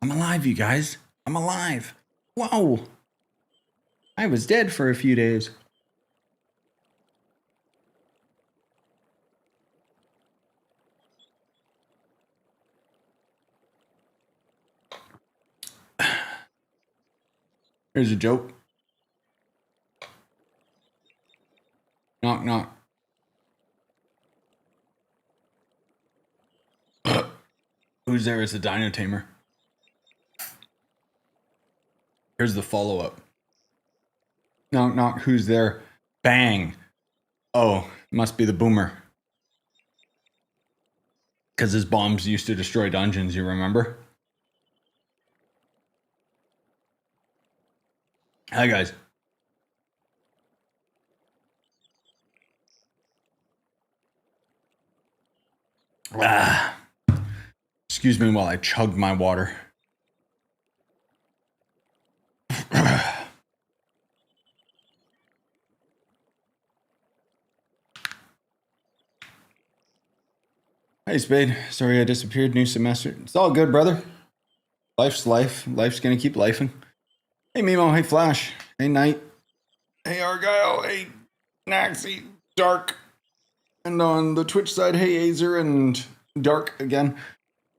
I'm alive, you guys. I'm alive. Whoa. I was dead for a few days. Here's a joke. Knock, knock. Who's there as the dino tamer? Here's the follow-up. Knock, knock. Who's there? Bang. Oh, must be the boomer. Because his bombs used to destroy dungeons, you remember? Hi, guys. Ah. Excuse me while I chug my water. Hey, Spade. Sorry I disappeared. New semester. It's all good, brother. Life's life. Life's gonna keep lifing. Hey, Mimo. Hey, Flash. Hey, Knight. Hey, Argyle. Hey, Naxi. Dark. And on the Twitch side, hey, Azer and Dark again.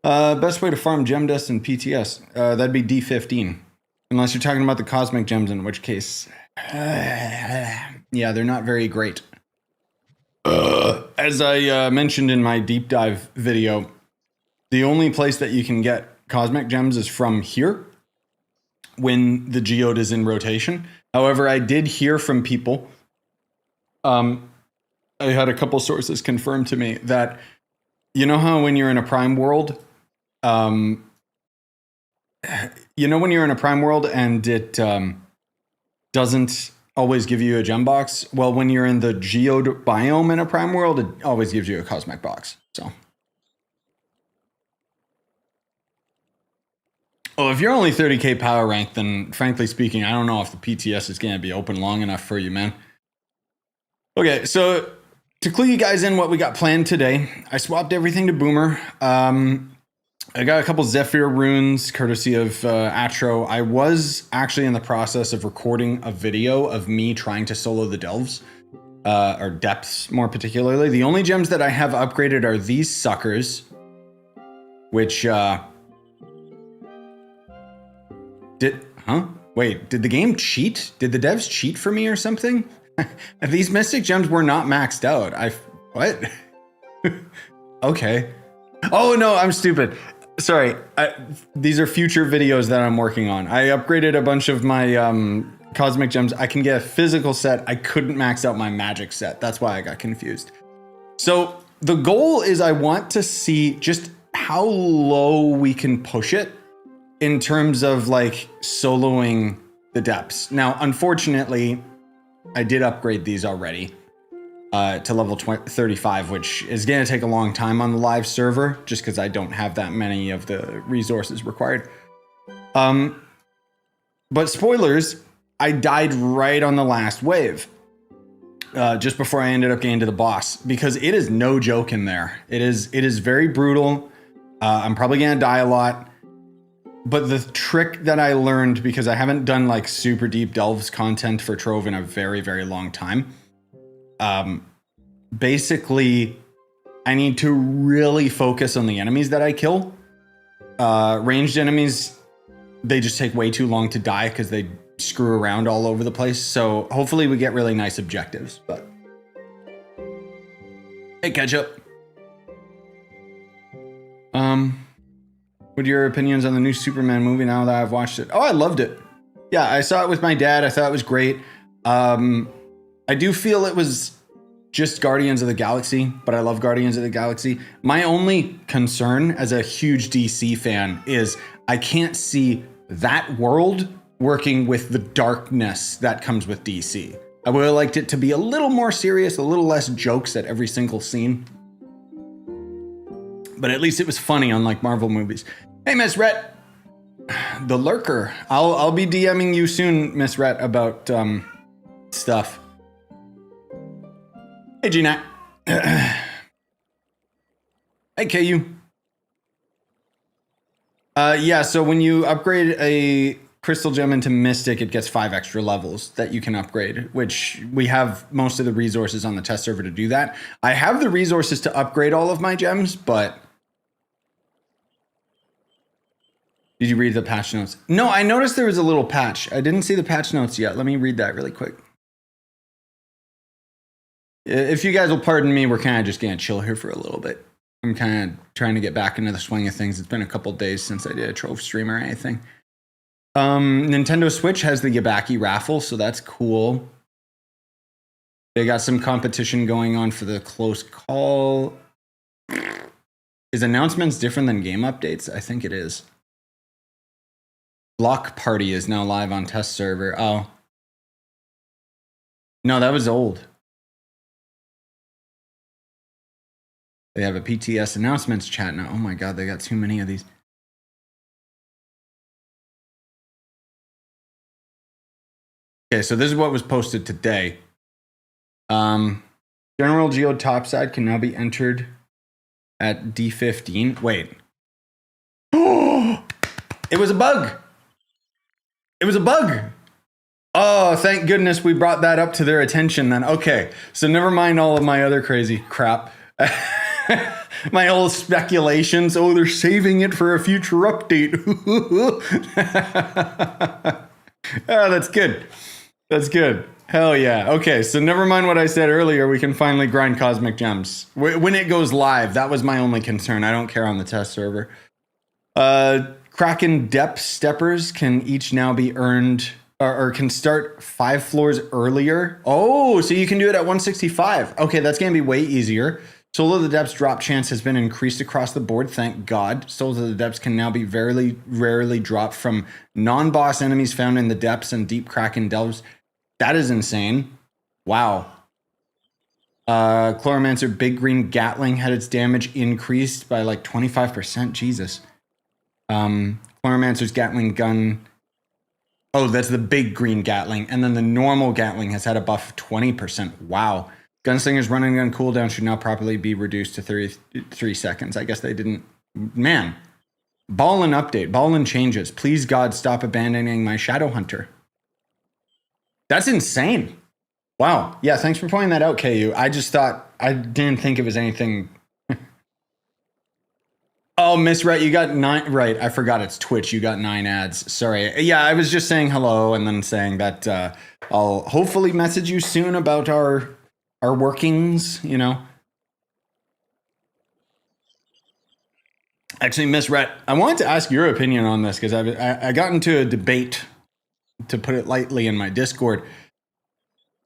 Best way to farm gem dust in PTS. That'd be D15. Unless you're talking about the cosmic gems, in which case... yeah, they're not very great. As I mentioned in my deep dive video, the only place that you can get cosmic gems is from here when the geode is in rotation. However, I did hear from people, I had a couple sources confirm to me that, you know how when you're in a prime world, when you're in a prime world and it doesn't always give you a gem box? Well, when you're in the geode biome in a prime world, it always gives you a cosmic box. So, oh, if you're only 30k power rank, then frankly speaking, I don't know if the PTS is going to be open long enough for you, man. Okay, so to clue you guys in what we got planned today, I swapped everything to Boomer. I got a couple Zephyr runes, courtesy of Atro. I was actually in the process of recording a video of me trying to solo the delves, or depths more particularly. The only gems that I have upgraded are these suckers, which, Wait, did the game cheat? Did the devs cheat for me or something? These mystic gems were not maxed out. What? Okay. Oh no, I'm stupid. Sorry, these are future videos that I'm working on. I upgraded a bunch of my cosmic gems. I can get a physical set. I couldn't max out my magic set. That's why I got confused. So the goal is I want to see just how low we can push it in terms of like soloing the depths. Now, unfortunately, I did upgrade these already. To level 35, which is going to take a long time on the live server, just because I don't have that many of the resources required. But spoilers, I died right on the last wave, just before I ended up getting to the boss, because it is no joke in there. It is very brutal. I'm probably going to die a lot. But the trick that I learned, because I haven't done like super deep delves content for Trove in a very, very long time, basically, I need to really focus on the enemies that I kill. Ranged enemies, they just take way too long to die because they screw around all over the place. So hopefully we get really nice objectives. But hey, Ketchup. What are your opinions on the new Superman movie now that I've watched it? Oh, I loved it. Yeah, I saw it with my dad. I thought it was great. I do feel it was just Guardians of the Galaxy, but I love Guardians of the Galaxy. My only concern as a huge DC fan is I can't see that world working with the darkness that comes with DC. I would have liked it to be a little more serious, a little less jokes at every single scene. But at least it was funny, unlike Marvel movies. Hey, Miss Rhett. The Lurker. I'll be DMing you soon, Miss Rhett, about stuff. Hey, G-Nat. Hey, KU. Yeah, so when you upgrade a crystal gem into Mystic, it gets 5 extra levels that you can upgrade, which we have most of the resources on the test server to do that. I have the resources to upgrade all of my gems, but... Did you read the patch notes? No, I noticed there was a little patch. I didn't see the patch notes yet. Let me read that really quick. If you guys will pardon me, we're kind of just going to chill here for a little bit. I'm kind of trying to get back into the swing of things. It's been a couple days since I did a Trove stream or anything. Nintendo Switch has the Yabaki raffle, so that's cool. They got some competition going on for the close call. Is announcements different than game updates? I think it is. Block Party is now live on test server. Oh. No, that was old. They have a PTS announcements chat now. Oh my god, they got too many of these. Okay, so this is what was posted today. General Geo topside can now be entered at D15. Wait. It was a bug. It was a bug. Oh, thank goodness we brought that up to their attention then. Okay, so never mind all of my other crazy crap. My old speculations. Oh, they're saving it for a future update. Oh, that's good. That's good. Hell yeah. Okay, so never mind what I said earlier. We can finally grind cosmic gems. When it goes live, that was my only concern. I don't care on the test server. Kraken depth steppers can each now be earned, or can start 5 floors earlier. Oh, so you can do it at 165. Okay, that's going to be way easier. Soul of the Depths drop chance has been increased across the board, thank God. Souls of the Depths can now be very rarely dropped from non-boss enemies found in the depths and deep Kraken delves. That is insane. Wow. Chloromancer Big Green Gatling had its damage increased by like 25%. Jesus. Chloromancer's Gatling gun. Oh, that's the Big Green Gatling. And then the normal Gatling has had a buff of 20%. Wow. Gunslinger's running gun cooldown should now properly be reduced to 33 seconds. I guess they didn't. Man. Ballin' update. Ballin' changes. Please, God, stop abandoning my Shadow Hunter. That's insane. Wow. Yeah, thanks for pointing that out, KU. I just thought, I didn't think it was anything. Oh, Miss Right, you got 9. Right, I forgot it's Twitch. You got 9 ads. Sorry. Yeah, I was just saying hello and then saying that I'll hopefully message you soon about our workings, you know. Actually, Miss Rhett, I wanted to ask your opinion on this because I got into a debate, to put it lightly, in my Discord.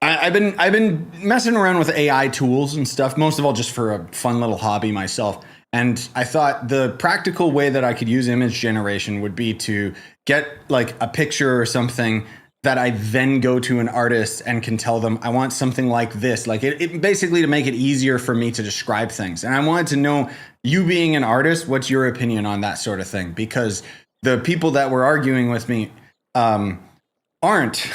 I've been messing around with AI tools and stuff, most of all just for a fun little hobby myself. And I thought the practical way that I could use image generation would be to get like a picture or something that I then go to an artist and can tell them I want something like this, like it basically to make it easier for me to describe things. And I wanted to know, you being an artist, what's your opinion on that sort of thing? Because the people that were arguing with me aren't.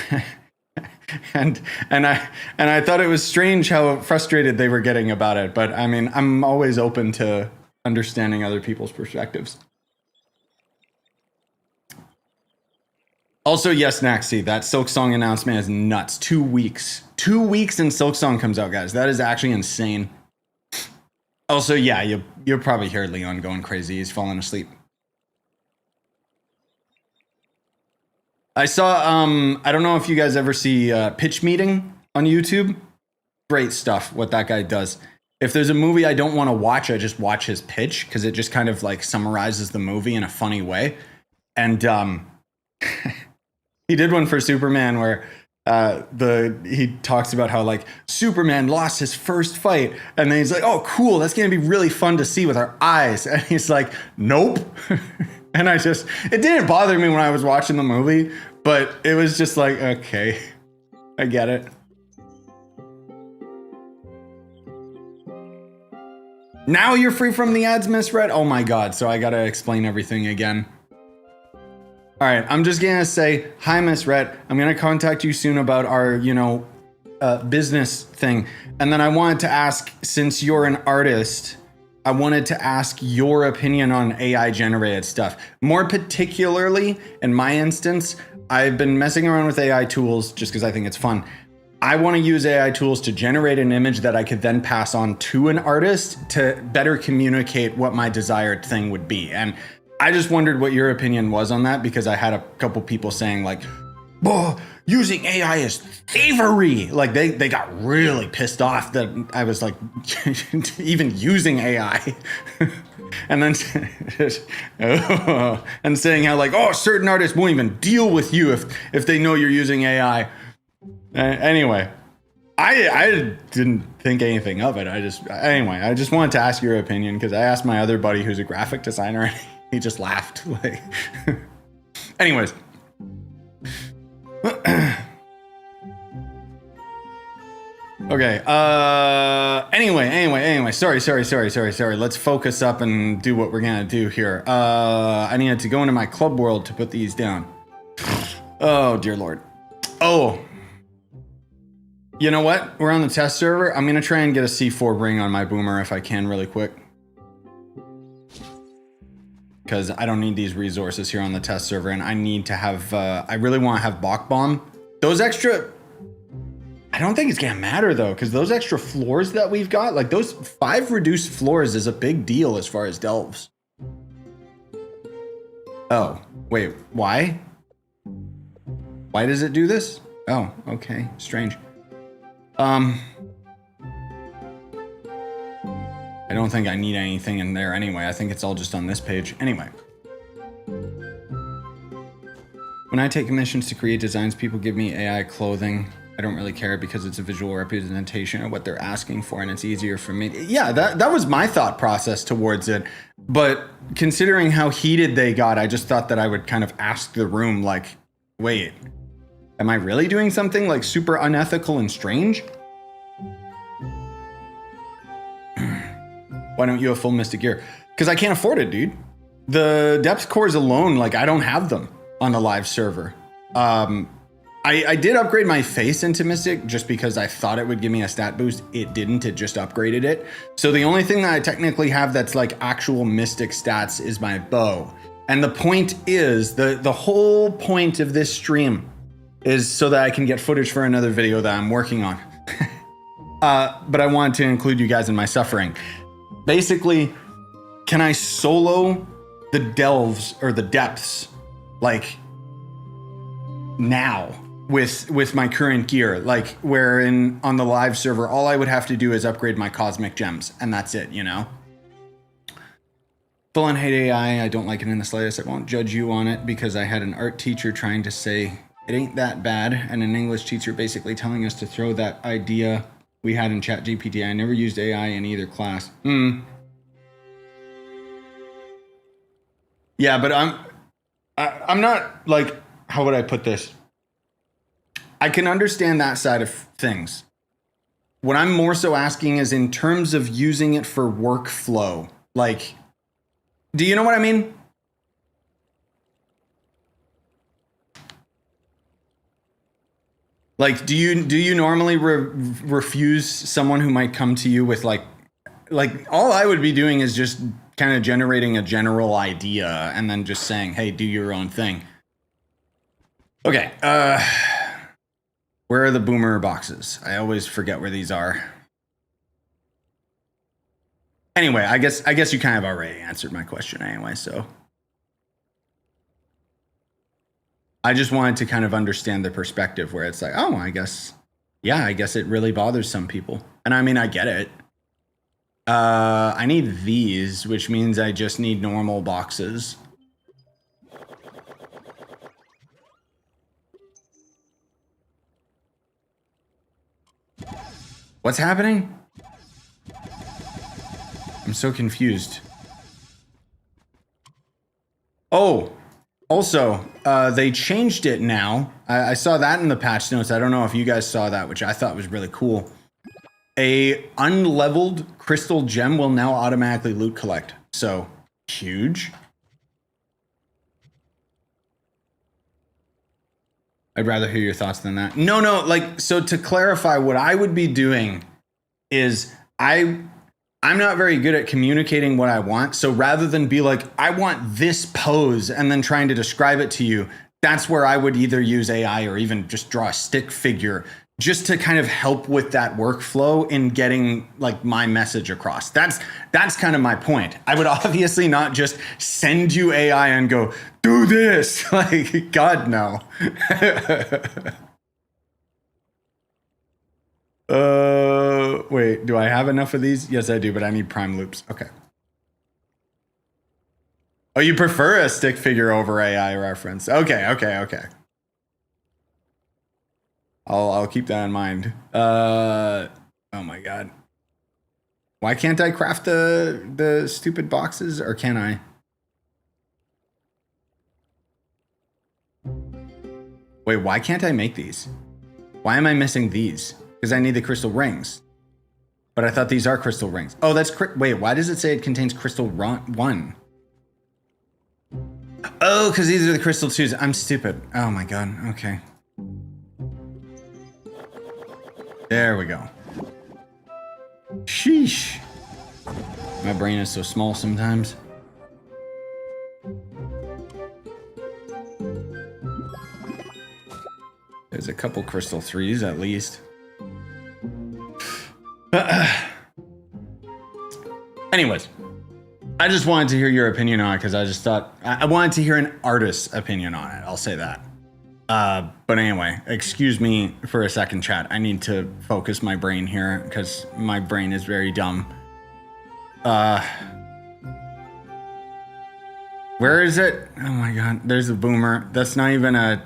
and I thought it was strange how frustrated they were getting about it. But I mean, I'm always open to understanding other people's perspectives. Also, yes, Naxi, that Silk Song announcement is nuts. 2 weeks. 2 weeks and Silk Song comes out, guys. That is actually insane. Also, yeah, you'll probably hear Leon going crazy. He's falling asleep. I saw, I don't know if you guys ever see Pitch Meeting on YouTube. Great stuff, what that guy does. If there's a movie I don't want to watch, I just watch his pitch because it just kind of like summarizes the movie in a funny way. And he did one for Superman where he talks about how like Superman lost his first fight, and then he's like, oh cool, that's gonna be really fun to see with our eyes. And he's like, nope. And it didn't bother me when I was watching the movie, but it was just like, okay, I get it. Now you're free from the ads, Miss Red? Oh my god, so I gotta explain everything again. All right, I'm just gonna say, hi, Miss Red. I'm gonna contact you soon about our, business thing. And then I wanted to ask, since you're an artist, I wanted to ask your opinion on AI generated stuff. More particularly, in my instance, I've been messing around with AI tools just because I think it's fun. I want to use AI tools to generate an image that I could then pass on to an artist to better communicate what my desired thing would be. And I just wondered what your opinion was on that, because I had a couple people saying like, "Whoa, using AI is thievery." Like they got really pissed off that I was like even using AI. And then and saying how like, "Oh, certain artists won't even deal with you if they know you're using AI." Anyway, I didn't think anything of it. I just wanted to ask your opinion, because I asked my other buddy who's a graphic designer and he just laughed. Like, anyways. Okay. Anyway. Sorry. Let's focus up and do what we're gonna do here. I needed to go into my club world to put these down. Oh dear Lord. Oh. You know what? We're on the test server. I'm gonna try and get a C4 ring on my boomer if I can really quick, because I don't need these resources here on the test server, and I need to have, I really want to have Bach Bomb. Those extra, I don't think it's gonna matter though, because those extra floors that we've got, like those 5 reduced floors is a big deal as far as delves. Oh, wait, why? Why does it do this? Oh, okay, strange. I don't think I need anything in there anyway. I think it's all just on this page. Anyway. When I take commissions to create designs, people give me AI clothing. I don't really care because it's a visual representation of what they're asking for, and it's easier for me. Yeah, that was my thought process towards it. But considering how heated they got, I just thought that I would kind of ask the room, like, wait, am I really doing something like super unethical and strange? Why don't you have full Mystic gear? Because I can't afford it, dude. The depth cores alone, like I don't have them on the live server. I did upgrade my face into Mystic just because I thought it would give me a stat boost. It didn't, it just upgraded it. So the only thing that I technically have that's like actual Mystic stats is my bow. And the point is, the whole point of this stream is so that I can get footage for another video that I'm working on. But I wanted to include you guys in my suffering. Basically, can I solo the delves or the depths like now with my current gear? Like where on the live server, all I would have to do is upgrade my cosmic gems and that's it, you know? Full on hate AI, I don't like it in the slightest. I won't judge you on it because I had an art teacher trying to say it ain't that bad, and an English teacher basically telling us to throw that idea we had in ChatGPT. I never used AI in either class. Yeah, but I'm not like, how would I put this? I can understand that side of things. What I'm more so asking is in terms of using it for workflow. Like, do you know what I mean? Like, do you normally refuse someone who might come to you with like all I would be doing is just kind of generating a general idea and then just saying, hey, do your own thing. Okay, where are the boomer boxes? I always forget where these are. Anyway, I guess you kind of already answered my question anyway, so. I just wanted to kind of understand the perspective where it's like, oh, I guess it really bothers some people. And I mean, I get it. I need these, which means I just need normal boxes. What's happening? I'm so confused. Oh, also, they changed it now. I saw that in the patch notes. I don't know if you guys saw that, which I thought was really cool. A unleveled crystal gem will now automatically loot collect. So, huge. I'd rather hear your thoughts than that. No, like, so to clarify, what I would be doing is I'm not very good at communicating what I want. So rather than be like, I want this pose and then trying to describe it to you, that's where I would either use AI or even just draw a stick figure just to kind of help with that workflow in getting like my message across. That's kind of my point. I would obviously not just send you AI and go, do this. Like, God, no. Wait, do I have enough of these? Yes, I do, but I need prime loops. Okay. Oh, you prefer a stick figure over AI reference. Okay. I'll keep that in mind. Oh my God. Why can't I craft the stupid boxes, or can I? Wait, why can't I make these? Why am I missing these? Because I need the crystal rings. But I thought these are crystal rings. Oh, that's wait, why does it say it contains crystal 1? Oh, because these are the crystal 2s. I'm stupid. Oh my God. Okay. There we go. Sheesh. My brain is so small sometimes. There's a couple crystal 3s at least. Anyways, I just wanted to hear your opinion on it because I just thought I wanted to hear an artist's opinion on it. I'll say that. But anyway, excuse me for a second, chat. I need to focus my brain here because my brain is very dumb. Where is it? Oh my God, there's a boomer. That's not even a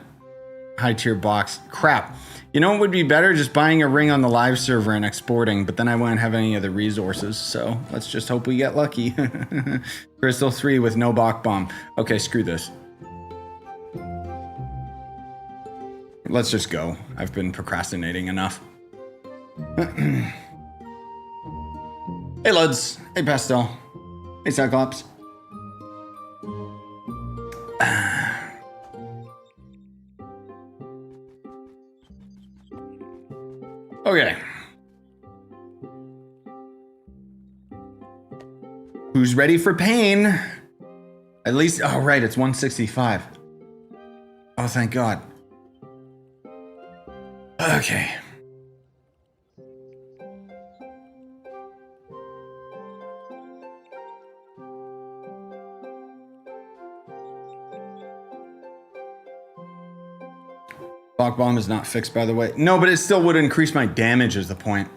high tier box. Crap. You know what would be better? Just buying a ring on the live server and exporting, but then I wouldn't have any of the resources. So let's just hope we get lucky. Crystal 3 with no Bach bomb. Okay, screw this. Let's just go. I've been procrastinating enough. Hey, Luds. Hey, Pastel. Hey, Cyclops. Okay. Who's ready for pain? At least, oh, right, it's 165. Oh, thank God. Okay. Bach bomb is not fixed, by the way. No, but it still would increase my damage is the point.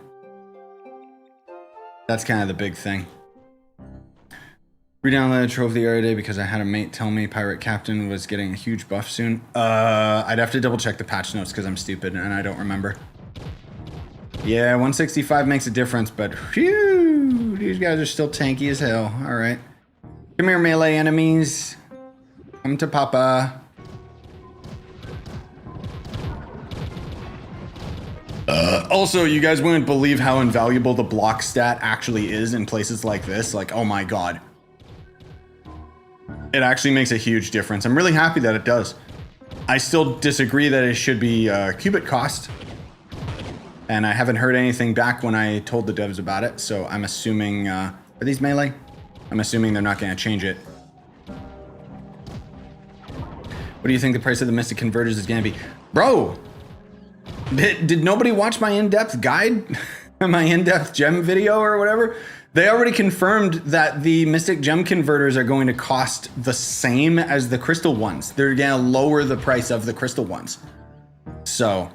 That's kind of the big thing. Re-downloaded Trove the other day because I had a mate tell me Pirate Captain was getting a huge buff soon. I'd have to double check the patch notes because I'm stupid and I don't remember. Yeah, 165 makes a difference, but phew, these guys are still tanky as hell. All right. Come here, melee enemies. Come to Papa. Also, you guys wouldn't believe how invaluable the block stat actually is in places like this. Like, oh my God. It actually makes a huge difference. I'm really happy that it does. I still disagree that it should be qubit cost. And I haven't heard anything back when I told the devs about it. So I'm assuming, are these melee? I'm assuming they're not going to change it. What do you think the price of the Mystic Converters is going to be? Bro! Did nobody watch my in-depth guide? My in-depth gem video or whatever? They already confirmed that the Mystic Gem Converters are going to cost the same as the crystal ones. They're going to lower the price of the crystal ones. So,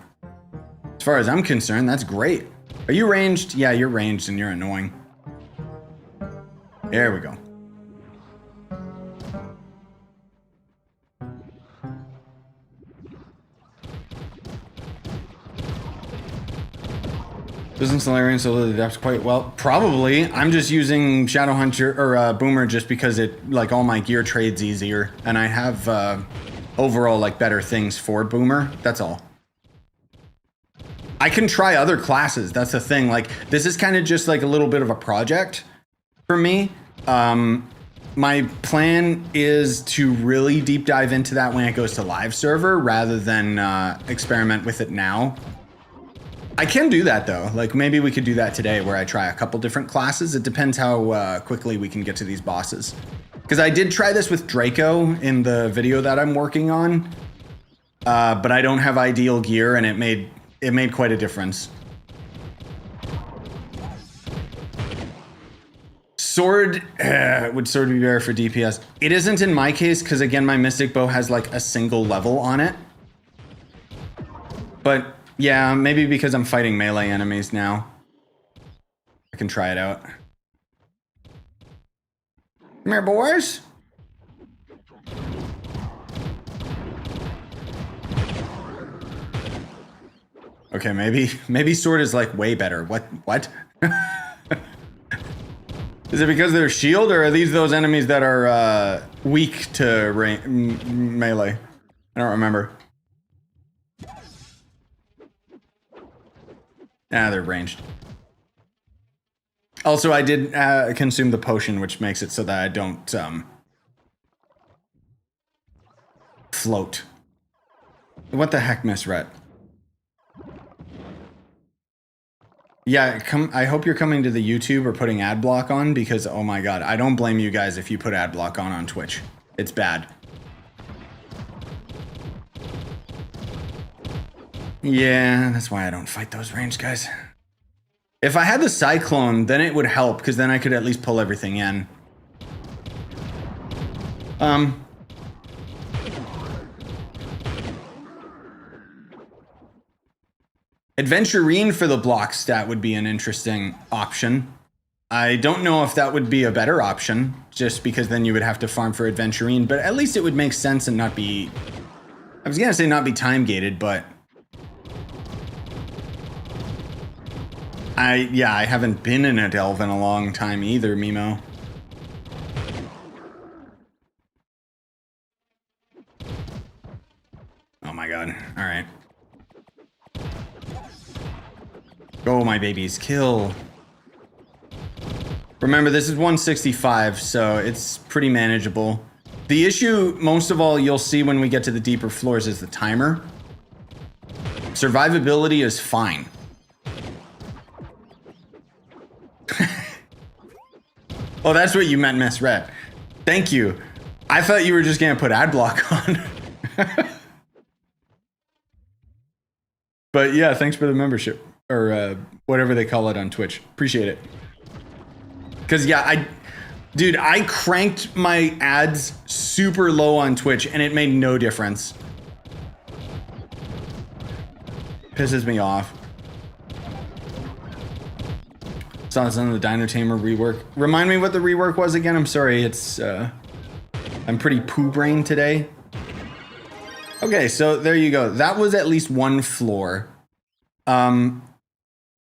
as far as I'm concerned, that's great. Are you ranged? Yeah, you're ranged and you're annoying. There we go. Doesn't Solarian solo the depths quite well? Probably. I'm just using Shadowhunter or Boomer just because it, like, all my gear trades easier, and I have overall like better things for Boomer. That's all. I can try other classes. That's the thing. Like, this is kind of just like a little bit of a project for me. My plan is to really deep dive into that when it goes to live server rather than experiment with it now. I can do that though. Like maybe we could do that today where I try a couple different classes. It depends how quickly we can get to these bosses. Because I did try this with Draco in the video that I'm working on. But I don't have ideal gear and it made quite a difference. Sword, would sword be better for DPS? It isn't in my case because again my Mystic Bow has like a single level on it. But yeah, maybe because I'm fighting melee enemies now. I can try it out. Come here, boys. Okay, maybe sword is like way better. What? Is it because of their shield, or are these those enemies that are weak to melee? I don't remember. Ah, they're ranged. Also, I did consume the potion, which makes it so that I don't float. What the heck, Miss Rhett? Yeah, I hope you're coming to the YouTube or putting ad block on because, oh my god, I don't blame you guys if you put ad block on Twitch. It's bad. Yeah, that's why I don't fight those ranged guys. If I had the Cyclone, then it would help because then I could at least pull everything in. Adventurine for the block stat would be an interesting option. I don't know if that would be a better option, just because then you would have to farm for Adventurine, but at least it would make sense and not be... I was gonna say not be time gated, but... I haven't been in a delve in a long time either, Mimo. Oh my god, alright. Go, my babies, kill. Remember, this is 165, so it's pretty manageable. The issue, most of all, you'll see when we get to the deeper floors is the timer. Survivability is fine. Oh, that's what you meant, Miss Red. Thank you. I thought you were just gonna put ad block on. But yeah, thanks for the membership. Or whatever they call it on Twitch. Appreciate it. Because yeah, dude, I cranked my ads super low on Twitch and it made no difference. Pisses me off. Saw some of the Dino Tamer rework. Remind me what the rework was again? I'm sorry, it's I'm pretty poo-brained today. Okay, so there you go. That was at least one floor.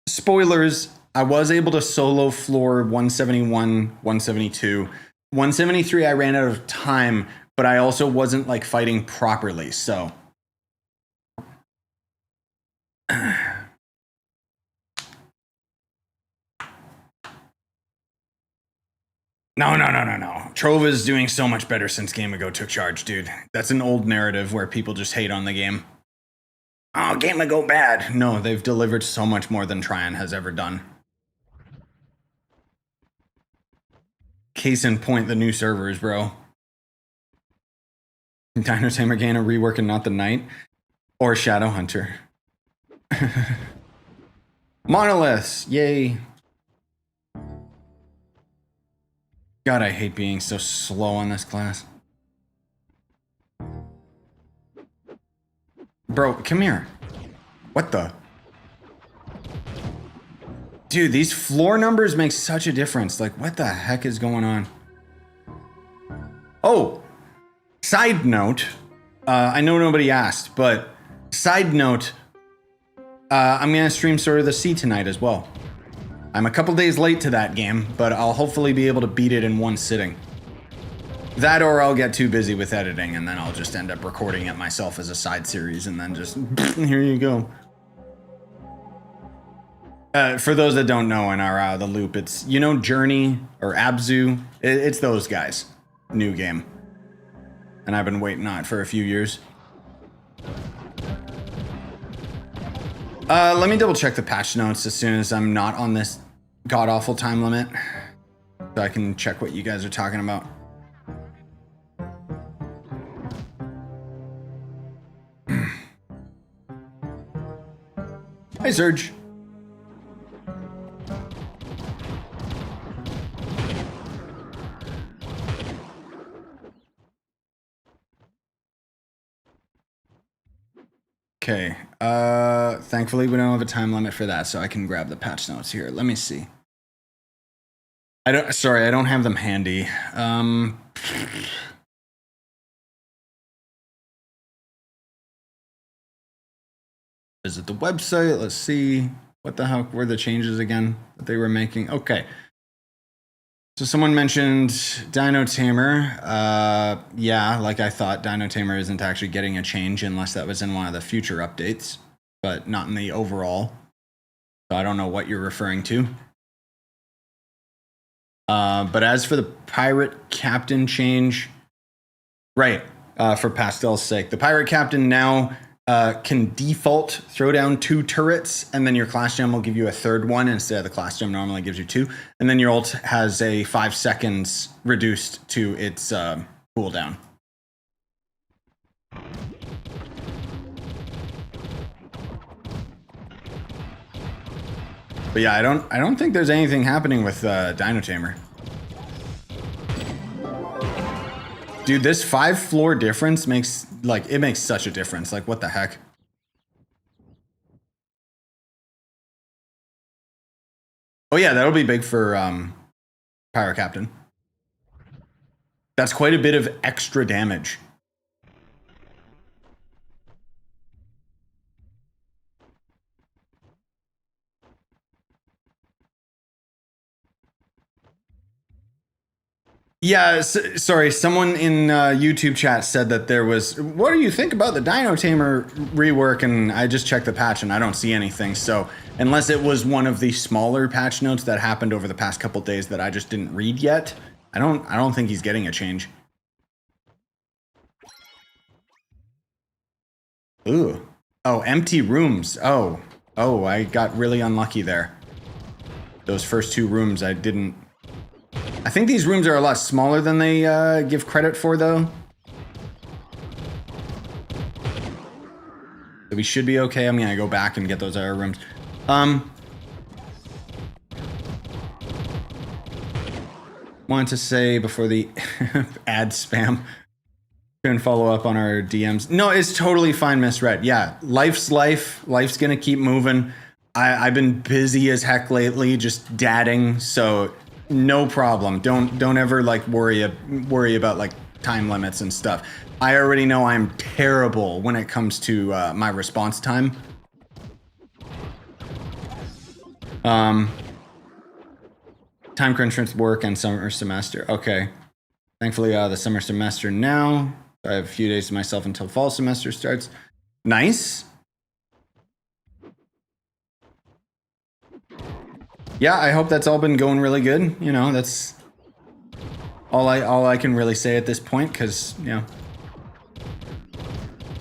Spoilers, I was able to solo floor 171, 172. 173 I ran out of time, but I also wasn't like fighting properly, so. No. Trove is doing so much better since Game Ago took charge, dude. That's an old narrative where people just hate on the game. Oh, Game Ago bad. No, they've delivered so much more than Tryon has ever done. Case in point, the new servers, bro. Dino Tamer gain a rework and not the Knight. Or Shadow Hunter. Monoliths, yay. God, I hate being so slow on this class. Bro, come here. What the? Dude, these floor numbers make such a difference. Like, what the heck is going on? Oh, side note. I know nobody asked, but side note. I'm going to stream Sword of the Sea tonight as well. I'm a couple days late to that game, but I'll hopefully be able to beat it in one sitting. That or I'll get too busy with editing and then I'll just end up recording it myself as a side series and then just, here you go. For those that don't know and are out of the loop, it's, you know, Journey or Abzu, it's those guys. New game. And I've been waiting on it for a few years. Let me double check the patch notes as soon as I'm not on this god-awful time limit, so I can check what you guys are talking about. Hi, Surge. Okay, thankfully we don't have a time limit for that, so I can grab the patch notes here. Let me see. Sorry, I don't have them handy. Visit the website, let's see. What the heck were the changes again that they were making? Okay. So someone mentioned Dino Tamer. Yeah, like I thought, Dino Tamer isn't actually getting a change unless that was in one of the future updates, but not in the overall. So I don't know what you're referring to. But as for the Pirate Captain change, right, for Pastel's sake, the Pirate Captain now can default throw down 2 turrets, and then your class gem will give you a 3rd one instead of the class gem normally gives you 2. And then your ult has a 5 seconds reduced to its cooldown. But yeah, I don't think there's anything happening with Dino Tamer. Dude, this 5 floor difference makes such a difference. Like, what the heck? Oh yeah, that'll be big for Pirate Captain. That's quite a bit of extra damage. Yeah, sorry. Someone in YouTube chat said that there was. What do you think about the Dino Tamer rework? And I just checked the patch and I don't see anything. So unless it was one of the smaller patch notes that happened over the past couple days that I just didn't read yet, I don't think he's getting a change. Ooh. Oh, empty rooms. Oh, I got really unlucky there. Those first 2 rooms I didn't. I think these rooms are a lot smaller than they give credit for, though. So we should be okay. I'm gonna go back and get those other rooms. Wanted to say before the ad spam, couldn't follow up on our DMs. No, it's totally fine, misread. Yeah, life's life. Life's gonna keep moving. I've been busy as heck lately, just dadding, so no problem. Don't ever like worry about like time limits and stuff. I already know I'm terrible when it comes to my response time. Time crunch with work and summer semester. Okay. Thankfully, the summer semester now. I have a few days to myself until fall semester starts. Nice. Yeah, I hope that's all been going really good. You know, that's all I can really say at this point, because, you know.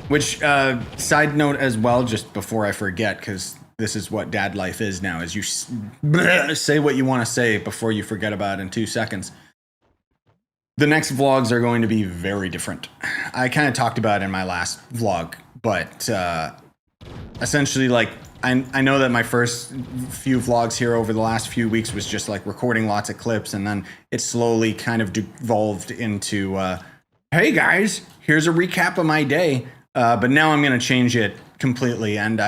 Which, side note as well, just before I forget, because this is what dad life is now, is you say what you want to say before you forget about it in 2 seconds. The next vlogs are going to be very different. I kind of talked about it in my last vlog, but essentially, like, I know that my first few vlogs here over the last few weeks was just like recording lots of clips, and then it slowly kind of devolved into, hey guys, here's a recap of my day. But now I'm going to change it completely, and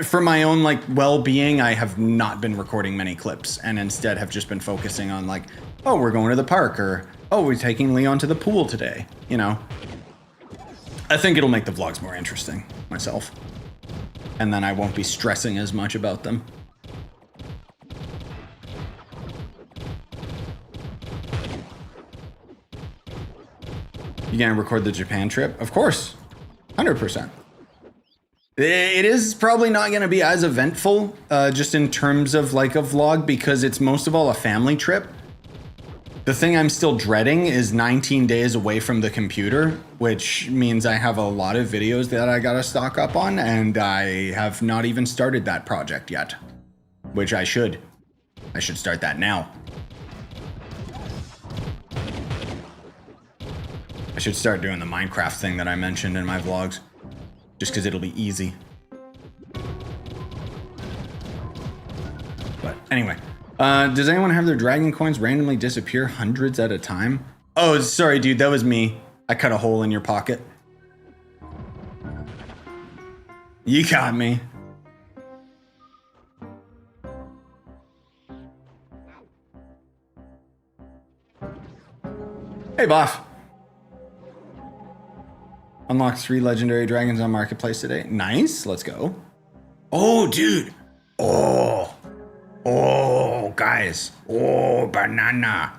for my own like well-being, I have not been recording many clips, and instead have just been focusing on like, oh, we're going to the park, or oh, we're taking Leon to the pool today, you know. I think it'll make the vlogs more interesting myself. And then I won't be stressing as much about them. You gonna record the Japan trip? Of course, 100%. It is probably not gonna be as eventful, just in terms of like a vlog, because it's most of all a family trip. The thing I'm still dreading is 19 days away from the computer, which means I have a lot of videos that I gotta stock up on, and I have not even started that project yet, which I should. I should start that now. I should start doing the Minecraft thing that I mentioned in my vlogs, just because it'll be easy. But anyway. Does anyone have their dragon coins randomly disappear hundreds at a time? Oh, sorry, dude. That was me. I cut a hole in your pocket. You got me. Hey, Boff. Unlocked 3 legendary dragons on Marketplace today. Nice. Let's go. Oh, dude. Oh, guys. Oh, banana.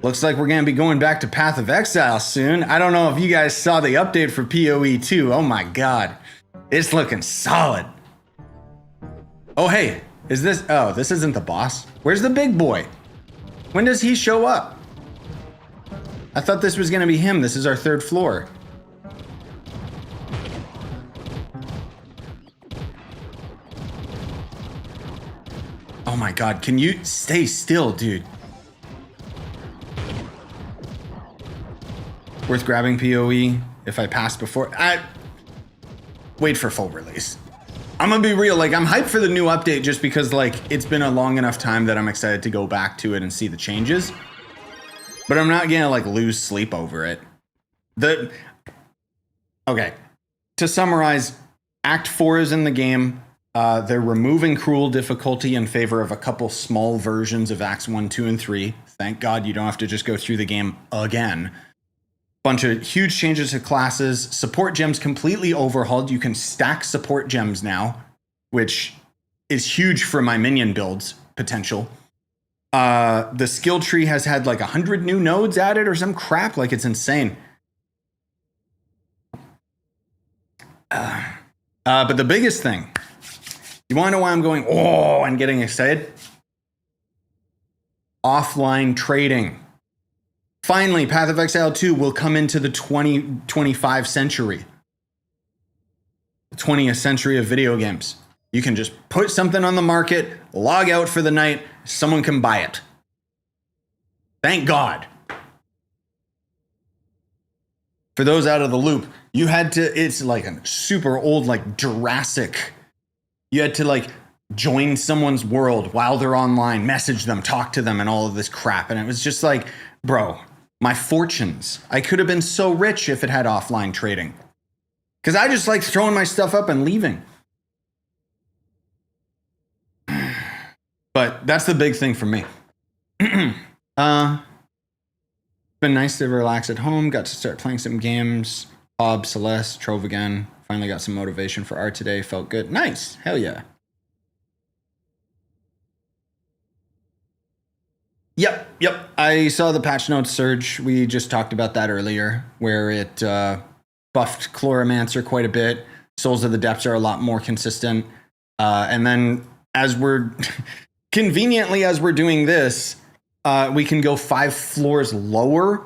Looks like we're going to be going back to Path of Exile soon. I don't know if you guys saw the update for PoE 2. Oh my god. It's looking solid. Oh, hey. Is this... Oh, this isn't the boss. Where's the big boy? When does he show up? I thought this was going to be him. This is our 3rd floor. Oh my god, can you stay still, dude? Worth grabbing PoE if I pass before. Wait for full release. I'm gonna be real, like I'm hyped for the new update just because like it's been a long enough time that I'm excited to go back to it and see the changes. But I'm not gonna like lose sleep over it. Okay, to summarize, Act 4 is in the game. They're removing cruel difficulty in favor of a couple small versions of Acts 1, 2, and 3. Thank God you don't have to just go through the game again. Bunch of huge changes to classes. Support gems completely overhauled. You can stack support gems now, which is huge for my minion builds potential. The skill tree has had like 100 new nodes added or some crap. Like it's insane. But the biggest thing, you want to know why I'm going, oh, and getting excited? Offline trading. Finally, Path of Exile 2 will come into the 2025 century. The 20th century of video games. You can just put something on the market, log out for the night, someone can buy it. Thank God. For those out of the loop, you had to, it's like a super old, like Jurassic. You had to like join someone's world while they're online, message them, talk to them, and all of this crap. And it was just like, bro, my fortunes. I could have been so rich if it had offline trading. Because I just like throwing my stuff up and leaving. But that's the big thing for me. Been nice to relax at home. Got to start playing some games. Bob, Celeste, Trove again. Finally got some motivation for art today. Felt good. Nice. Hell yeah. Yep. I saw the patch notes surge. We just talked about that earlier, where it buffed Chloromancer quite a bit. Souls of the Depths are a lot more consistent. And then as we're conveniently as we're doing this, we can go 5 floors lower.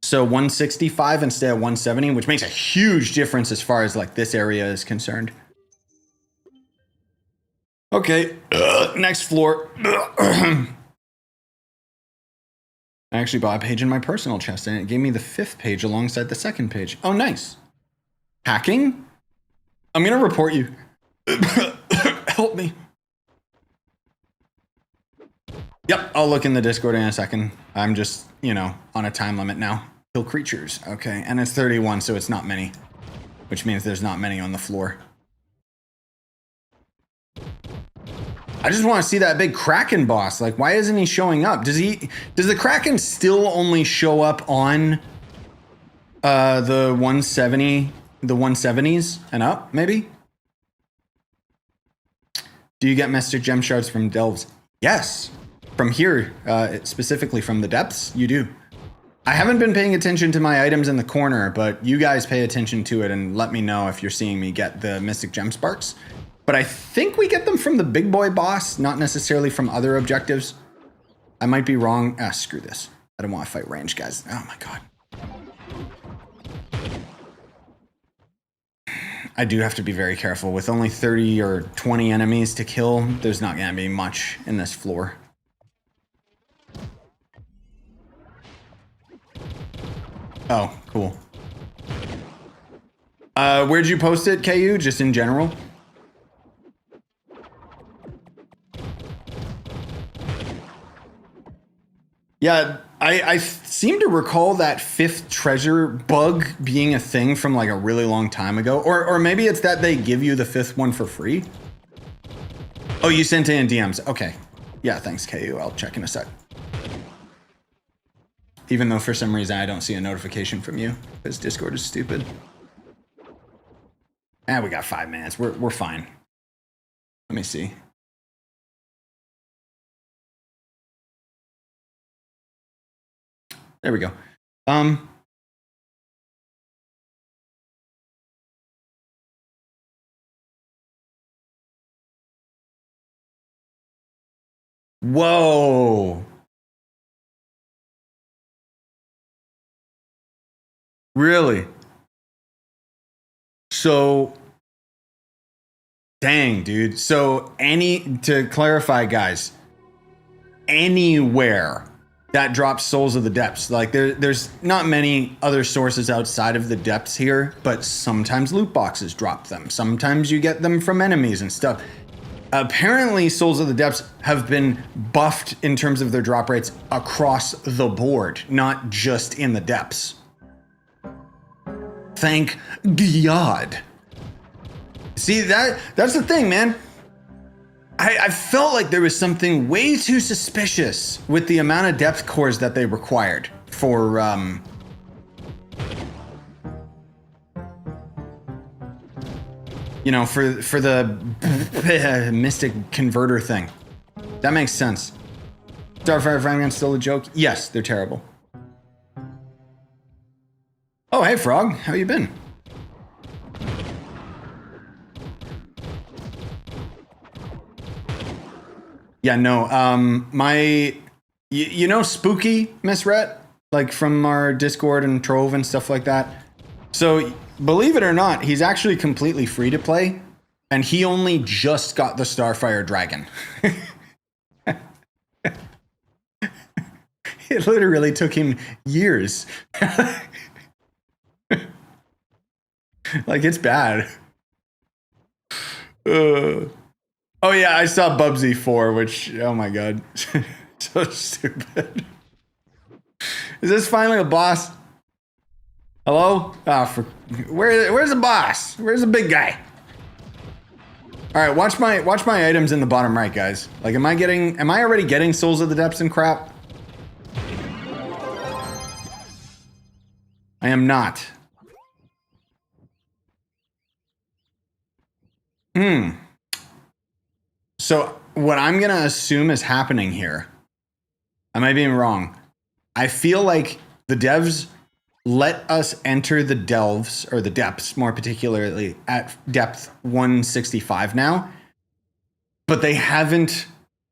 So 165 instead of 170, which makes a huge difference as far as like this area is concerned. Okay, next floor. I actually bought a page in my personal chest and it gave me the 5th page alongside the 2nd page. Oh, nice. Hacking? I'm gonna report you. Help me. Yep, I'll look in the Discord in a second. I'm just, you know, on a time limit now. Kill creatures, okay. And it's 31, so it's not many. Which means there's not many on the floor. I just want to see that big Kraken boss. Like, why isn't he showing up? Does the Kraken still only show up on the 170, the 170s and up, maybe? Do you get Mystic Gem Shards from Delves? Yes. From here, specifically from the depths, you do. I haven't been paying attention to my items in the corner, but you guys pay attention to it and let me know if you're seeing me get the Mystic Gem Sparks. But I think we get them from the big boy boss, not necessarily from other objectives. I might be wrong. Ah, screw this. I don't want to fight range guys. Oh my god. I do have to be very careful. With only 30 or 20 enemies to kill, there's not gonna be much in this floor. Oh, cool. Where'd you post it, KU? Just in general? Yeah, I seem to recall that 5th treasure bug being a thing from like a really long time ago. Or maybe it's that they give you the 5th one for free. Oh, you sent it in DMs. Okay. Yeah, thanks, KU. I'll check in a sec. Even though for some reason I don't see a notification from you because Discord is stupid. We got 5 minutes. We're fine. Let me see. There we go. Whoa. Really? So, dang, dude. So to clarify, guys, anywhere that drops Souls of the Depths, like there's not many other sources outside of the depths here, but sometimes loot boxes drop them. Sometimes you get them from enemies and stuff. Apparently, Souls of the Depths have been buffed in terms of their drop rates across the board, not just in the depths. Thank God. See, that's the thing, man. I felt like there was something way too suspicious with the amount of depth cores that they required for you know, for the Mystic Converter thing. That makes sense. Starfire Fragment's still a joke? Yes, they're terrible. Oh, hey, Frog. How you been? Yeah, no, you know Spooky, Miss Rhett? Like from our Discord and Trove and stuff like that? So, believe it or not, he's actually completely free to play, and he only just got the Starfire Dragon. It literally took him years. Like, it's bad. Oh yeah, I saw Bubsy 4, which, oh my god. So stupid. Is this finally a boss? Hello? Where's the boss? Where's the big guy? Alright, watch my items in the bottom right, guys. Like, am I already getting Souls of the Depths and crap? I am not. So what I'm gonna assume is happening here, I might be wrong. I feel like the devs let us enter the delves, or the depths more particularly, at depth 165 now, but they haven't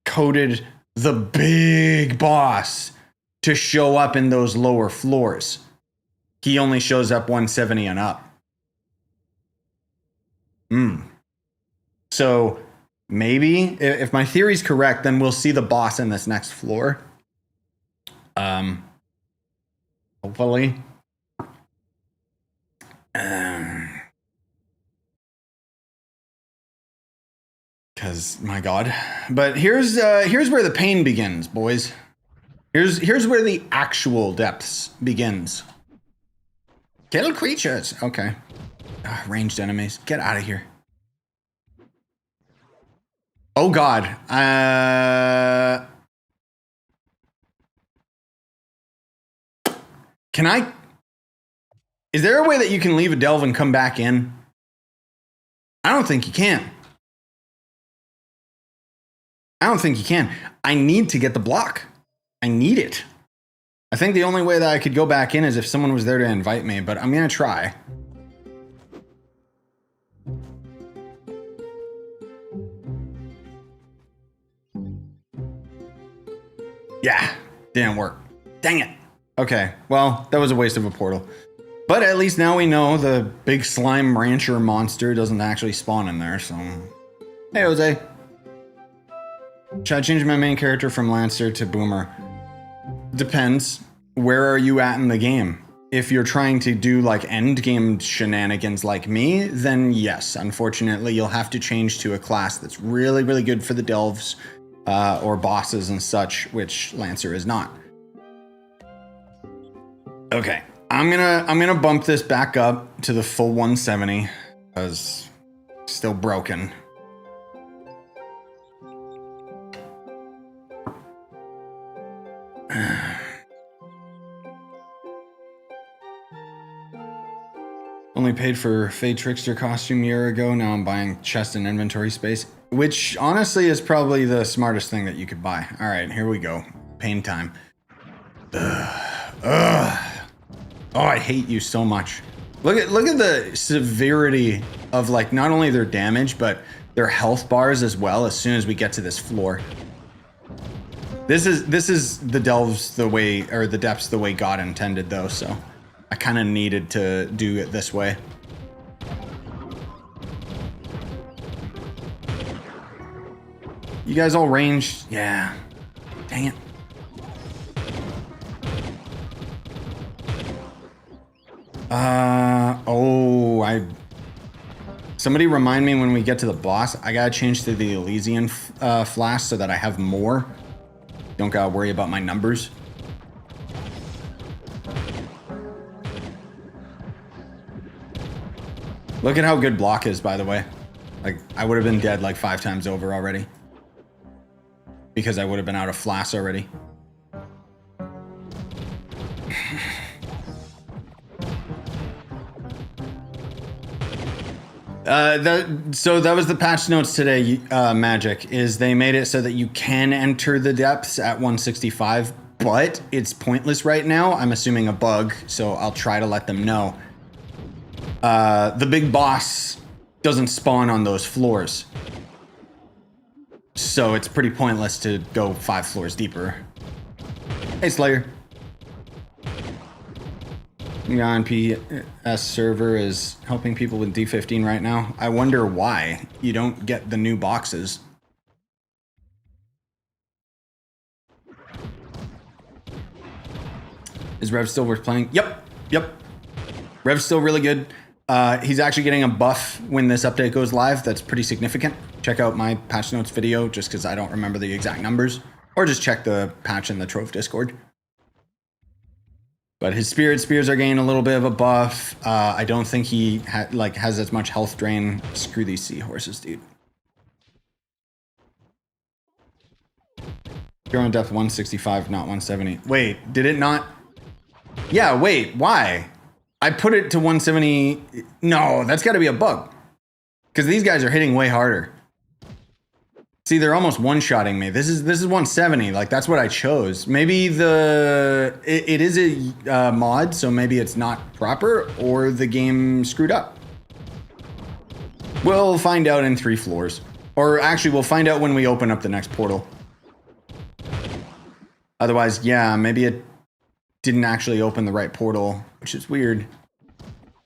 coded the big boss to show up in those lower floors. He only shows up 170 and up. So maybe, if my theory's correct, then we'll see the boss in this next floor. Hopefully. Because, my god. But here's where the pain begins, boys. Here's where the actual depths begins. Kill creatures. Okay. Ranged enemies. Get out of here. Oh god. Can I? Is there a way that you can leave a delve and come back in? I don't think you can. I don't think you can. I need to get the block. I need it. I think the only way that I could go back in is if someone was there to invite me, but I'm gonna try. Yeah, didn't work. Dang it. Okay, well, that was a waste of a portal. But at least now we know the big slime rancher monster doesn't actually spawn in there, so... Hey, Jose. Should I change my main character from Lancer to Boomer? Depends. Where are you at in the game? If you're trying to do like end game shenanigans like me, then yes, unfortunately, you'll have to change to a class that's really, really good for the delves or bosses and such, which Lancer is not. Okay, I'm gonna bump this back up to the full 170 because still broken. Only paid for Fade Trickster costume a year ago. Now I'm buying chest and inventory space, which honestly is probably the smartest thing that you could buy. All right, here we go. Pain time. Ugh. Oh, I hate you so much. Look at the severity of like not only their damage but their health bars as well. As soon as we get to this floor, this is the delves the way, or the depths the way God intended, though. So I kind of needed to do it this way. You guys all ranged? Yeah. Dang it. Somebody remind me when we get to the boss, I gotta change to the Elysian flask so that I have more. Don't gotta worry about my numbers. Look at how good block is, by the way. Like, I would have been dead like 5 times over already. Because I would have been out of flasks already. So that was the patch notes today, Magic, is they made it so that you can enter the depths at 165, but it's pointless right now. I'm assuming a bug, so I'll try to let them know. The big boss doesn't spawn on those floors. So it's pretty pointless to go 5 floors deeper. Hey, Slayer. The on PS server is helping people with D15 right now. I wonder why you don't get the new boxes. Is Rev still worth playing? Yep. Rev's still really good. He's actually getting a buff when this update goes live. That's pretty significant. Check out my patch notes video just because I don't remember the exact numbers. Or just check the patch in the Trove Discord. But his spirit spears are getting a little bit of a buff. I don't think he has as much health drain. Screw these seahorses, dude. You're on depth 165, not 170. Wait, did it not? Yeah, wait, why? I put it to 170. No, that's got to be a bug. Because these guys are hitting way harder. See, they're almost one-shotting me. This is 170. Like, that's what I chose. Maybe it is a mod, so maybe it's not proper, or the game screwed up. We'll find out in 3 floors. Or actually, we'll find out when we open up the next portal. Otherwise, yeah, maybe it didn't actually open the right portal, which is weird.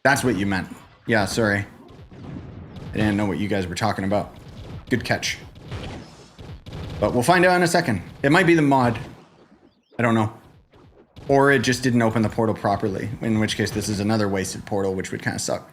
That's what you meant. Yeah, sorry. I didn't know what you guys were talking about. Good catch. But we'll find out in a second. It might be the mod. I don't know. Or it just didn't open the portal properly, in which case this is another wasted portal, which would kind of suck.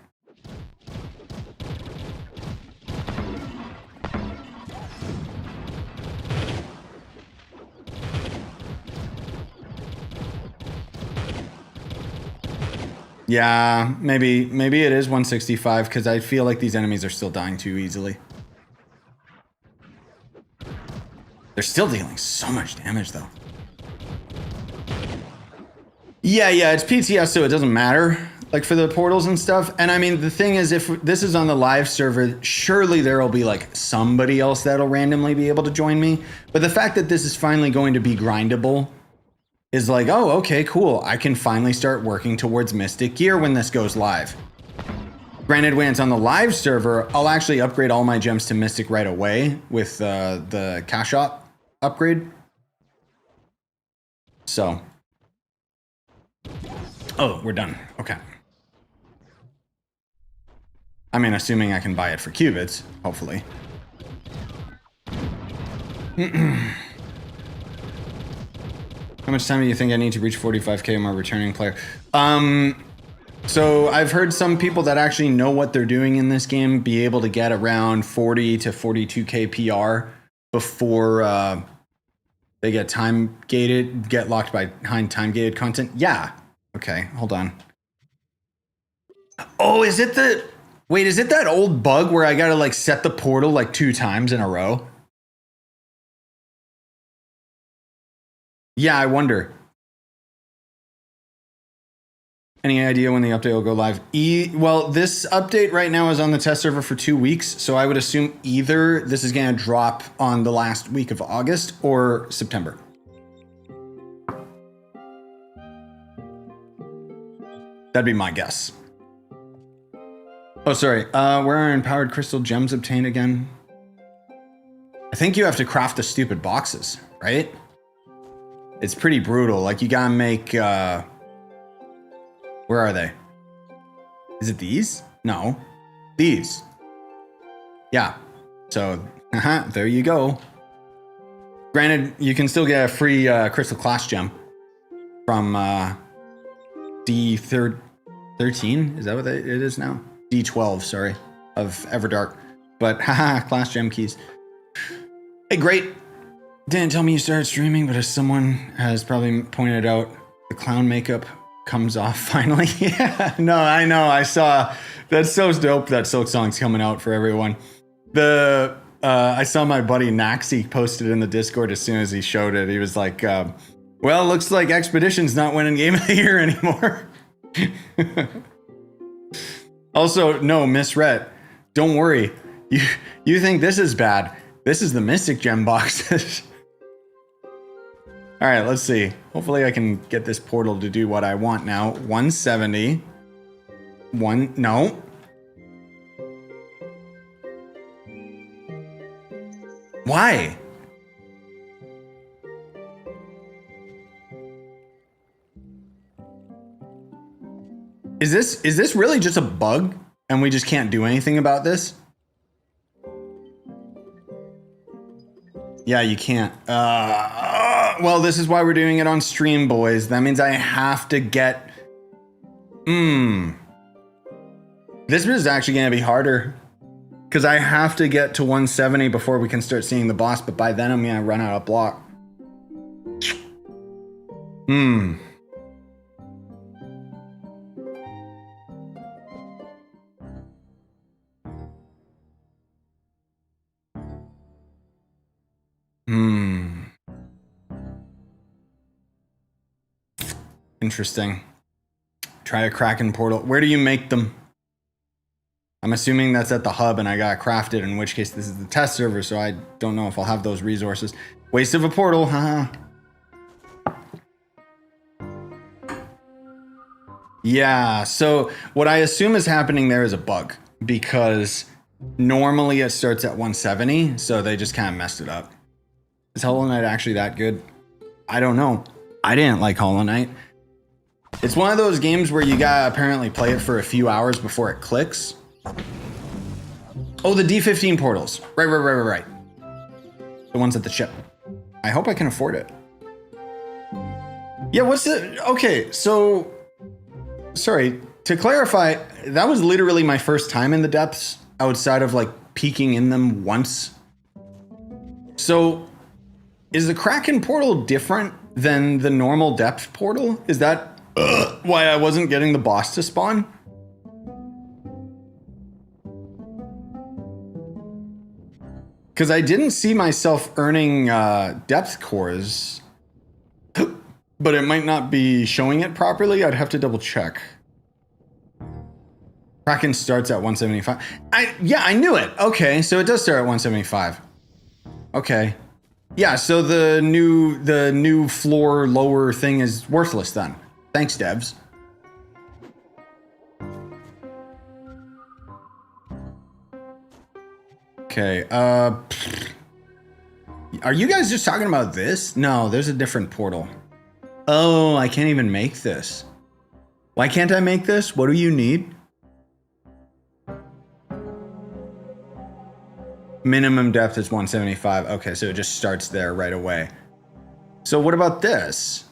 Yeah, maybe it is 165 because I feel like these enemies are still dying too easily. They're still dealing so much damage though. Yeah, it's PTS, so it doesn't matter, like for the portals and stuff. And I mean, the thing is, if this is on the live server, surely there will be like somebody else that'll randomly be able to join me. But the fact that this is finally going to be grindable is like, oh, okay, cool. I can finally start working towards Mystic Gear when this goes live. Granted, when it's on the live server, I'll actually upgrade all my gems to Mystic right away with the cash op upgrade. So, oh, we're done. Okay. I mean, assuming I can buy it for qubits, hopefully. How much time do you think I need to reach 45K? I'm a returning player. So I've heard some people that actually know what they're doing in this game be able to get around 40 to 42K PR before they get time gated, get locked behind time gated content. Yeah. Okay, hold on. Oh, is it the... Wait, is it that old bug where I gotta like set the portal like 2 times in a row? Yeah, I wonder. Any idea when the update will go live? Well, this update right now is on the test server for 2 weeks, so I would assume either this is gonna drop on the last week of August or September. That'd be my guess. Oh, sorry. Where are empowered crystal gems obtained again? I think you have to craft the stupid boxes, right? It's pretty brutal. Like, you gotta make, where are they? Is it these? No. These. Yeah. So, there you go. Granted, you can still get a free crystal class gem from D13. Is that what it is now? D12, sorry, of Everdark. But haha, class gem keys. Hey, great. Didn't tell me you started streaming, but as someone has probably pointed out, the clown makeup comes off finally. Yeah, no, I know. I saw. That's so dope that Silk Song's coming out for everyone. I saw my buddy Naxi posted in the Discord as soon as he showed it. He was like, well, looks like Expedition's not winning Game of the Year anymore. Also, no, Miss Rhett, don't worry. You think this is bad. This is the Mystic Gem boxes. All right, let's see. Hopefully I can get this portal to do what I want now. 170. No. Why? Is this really just a bug and we just can't do anything about this? Yeah, you can't. Well, this is why we're doing it on stream, boys. That means I have to get... This is actually going to be harder. Because I have to get to 170 before we can start seeing the boss. But by then, I'm going to run out of block. Interesting. Try a Kraken portal. Where do you make them? I'm assuming that's at the hub and I got crafted, in which case this is the test server, so I don't know if I'll have those resources. Waste of a portal, haha. Yeah, so what I assume is happening there is a bug, because normally it starts at 170, so they just kind of messed it up. Is Hollow Knight actually that good? I don't know. I didn't like Hollow Knight. It's one of those games where you gotta apparently play it for a few hours before it clicks. Oh, the D15 portals. Right. The ones at the ship. I hope I can afford it. Yeah, what's the... Okay, so... Sorry, to clarify, that was literally my first time in the depths, outside of, like, peeking in them once. So, is the Kraken portal different than the normal depth portal? Is that why I wasn't getting the boss to spawn? Because I didn't see myself earning depth cores, but it might not be showing it properly. I'd have to double check. Kraken starts at 175. Yeah, I knew it. Okay, so it does start at 175. Okay. Yeah, so the new floor lower thing is worthless then. Thanks, devs. Okay, are you guys just talking about this? No, there's a different portal. Oh, I can't even make this. Why can't I make this? What do you need? Minimum depth is 175. Okay, so it just starts there right away. So what about this?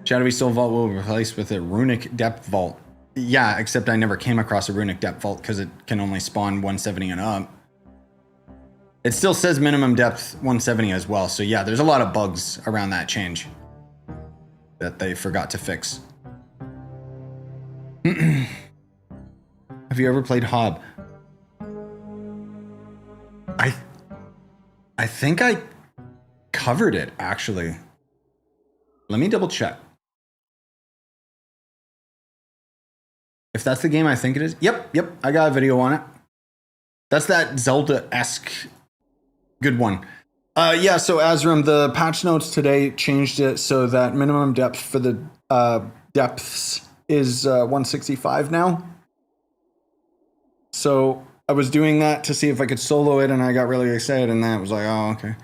Shadowy Soul Vault will be replaced with a Runic Depth Vault. Yeah, except I never came across a Runic Depth Vault because it can only spawn 170 and up. It still says minimum depth 170 as well. So yeah, there's a lot of bugs around that change that they forgot to fix. Have you ever played Hob? I think I covered it, actually. Let me double check. If that's the game I think it is. Yep, I got a video on it. That's that Zelda-esque good one. Yeah, so Azram, the patch notes today changed it so that minimum depth for the depths is 165 now. So I was doing that to see if I could solo it, and I got really excited, and then it was like, oh, okay.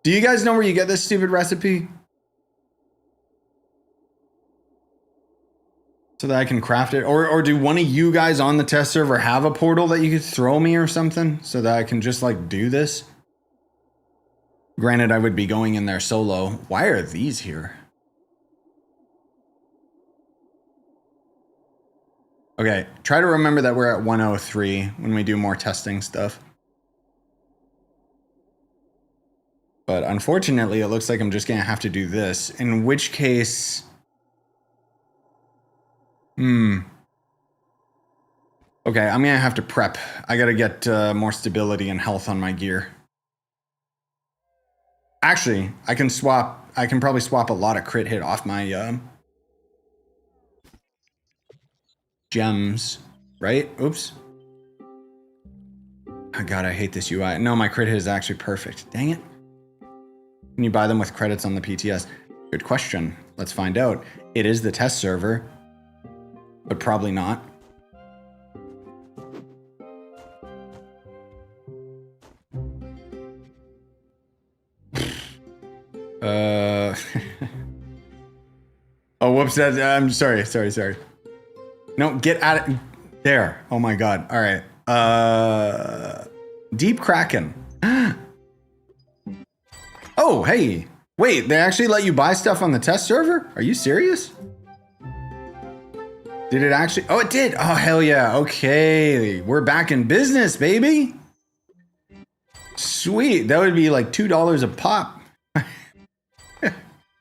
Do you guys know where you get this stupid recipe? So that I can craft it? Or do one of you guys on the test server have a portal that you could throw me or something so that I can just like do this? Granted, I would be going in there solo. Why are these here? Okay, try to remember that we're at 103 when we do more testing stuff. But unfortunately, it looks like I'm just gonna have to do this, in which case... Okay, I'm gonna have to prep. I gotta get more stability and health on my gear. Actually, I can probably swap a lot of crit hit off my gems, right? Oops. Oh God, I hate this UI. No, my crit hit is actually perfect. Dang it. Can you buy them with credits on the PTS? Good question. Let's find out. It is the test server, but probably not. Oh, whoops. I'm sorry. No, get at it. There. Oh my God. All right. Deep Kraken. Oh, hey. Wait, they actually let you buy stuff on the test server? Are you serious? Did it actually? Oh, it did. Oh, hell yeah. Okay. We're back in business, baby. Sweet. That would be like $2 a pop.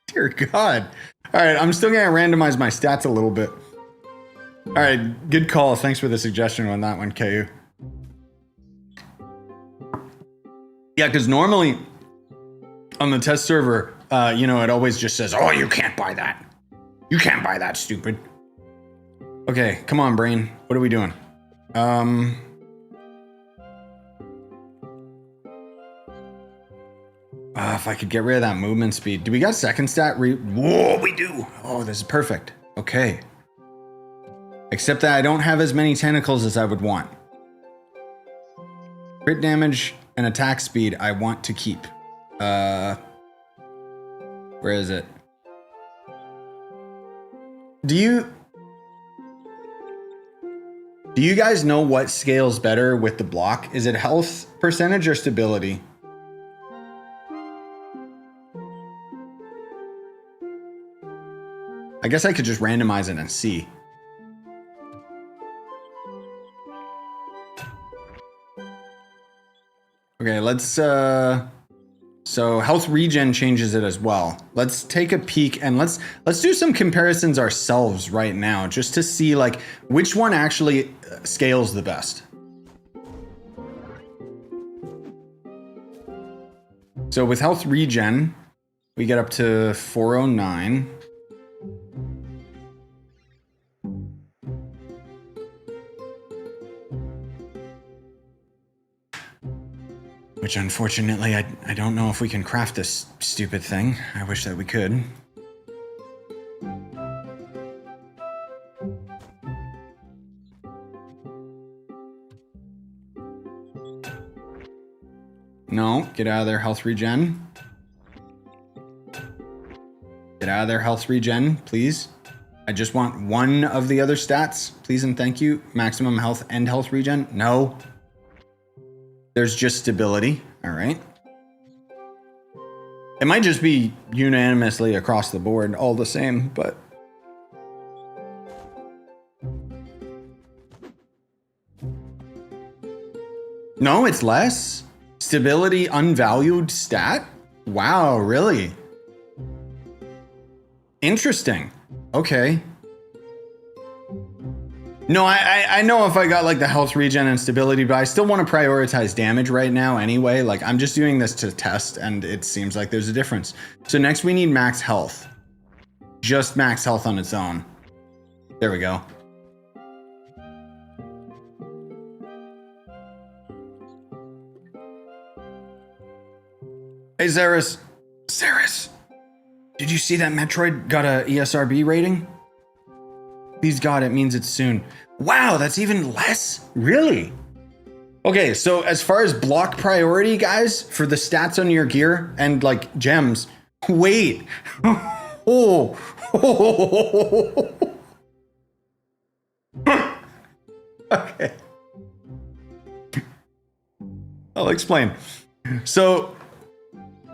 Dear God. All right. I'm still going to randomize my stats a little bit. All right. Good call. Thanks for the suggestion on that one, KU. Yeah, because normally on the test server, you know, it always just says, oh, you can't buy that. You can't buy that, stupid. Okay, come on, brain. What are we doing? If I could get rid of that movement speed. Do we got second stat? Whoa, we do. Oh, this is perfect. Okay. Except that I don't have as many tentacles as I would want. Crit damage and attack speed I want to keep. Where is it? Do you guys know what scales better with the block? Is it health percentage or stability? I guess I could just randomize it and see. Okay, let's so health regen changes it as well. Let's take a peek and let's do some comparisons ourselves right now just to see like which one actually scales the best. So with health regen, we get up to 409. Which unfortunately, I don't know if we can craft this stupid thing. I wish that we could. No, get out of there, health regen. Get out of there, health regen, please. I just want one of the other stats, please and thank you. Maximum health and health regen. No. There's just stability. All right. It might just be unanimously across the board all the same, but... No, it's less. Stability unvalued stat? Wow, really? Interesting. Okay. No, I know if I got like the health regen and stability, but I still want to prioritize damage right now anyway. Like I'm just doing this to test and it seems like there's a difference. So next we need max health. Just max health on its own. There we go. Hey, Zeris. Zeris. Did you see that Metroid got a ESRB rating? Please God, it means it's soon. Wow, that's even less? Really? Okay, so as far as block priority, guys, for the stats on your gear and like gems, wait. Oh. Okay. I'll explain. So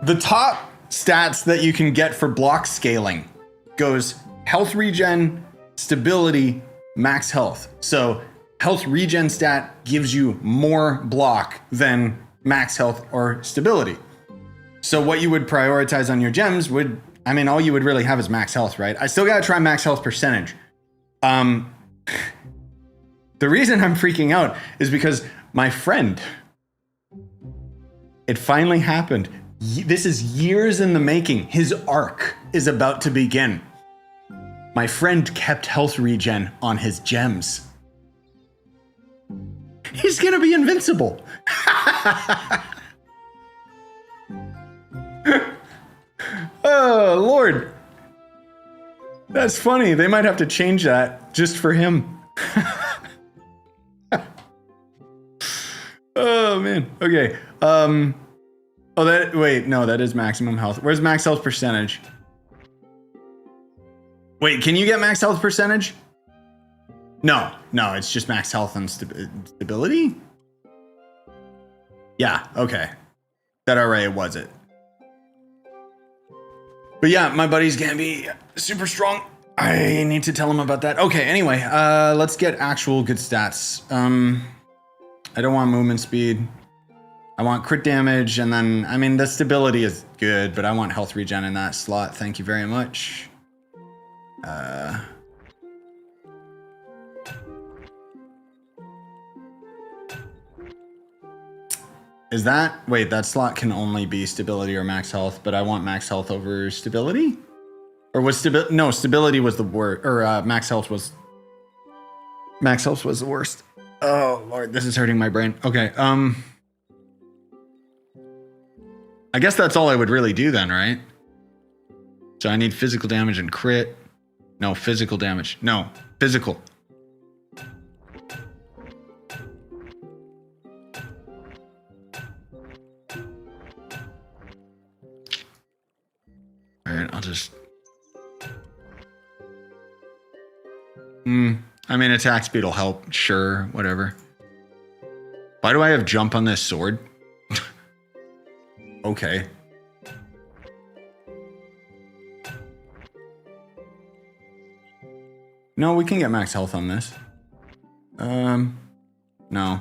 the top stats that you can get for block scaling goes health regen, stability, max health. So health regen stat gives you more block than max health or stability. So what you would prioritize on your gems would, I mean, all you would really have is max health, right? I still gotta try max health percentage. The reason I'm freaking out is because my friend, it finally happened. This is years in the making. His arc is about to begin. My friend kept health regen on his gems. He's gonna be invincible. Oh, Lord. That's funny. They might have to change that just for him. Oh, man. Okay. Oh, wait, no, that is maximum health. Where's max health percentage? Wait, can you get max health percentage? No, it's just max health and stability? Yeah, okay. That already was it. But yeah, my buddy's gonna be super strong. I need to tell him about that. Okay, anyway, let's get actual good stats. I don't want movement speed. I want crit damage, and then, I mean, the stability is good, but I want health regen in that slot. Thank you very much. Is that, wait, that slot can only be stability or max health, but I want max health over stability? Or was stability, no, stability was the worst, or max health was the worst. Oh, Lord, this is hurting my brain. Okay, I guess that's all I would really do then, right? So I need physical damage and crit. No, physical damage. No, physical. All right, I'll just... I mean, attack speed will help. Sure, whatever. Why do I have jump on this sword? Okay. No, we can get max health on this. No.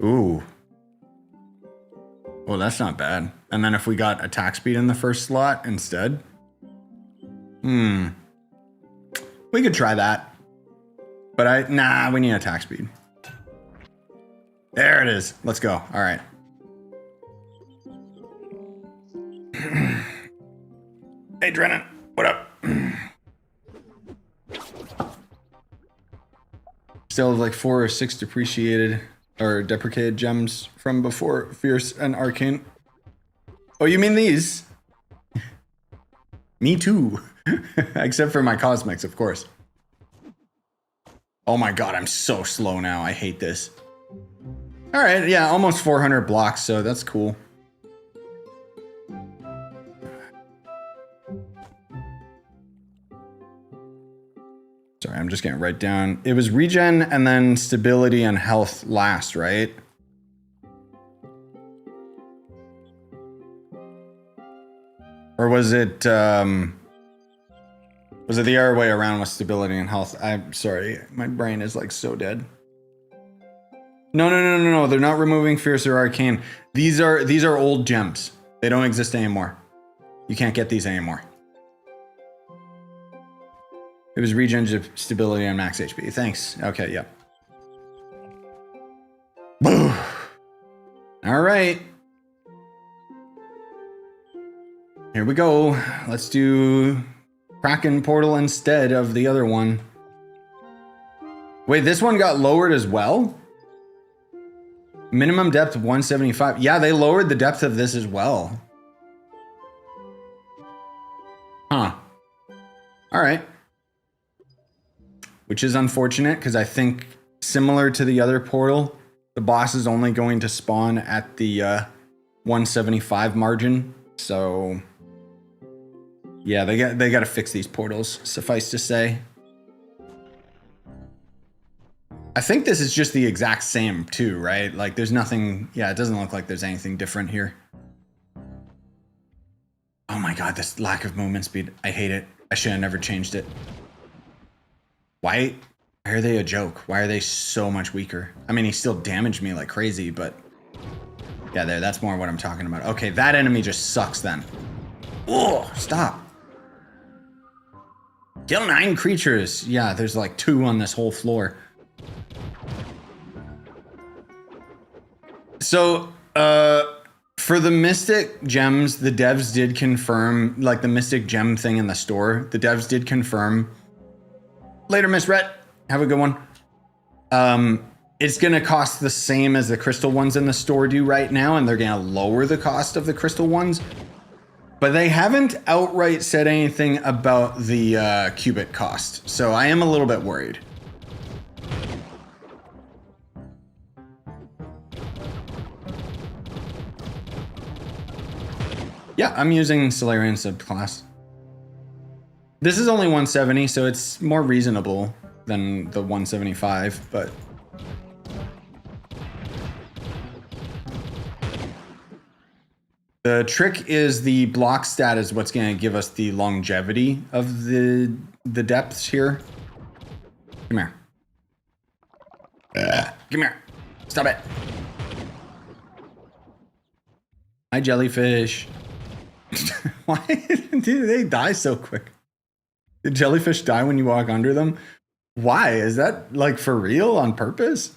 Ooh. Well, that's not bad. And then if we got attack speed in the first slot instead. We could try that. But nah, we need attack speed. There it is. Let's go. All right. Hey, Drennan. What up? Still have like 4 or 6 depreciated or deprecated gems from before Fierce and Arcane. Oh, you mean these? Me too. Except for my cosmics, of course. Oh my god, I'm so slow now. I hate this. All right, yeah, almost 400 blocks, so that's cool. just getting right down. It was regen and then stability and health last, right? Or was it the other way around with stability and health? I'm sorry, my brain is like so dead. No. They're not removing fierce or arcane. These are old gems. They don't exist anymore. You can't get these anymore. It was regen, stability, and max HP. Thanks. Okay, yeah. Boo. All right. Here we go. Let's do Kraken portal instead of the other one. Wait, this one got lowered as well? Minimum depth 175. Yeah, they lowered the depth of this as well. Huh. All right. Which is unfortunate because I think similar to the other portal, the boss is only going to spawn at the 175 margin. So yeah, they got to fix these portals, suffice to say. I think this is just the exact same too, right? Like there's nothing, yeah, it doesn't look like there's anything different here. Oh my God, this lack of movement speed. I hate it. I should have never changed it. Why are they a joke? Why are they so much weaker? I mean, he still damaged me like crazy, but yeah, that's more what I'm talking about. Okay, that enemy just sucks then. Oh, stop. Kill 9 creatures. Yeah, there's like 2 on this whole floor. So, for the Mystic Gems, the devs did confirm, like the Mystic Gem thing in the store, the devs did confirm. Later, Miss Rhett. Have a good one. It's going to cost the same as the crystal ones in the store do right now, and they're going to lower the cost of the crystal ones. But they haven't outright said anything about the qubit cost, so I am a little bit worried. Yeah, I'm using Solarian subclass. This is only 170, so it's more reasonable than the 175, but the trick is the block stat is what's going to give us the longevity of the depths here. Come here. Come here. Stop it. Hi, jellyfish. Why do they die so quick? Did jellyfish die when you walk under them? Why? Is that like for real on purpose?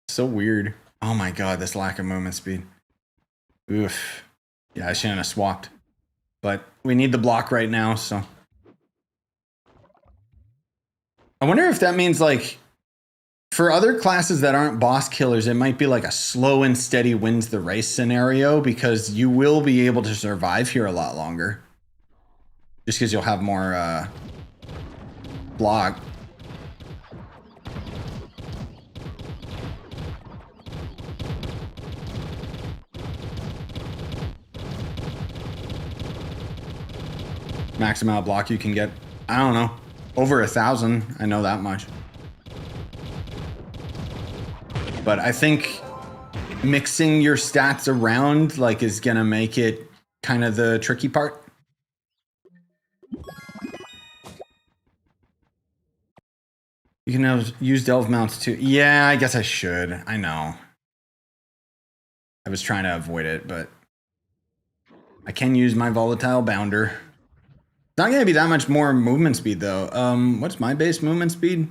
So weird. Oh my God, this lack of movement speed. Oof. Yeah, I shouldn't have swapped. But we need the block right now, so. I wonder if that means like, for other classes that aren't boss killers, it might be like a slow and steady wins the race scenario because you will be able to survive here a lot longer. Just because you'll have more block. Max amount of block you can get, I don't know, over 1,000. I know that much. But I think mixing your stats around like is gonna make it kind of the tricky part. You can use delve mounts too. Yeah, I guess I should. I know. I was trying to avoid it, but I can use my volatile bounder. It's not gonna be that much more movement speed though. What's my base movement speed?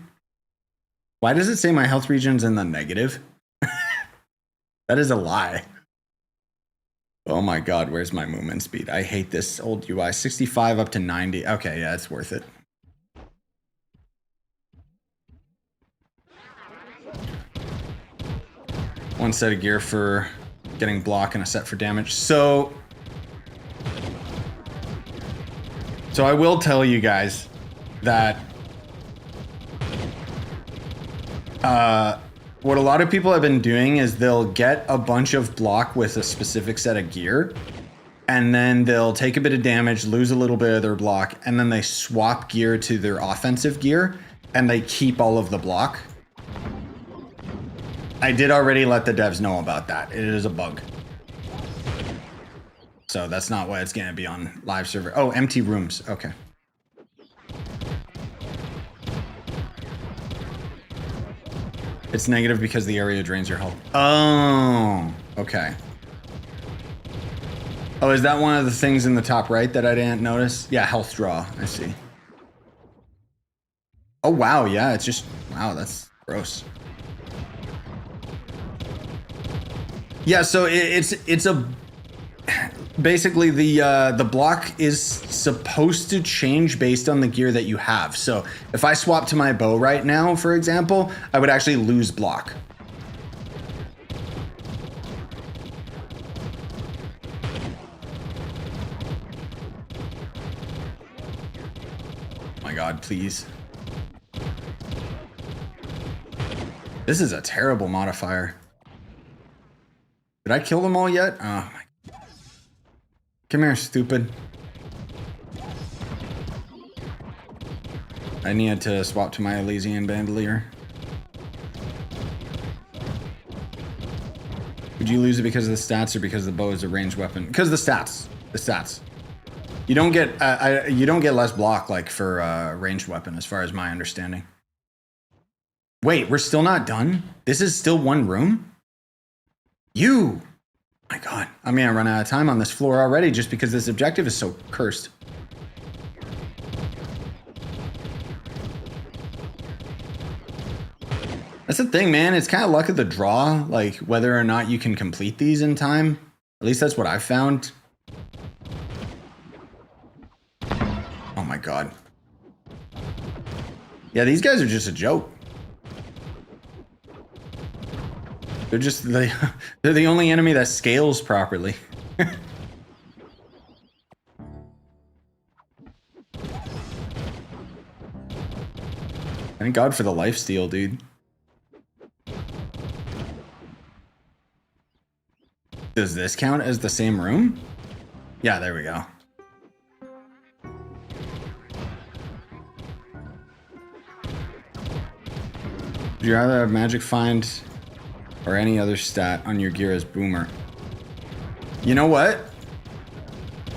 Why does it say my health region's in the negative? That is a lie. Oh my God, where's my movement speed? I hate this old UI. 65 up to 90. Okay, yeah, it's worth it. One set of gear for getting block and a set for damage. So I will tell you guys that what a lot of people have been doing is they'll get a bunch of block with a specific set of gear and then they'll take a bit of damage, lose a little bit of their block, and then they swap gear to their offensive gear, and they keep all of the block. I did already let the devs know about that. It is a bug. So that's not why it's going to be on live server. Oh, empty rooms. Okay. It's negative because the area drains your health. Oh, okay. Oh, is that one of the things in the top right that I didn't notice? Yeah, health draw. I see. Oh, wow. Yeah, it's just... Wow, that's gross. Yeah, so it's a... Basically, the block is supposed to change based on the gear that you have. So if I swap to my bow right now, for example, I would actually lose block. Oh my God, please. This is a terrible modifier. Did I kill them all yet? Oh my. Come here, stupid. I needed to swap to my Elysian Bandolier. Would you lose it because of the stats or because the bow is a ranged weapon? Because the stats. The stats. You don't get you don't get less block like for a ranged weapon, as far as my understanding. Wait, we're still not done? This is still one room? You! My God, I'm gonna run out of time on this floor already just because this objective is so cursed. That's the thing, man. It's kind of luck of the draw, like whether or not you can complete these in time. At least that's what I've found. Oh my God. Yeah, these guys are just a joke. They're just they're the only enemy that scales properly. Thank God for the lifesteal, dude. Does this count as the same room? Yeah, there we go. Would you rather have magic find or any other stat on your gear as boomer? You know what?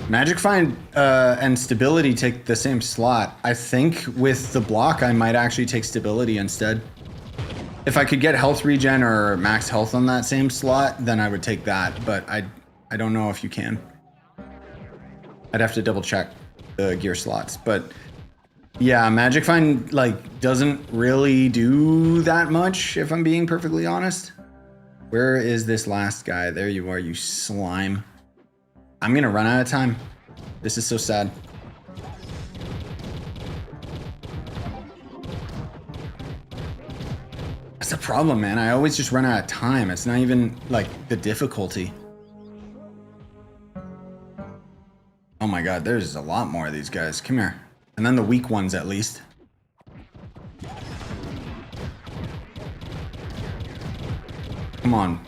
Magic find and stability take the same slot. I think with the block, I might actually take stability instead. If I could get health regen or max health on that same slot, then I would take that. But I don't know if you can. I'd have to double check the gear slots. But yeah, magic find like doesn't really do that much, if I'm being perfectly honest. Where is this last guy? There you are, you slime. I'm gonna run out of time. This is so sad. That's the problem, man. I always just run out of time. It's not even like the difficulty. Oh my God, there's a lot more of these guys. Come here. And then the weak ones at least. Come on.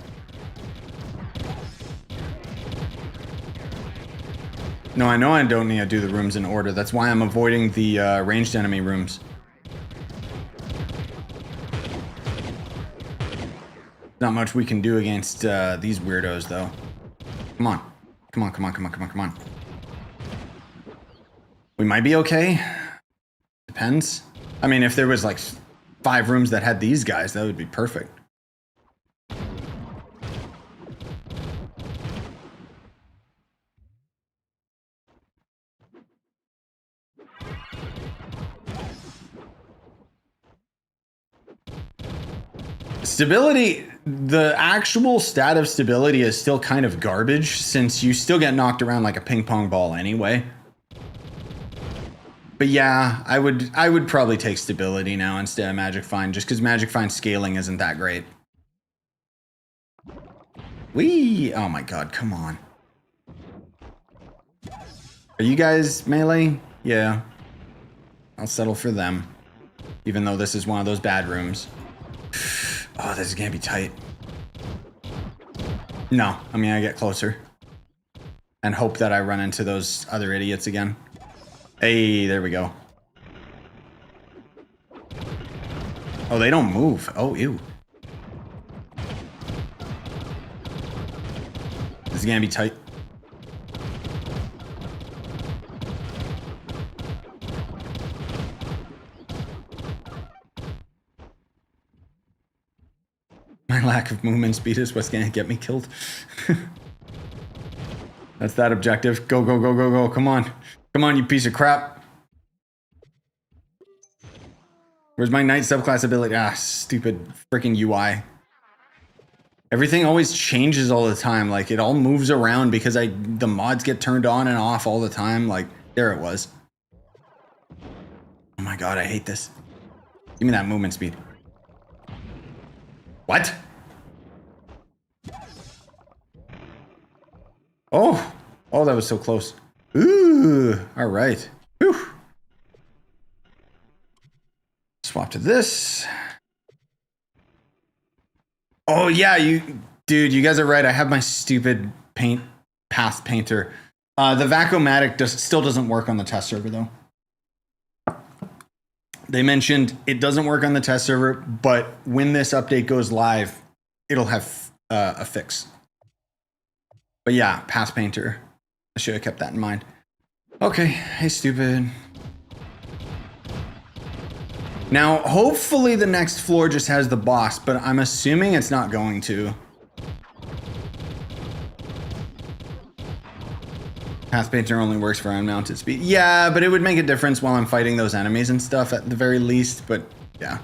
No, I know I don't need to do the rooms in order. That's why I'm avoiding the ranged enemy rooms. Not much we can do against these weirdos, though. Come on. Come on, come on, come on, come on, come on. We might be okay. Depends. I mean, if there was like 5 rooms that had these guys, that would be perfect. Stability, the actual stat of stability is still kind of garbage since you still get knocked around like a ping pong ball anyway. But yeah, I would probably take stability now instead of magic find just because magic find scaling isn't that great. Whee! Oh my God, come on. Are you guys melee? Yeah. I'll settle for them. Even though this is one of those bad rooms. Oh, this is gonna be tight. No, I mean, I get closer. and hope that I run into those other idiots again. Hey, there we go. Oh, they don't move. Oh, ew. This is gonna be tight. My lack of movement speed is what's gonna get me killed. That's that objective. Go, go, go, go, go. Come on. Come on, you piece of crap. Where's my knight subclass ability? Ah, stupid freaking UI. Everything always changes all the time. Like, it all moves around because the mods get turned on and off all the time. Like, there it was. Oh my god, I hate this. Give me that movement speed. What? Oh! Oh, that was so close. Ooh! Alright. Whew. Swap to this. Oh yeah, dude, you guys are right. I have my stupid path painter. The Vacuumatic still doesn't work on the test server though. They mentioned it doesn't work on the test server, but when this update goes live, it'll have a fix. But yeah, path painter. I should have kept that in mind. Okay, hey stupid. Now, hopefully the next floor just has the boss, but I'm assuming it's not going to. Path Painter only works for unmounted speed. Yeah, but it would make a difference while I'm fighting those enemies and stuff at the very least, but yeah.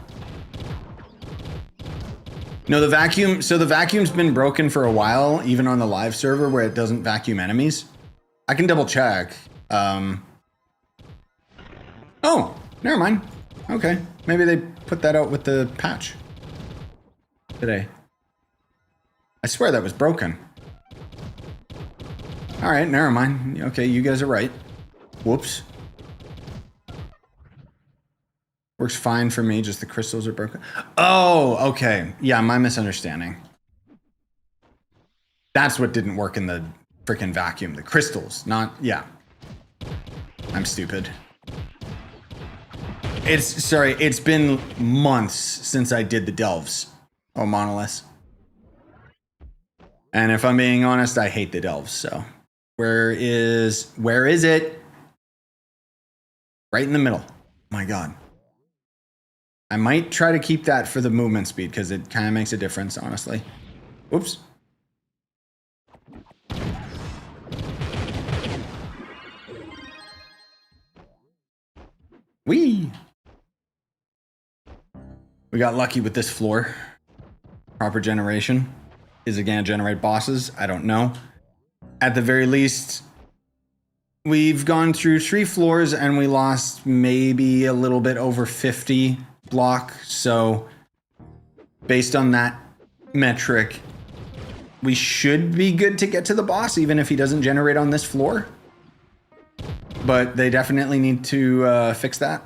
No, the vacuum, so the vacuum's been broken for a while, even on the live server where it doesn't vacuum enemies. I can double check. Oh, never mind. Okay, maybe they put that out with the patch today. I swear that was broken. All right, never mind. Okay, you guys are right. Whoops. Works fine for me, just the crystals are broken. Oh, okay. Yeah, my misunderstanding. That's what didn't work in the freaking vacuum. The crystals, not, yeah. I'm stupid. It's been months since I did the delves. Oh, monoliths. And if I'm being honest, I hate the delves, so. Where is it? Right in the middle. My god. I might try to keep that for the movement speed because it kind of makes a difference, honestly. Oops. Whee! We got lucky with this floor. Proper generation. Is it gonna generate bosses? I don't know. At the very least, we've gone through 3 floors and we lost maybe a little bit over 50 block. So based on that metric, we should be good to get to the boss, even if he doesn't generate on this floor. But they definitely need to fix that.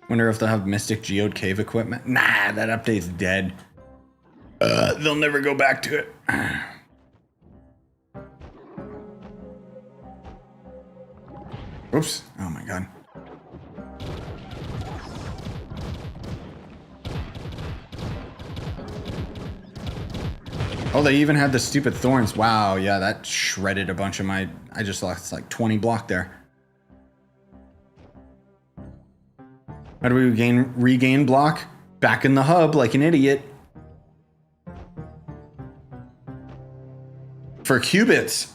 Wonder if they'll have Mystic Geode Cave equipment. Nah, that update's dead. They'll never go back to it. Oops. Oh my god. Oh, they even had the stupid thorns. Wow, yeah, that shredded a bunch of my... I just lost like 20 block there. How do we regain block? Back in the hub like an idiot. For qubits.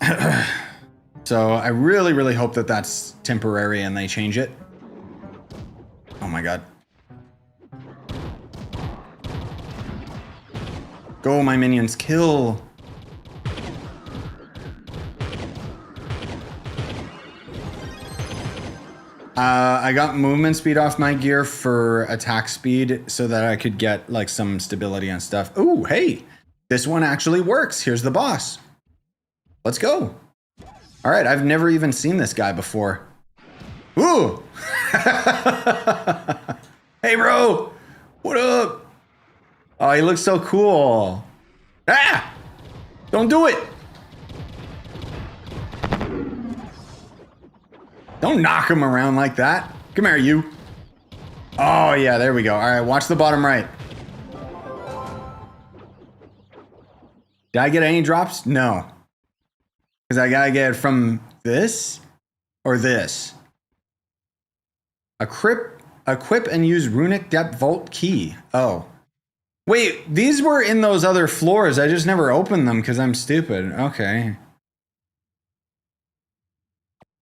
So I really, really hope that that's temporary and they change it. Oh my god. Go, my minions, kill. I got movement speed off my gear for attack speed so that I could get like some stability and stuff. Ooh, hey, this one actually works. Here's the boss. Let's go. All right, I've never even seen this guy before. Ooh. Hey, bro. What up? Oh, he looks so cool. Ah! Don't do it. Don't knock him around like that. Come here, you. Oh, yeah, there we go. All right, watch the bottom right. Did I get any drops? No. Because I gotta get it from this or this. Equip and use runic depth vault key. Oh. Wait, these were in those other floors. I just never opened them because I'm stupid. Okay.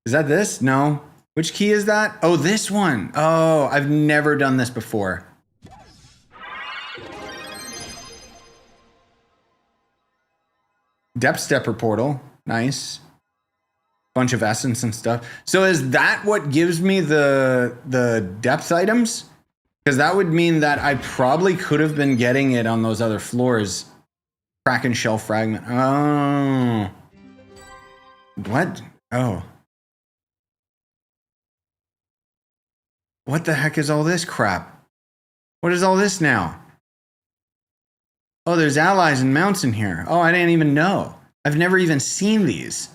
Is that this? No. Which key is that? Oh, this one. Oh, I've never done this before. Depth stepper portal. Nice. Bunch of essence and stuff. So is that what gives me the depth items? Because that would mean that I probably could have been getting it on those other floors. Kraken shell fragment. Oh. What? Oh. What the heck is all this crap? What is all this now? Oh, there's allies and mounts in here. Oh, I didn't even know. I've never even seen these.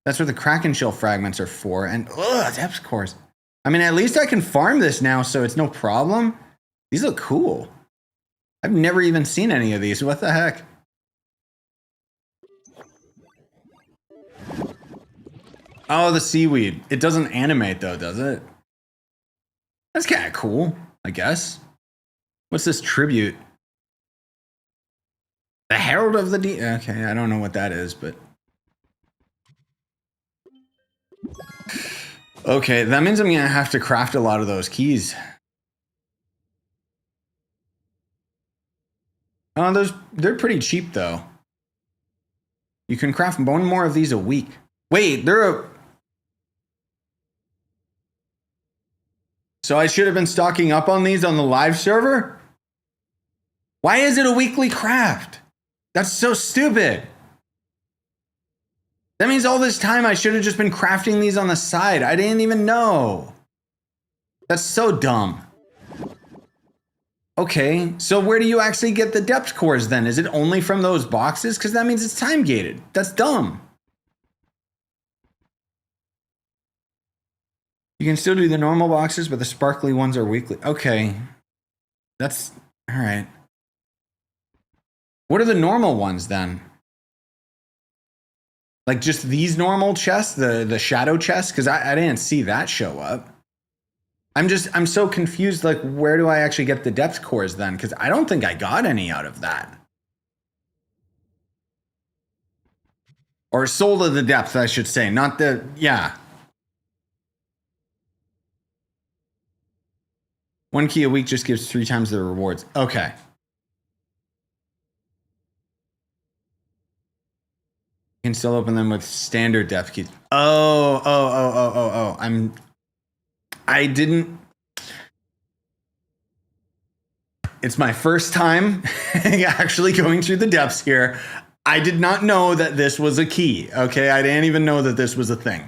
That's what the Kraken shell fragments are for. And, ugh, depth cores. I mean, at least I can farm this now, so it's no problem. These look cool. I've never even seen any of these. What the heck? Oh, the seaweed. It doesn't animate, though, does it? That's kind of cool, I guess. What's this tribute? The Herald of the Deep. Okay, I don't know what that is, but... Okay, that means I'm going to have to craft a lot of those keys. Oh, they're pretty cheap, though. You can craft one more of these a week. Wait, So I should have been stocking up on these on the live server? Why is it a weekly craft? That's so stupid. That means all this time I should have just been crafting these on the side. I didn't even know. That's so dumb. Okay, so where do you actually get the depth cores then? Is it only from those boxes? Because that means it's time gated. That's dumb. You can still do the normal boxes, but the sparkly ones are weekly. Okay, that's all right. What are the normal ones then? Like just these normal chests, the shadow chests? Because I didn't see that show up. I'm so confused, like where do I actually get the depth cores then? Because I don't think I got any out of that. Or soul of the depth, I should say, not the, yeah. 1 key a week just gives 3 times the rewards. Okay. You can still open them with standard depth keys. Oh. I didn't. It's my first time actually going through the depths here. I did not know that this was a key. Okay. I didn't even know that this was a thing.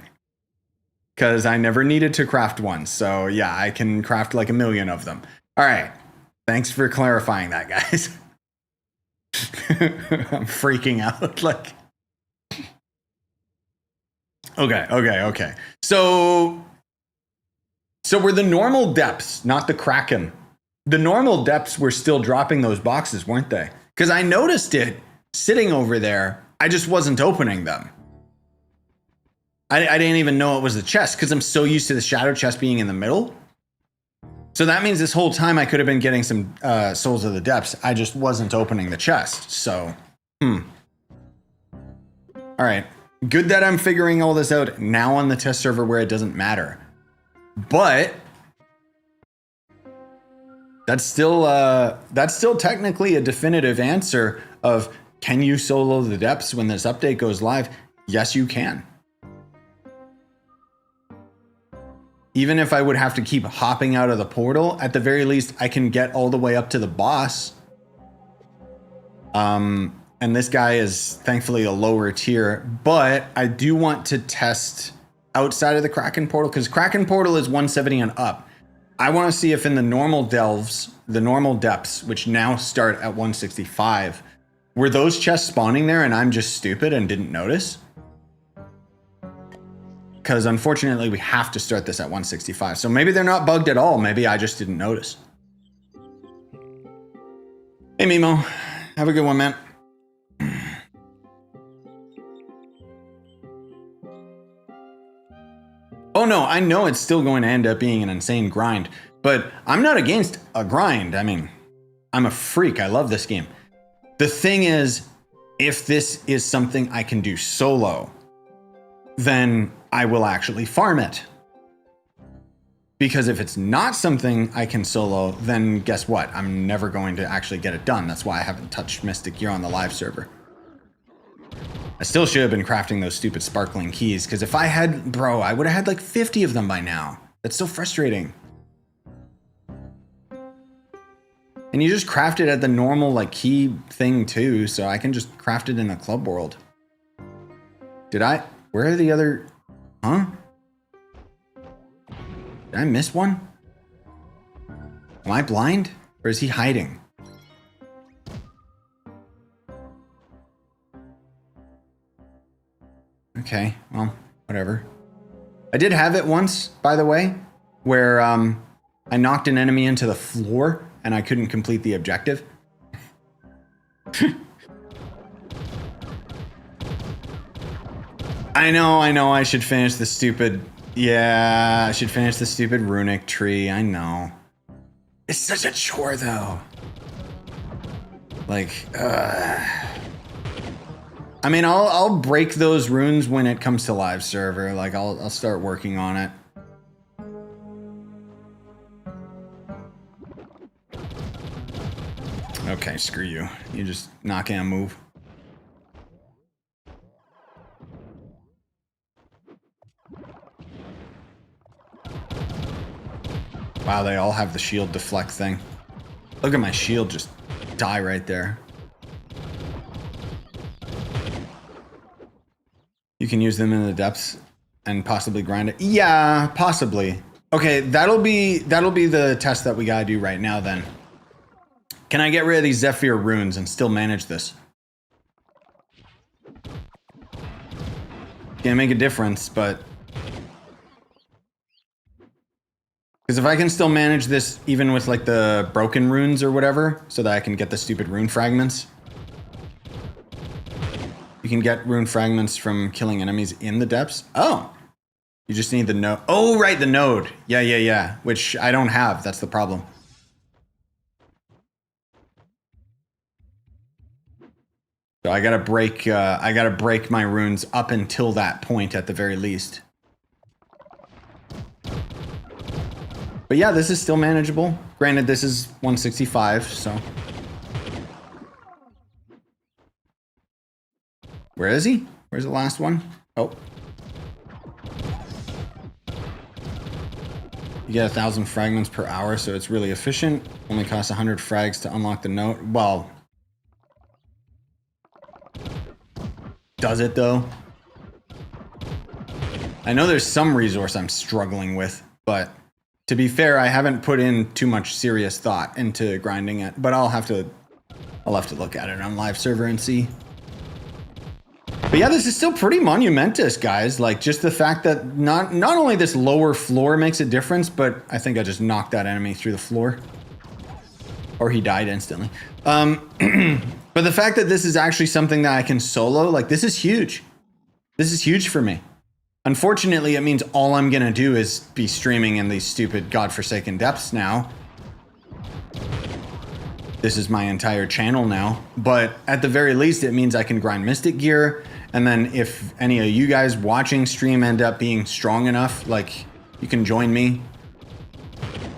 Because I never needed to craft one. So yeah, I can craft like 1 million of them. All right. Thanks for clarifying that, guys. I'm freaking out. Like, okay. So were the normal depths, not the Kraken. The normal depths were still dropping those boxes, weren't they? Because I noticed it sitting over there. I just wasn't opening them. I didn't even know it was a chest because I'm so used to the shadow chest being in the middle. So that means this whole time I could have been getting some Souls of the Depths. I just wasn't opening the chest. So, All right. Good that I'm figuring all this out now on the test server where it doesn't matter. But that's still technically a definitive answer of, can you solo the depths when this update goes live? Yes, you can. Even if I would have to keep hopping out of the portal, at the very least, I can get all the way up to the boss. And this guy is thankfully a lower tier, but I do want to test outside of the Kraken portal because Kraken portal is 170 and up. I want to see if in the normal delves, the normal depths, which now start at 165, were those chests spawning there and I'm just stupid and didn't notice? Because unfortunately we have to start this at 165. So maybe they're not bugged at all. Maybe I just didn't notice. Hey Mimo, have a good one, man. Oh no, I know it's still going to end up being an insane grind, but I'm not against a grind. I mean, I'm a freak. I love this game. The thing is, if this is something I can do solo, then I will actually farm it. Because if it's not something I can solo, then guess what? I'm never going to actually get it done. That's why I haven't touched Mystic Gear on the live server. I still should have been crafting those stupid sparkling keys, because if I had, bro, I would have had like 50 of them by now. That's so frustrating. And you just craft it at the normal like key thing too, so I can just craft it in a club world. Where are the other, huh? Did I miss one? Am I blind? Or is he hiding? Okay, well, whatever. I did have it once, by the way, where I knocked an enemy into the floor and I couldn't complete the objective. I know, I should finish the stupid... Yeah, I should finish the stupid runic tree, I know. It's such a chore, though. Like, I mean, I'll break those runes when it comes to live server. Like, I'll start working on it. Okay, screw you. You just not gonna move. Wow, they all have the shield deflect thing. Look at my shield just die right there. You can use them in the depths and possibly grind it. Yeah, possibly. Okay, that'll be the test that we gotta do right now then. Can I get rid of these Zephyr runes and still manage this? Gonna make a difference, but... Because if I can still manage this even with like the broken runes or whatever, so that I can get the stupid rune fragments. You can get rune fragments from killing enemies in the depths. Oh, you just need the node. Oh, right, the node. Yeah. Which I don't have. That's the problem. So I gotta break my runes up until that point at the very least. But yeah, this is still manageable. Granted, this is 165, so. Where is he? Where's the last one? Oh. You get 1,000 fragments per hour, so it's really efficient. Only costs 100 frags to unlock the node. Well. Does it though? I know there's some resource I'm struggling with, but to be fair, I haven't put in too much serious thought into grinding it, but I'll have to look at it on live server and see. But yeah, this is still pretty monumentous, guys. Like, just the fact that not only this lower floor makes a difference, but I think I just knocked that enemy through the floor. Or he died instantly. But the fact that this is actually something that I can solo, like, this is huge. This is huge for me. Unfortunately, it means all I'm gonna do is be streaming in these stupid godforsaken depths now. This is my entire channel now. But at the very least, it means I can grind Mystic Gear. And then if any of you guys watching stream end up being strong enough, like, you can join me.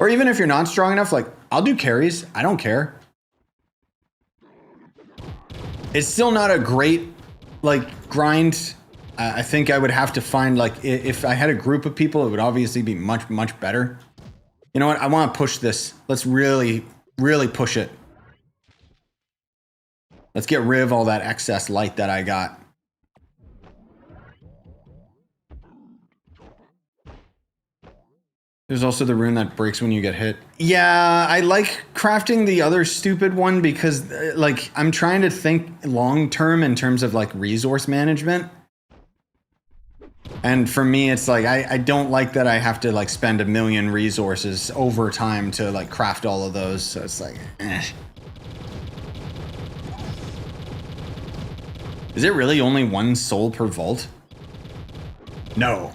Or even if you're not strong enough, like, I'll do carries. I don't care. It's still not a great, like, grind. I think I would have to find, like, if I had a group of people, it would obviously be much, much better. You know what? I want to push this. Let's really, really push it. Let's get rid of all that excess light that I got. There's also the rune that breaks when you get hit. Yeah, I like crafting the other stupid one because like I'm trying to think long term in terms of like resource management. And for me, it's like I don't like that I have to like spend 1 million resources over time to like craft all of those. So it's like, eh. Is it really only 1 soul per vault? No.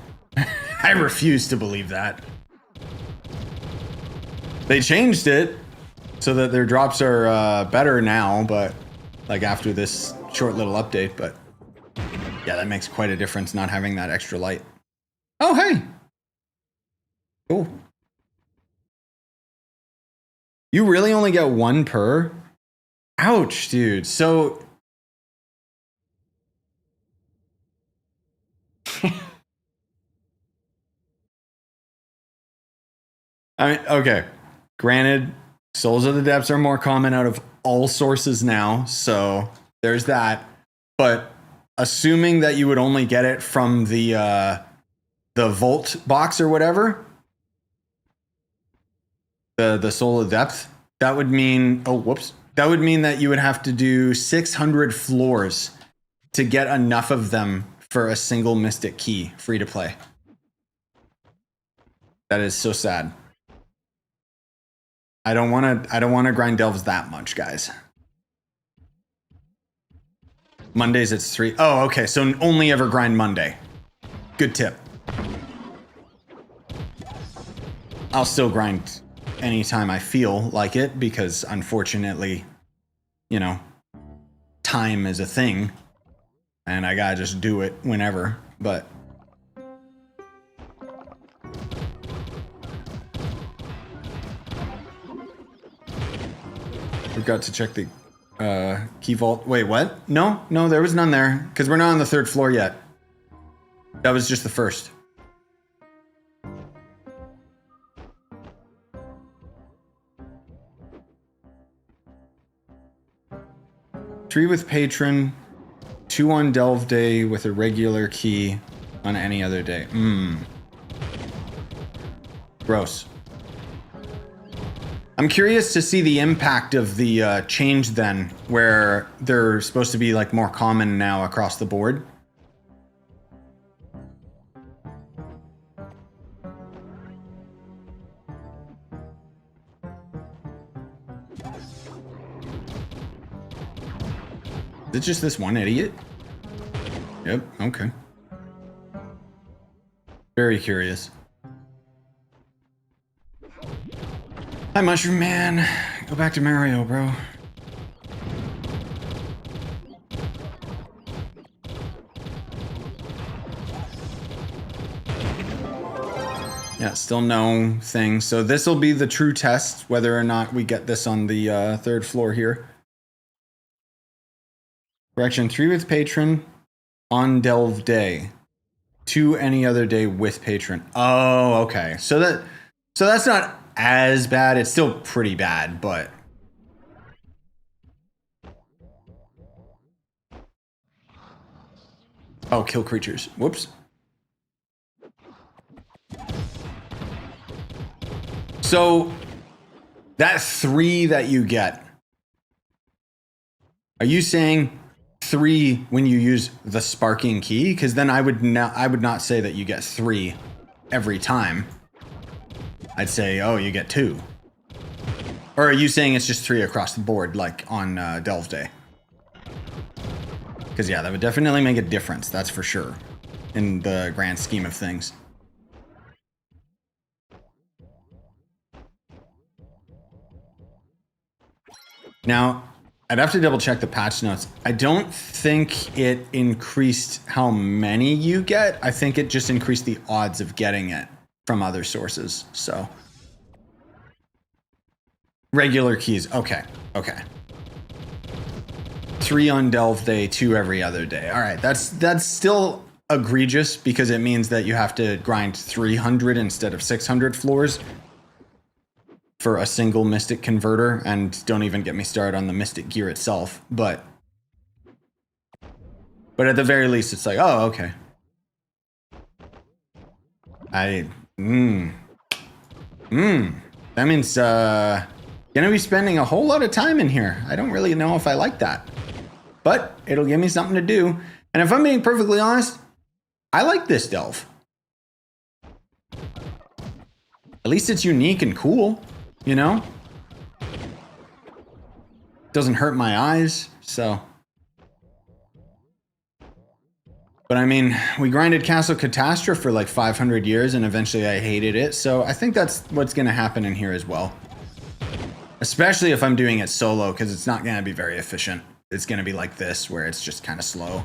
I refuse to believe that. They changed it so that their drops are better now, but like after this short little update, but yeah, that makes quite a difference not having that extra light. Oh, hey. Cool. You really only get 1 per? Ouch, dude. So I mean, okay. Granted, Souls of the Depths are more common out of all sources now, so there's that. But assuming that you would only get it from the Vault box or whatever, the Soul of Depth, that would mean that would mean that you would have to do 600 floors to get enough of them for a single Mystic key, free to play. That is so sad. I don't want to grind delves that much, guys. Mondays it's 3. Oh, okay. So only ever grind Monday. Good tip. I'll still grind anytime I feel like it because unfortunately, you know, time is a thing and I gotta just do it whenever, but forgot to check the key vault. Wait, what? No, there was none there because we're not on the 3rd floor yet. That was just the 1st. Tree with patron, 2 on delve day with a regular key on any other day. Gross. I'm curious to see the impact of the change then, where they're supposed to be like more common now across the board. Is it just this one idiot? Yep, okay. Very curious. Hi, Mushroom Man. Go back to Mario, bro. Yeah, still no thing. So this will be the true test, whether or not we get this on the 3rd floor here. Correction, 3 with patron on delve day. 2 any other day with patron. Oh, okay. So that's not as bad. It's still pretty bad, but oh, kill creatures. Whoops. So that 3 that you get, are you saying 3 when you use the sparking key? Because then I would not say that you get 3 every time. I'd say, oh, you get 2. Or are you saying it's just 3 across the board, like on delve day? Because yeah, that would definitely make a difference. That's for sure, in the grand scheme of things. Now, I'd have to double check the patch notes. I don't think it increased how many you get. I think it just increased the odds of getting it from other sources. So regular keys. Okay. 3 on delve day, 2 every other day. All right. That's still egregious because it means that you have to grind 300 instead of 600 floors for a single Mystic converter, and don't even get me started on the Mystic gear itself, but at the very least, it's like, oh, okay. That means gonna be spending a whole lot of time in here. I don't really know if I like that, but it'll give me something to do. And if I'm being perfectly honest, I like this delve. At least it's unique and cool, you know? Doesn't hurt my eyes, so. But I mean, we grinded Castle Catastrophe for like 500 years and eventually I hated it. So I think that's what's gonna happen in here as well. Especially if I'm doing it solo, because it's not gonna be very efficient. It's gonna be like this, where it's just kind of slow.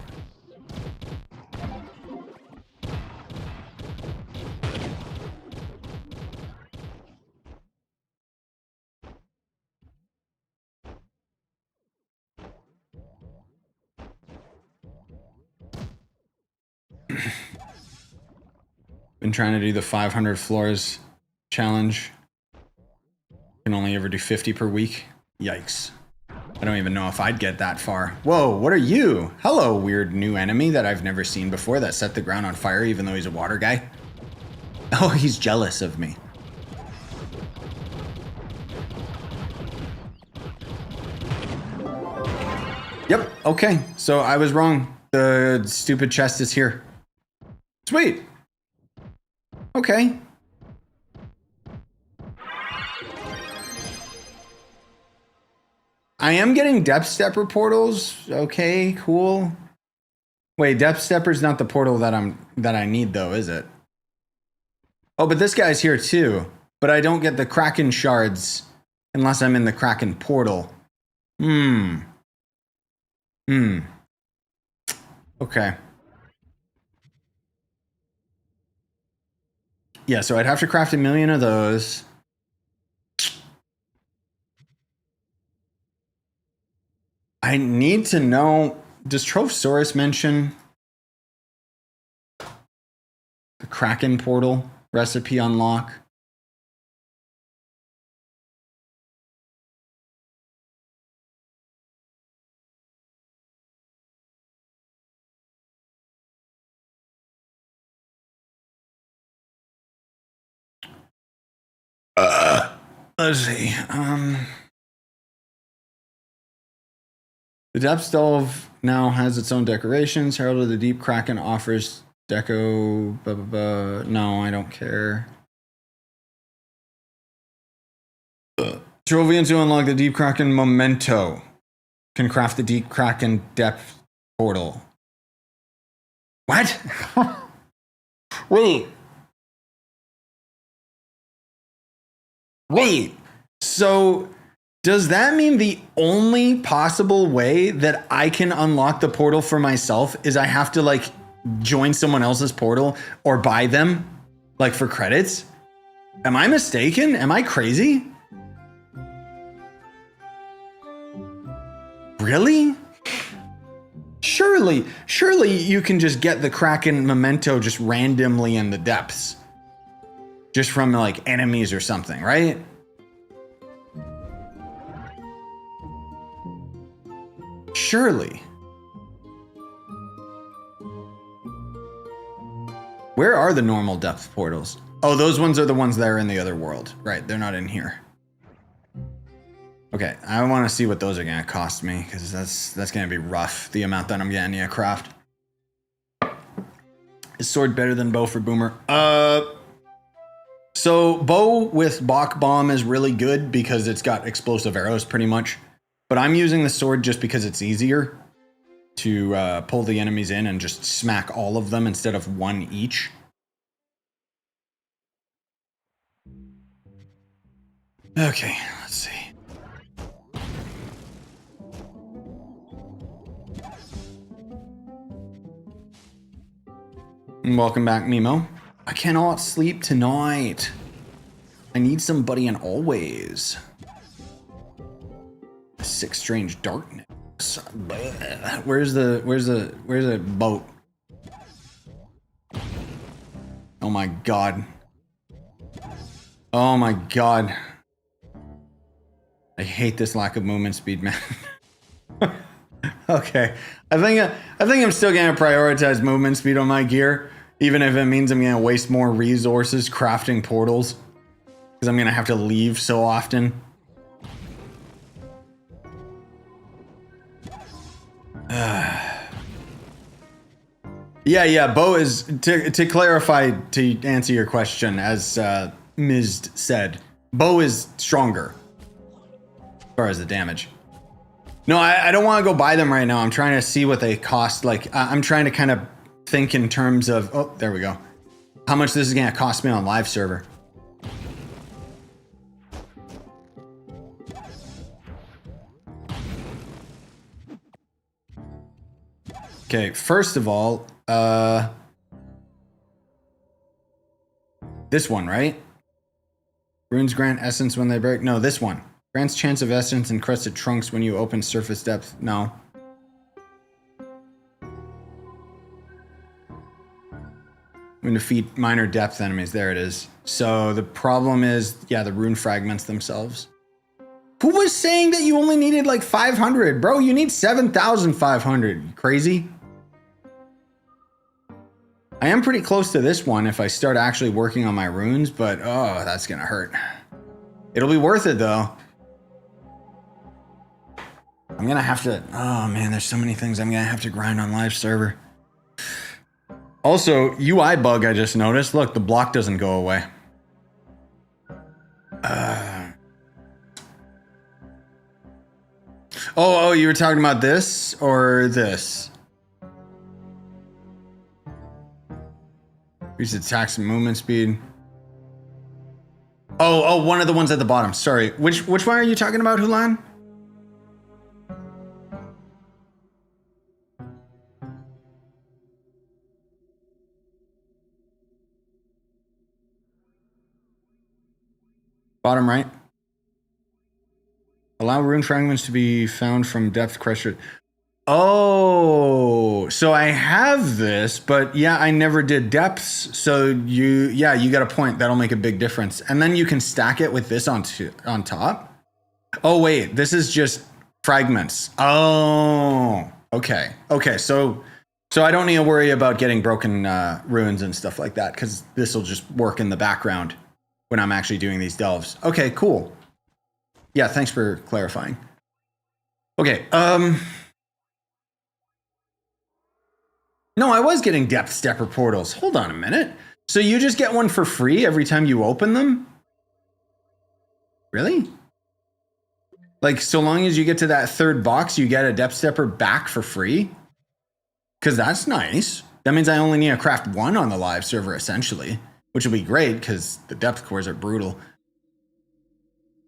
Been trying to do the 500 floors challenge. Can only ever do 50 per week. Yikes. I don't even know if I'd get that far. Whoa, what are you? Hello, weird new enemy that I've never seen before that set the ground on fire even though he's a water guy. Oh, he's jealous of me. Yep, okay. So I was wrong. The stupid chest is here. Sweet. Okay. I am getting depth stepper portals. Okay, cool. Wait, depth stepper's not the portal that I need though, is it? Oh, but this guy's here too. But I don't get the Kraken shards unless I'm in the Kraken portal. Okay. Yeah, so I'd have to craft 1 million of those. I need to know, does Trovesaurus mention the Kraken portal recipe unlock? Let's see. The depth delve now has its own decorations. Herald of the Deep Kraken offers deco. Blah, blah, blah. No, I don't care. Trovians who unlock the Deep Kraken memento can craft the Deep Kraken depth portal. What? Wait. Wait. So does that mean the only possible way that I can unlock the portal for myself is I have to like join someone else's portal or buy them like for credits? Am I mistaken? Am I crazy? Really? Surely you can just get the Kraken memento just randomly in the depths. Just from like enemies or something, right? Surely. Where are the normal depth portals? Oh, those ones are the ones that are in the other world. Right, they're not in here. Okay, I want to see what those are going to cost me, because that's going to be rough, the amount that I'm getting to craft. Is sword better than bow for boomer? So bow with Bach bomb is really good because it's got explosive arrows pretty much. But I'm using the sword just because it's easier to pull the enemies in and just smack all of them instead of one each. Okay, let's see. Welcome back, Mimo. I cannot sleep tonight. I need somebody in always. Sick strange darkness. Where's the boat? Oh my god. Oh my god. I hate this lack of movement speed, man. Okay. I think I'm still gonna prioritize movement speed on my gear, even if it means I'm gonna waste more resources crafting portals. because I'm gonna have to leave so often. Yeah, Bo is, to clarify, to answer your question, as Ms. said, Bo is stronger as far as the damage. No, I don't want to go buy them right now. I'm trying to see what they cost. Like, I'm trying to kind of think in terms of, oh, there we go. How much this is going to cost me on live server. Okay, first of all, this one, right? Runes grant essence when they break. No, this one. Grants chance of essence and crested trunks when you open surface depth. No. When defeat minor depth enemies. There it is. So the problem is, yeah, the rune fragments themselves. Who was saying that you only needed like 500? Bro, you need 7,500. You crazy? I am pretty close to this one if I start actually working on my runes, but oh, that's gonna hurt. It'll be worth it though. I'm gonna have to, oh man, there's so many things I'm gonna have to grind on live server. Also, UI bug I just noticed. Look, the block doesn't go away. Oh, you were talking about this or this? Increase attacks and movement speed. Oh, one of the ones at the bottom. Sorry. Which one are you talking about, Hulan? Bottom right. Allow rune fragments to be found from depth crusher. Oh, so I have this, but yeah, I never did depths. So you got a point. That'll make a big difference. And then you can stack it with this on top. Oh wait, this is just fragments. Oh, okay. So I don't need to worry about getting broken runes and stuff like that because this will just work in the background when I'm actually doing these delves. Okay, cool. Yeah, thanks for clarifying. Okay, no, I was getting depth stepper portals. Hold on a minute. So you just get one for free every time you open them? Really? Like, so long as you get to that third box, you get a depth stepper back for free? Because that's nice. That means I only need to craft one on the live server, essentially. Which will be great, because the depth cores are brutal.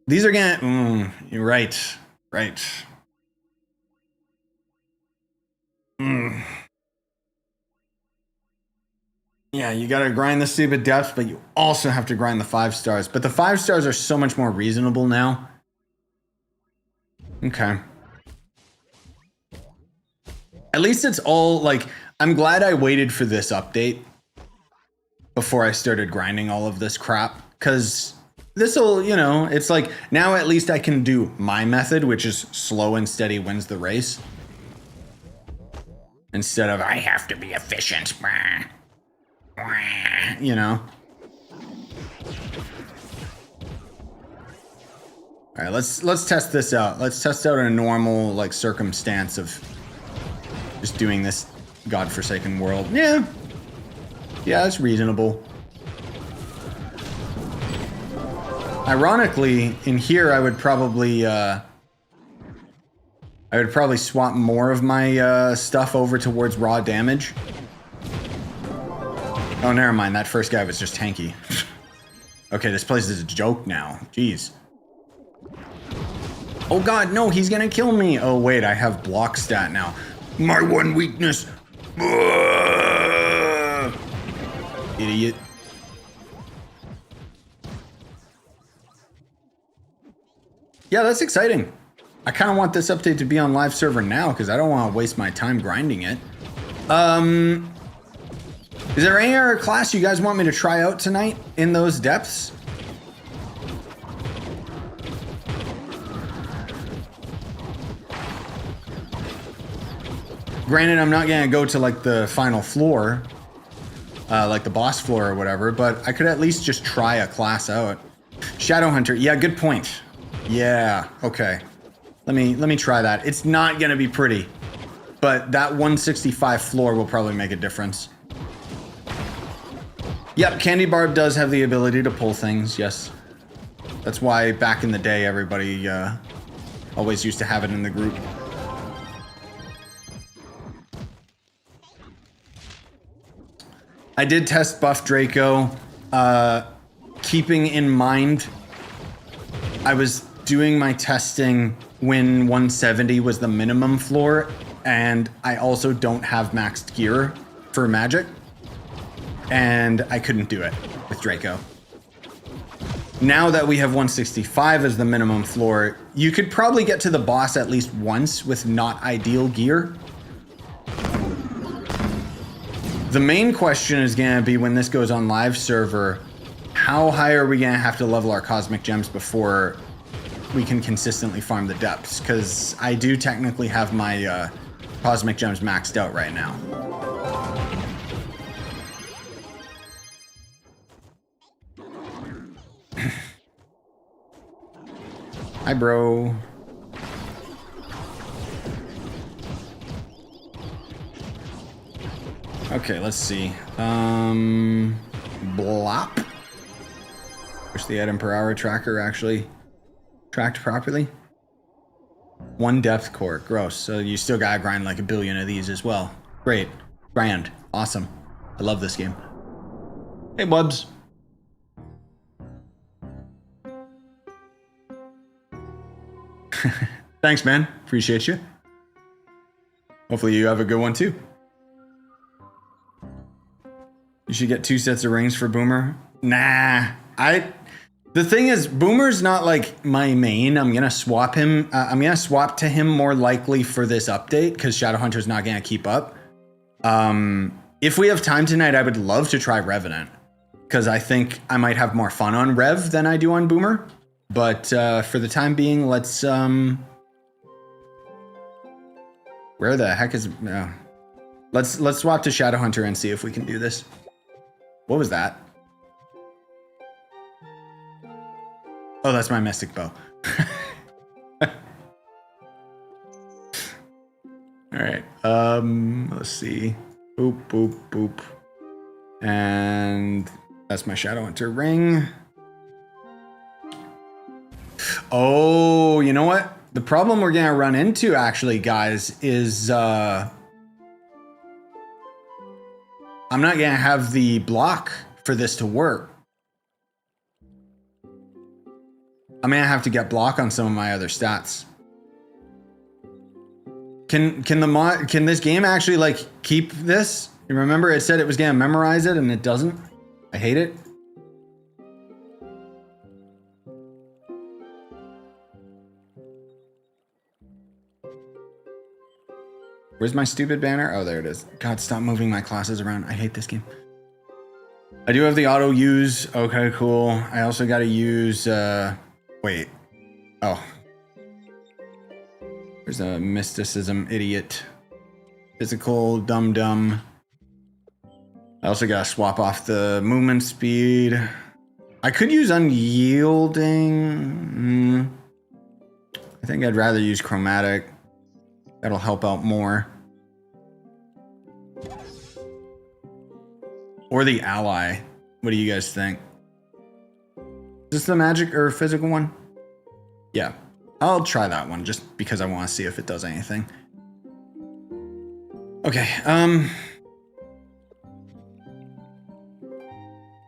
These are gonna... you're right. Right. Yeah, you gotta grind the stupid depths, but you also have to grind the 5 stars. But the 5 stars are so much more reasonable now. Okay. At least it's all, like, I'm glad I waited for this update before I started grinding all of this crap. Because this'll, you know, it's like, now at least I can do my method, which is slow and steady wins the race. Instead of, I have to be efficient. You know. All right, let's test this out. Let's test out a normal like circumstance of just doing this godforsaken world. Yeah, that's reasonable. Ironically, in here I would probably swap more of my stuff over towards raw damage. Oh, never mind. That first guy was just tanky. Okay, this place is a joke now. Jeez. Oh god, no, he's gonna kill me. Oh wait, I have block stat now. My one weakness. Idiot. Yeah, that's exciting. I kind of want this update to be on live server now because I don't want to waste my time grinding it. Is there any other class you guys want me to try out tonight in those depths? Granted, I'm not gonna go to like the final floor, like the boss floor or whatever, but I could at least just try a class out. Shadow Hunter. Yeah, good point. Yeah, okay. Let me try that. It's not gonna be pretty, but that 165 floor will probably make a difference. Yep, Candy Barb does have the ability to pull things, yes. That's why back in the day everybody always used to have it in the group. I did test buff Draco, keeping in mind I was doing my testing when 170 was the minimum floor, and I also don't have maxed gear for magic, and I couldn't do it with Draco. Now that we have 165 as the minimum floor, you could probably get to the boss at least once with not ideal gear. The main question is gonna be when this goes on live server, how high are we gonna have to level our cosmic gems before we can consistently farm the depths? Because I do technically have my cosmic gems maxed out right now. Hi, bro. Okay, let's see. Blop. Wish the item per hour tracker actually tracked properly. 1 depth core, gross. So you still gotta grind like 1 billion of these as well. Great, grand, awesome. I love this game. Hey, Bubs. Thanks, man. Appreciate you. Hopefully you have a good one too. You should get 2 sets of rings for Boomer. Nah, the thing is, Boomer's not like my main. I'm gonna swap him. I'm gonna swap to him more likely for this update because Shadowhunter's not gonna keep up. If we have time tonight, I would love to try Revenant because I think I might have more fun on Rev than I do on Boomer. But for the time being, let's where the heck is let's swap to Shadowhunter and see if we can do this. What was that? Oh, that's my Mystic Bow. All right. Let's see. Boop, boop, boop. And that's my Shadowhunter ring. Oh, you know what? The problem we're gonna run into actually, guys, is I'm not gonna have the block for this to work. I'm gonna have to get block on some of my other stats. Can this game actually like keep this? You remember it said it was gonna memorize it and it doesn't? I hate it. Where's my stupid banner? Oh, there it is. God, stop moving my classes around. I hate this game. I do have the auto use. Okay, cool. I also got to use, wait. Oh. There's a mysticism idiot. Physical dum-dum. I also got to swap off the movement speed. I could use unyielding. I think I'd rather use chromatic. That'll help out more. Or the ally. What do you guys think? Is this the magic or physical one? Yeah. I'll try that one just because I want to see if it does anything. Okay,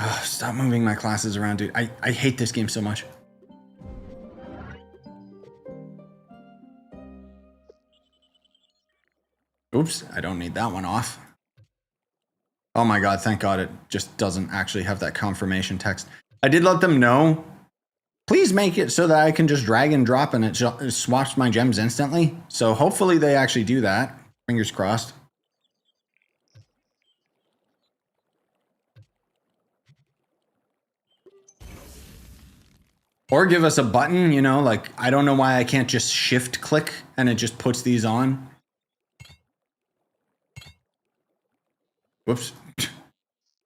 oh, stop moving my classes around, dude. I hate this game so much. Oops, I don't need that one off. Oh my god, thank god it just doesn't actually have that confirmation text. I did let them know. Please make it so that I can just drag and drop and it swaps my gems instantly. So hopefully they actually do that. Fingers crossed. Or give us a button, you know, like, I don't know why I can't just shift click and it just puts these on. Whoops.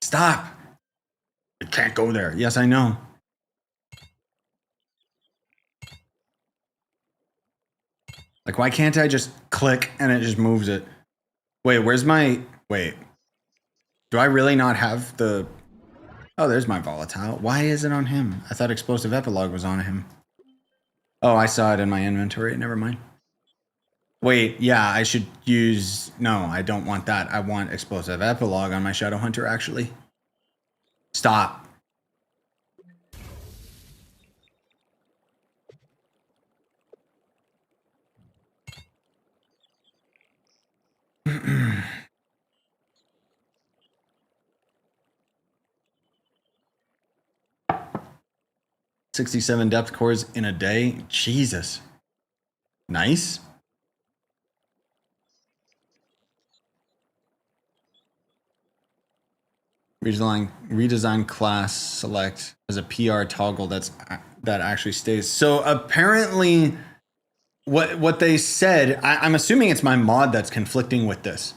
Stop. It can't go there. Yes, I know. Like, why can't I just click and it just moves it? Wait, where's my... Wait. Do I really not have the... Oh, there's my volatile. Why is it on him? I thought explosive epilogue was on him. Oh, I saw it in my inventory. Never mind. Wait, yeah, I should use... No, I don't want that. I want explosive epilogue on my Shadow Hunter, actually. Stop. $67 depth cores in a day. Jesus. Nice. Redesign class select as a PR toggle that actually stays. So apparently what they said, I'm assuming it's my mod that's conflicting with this.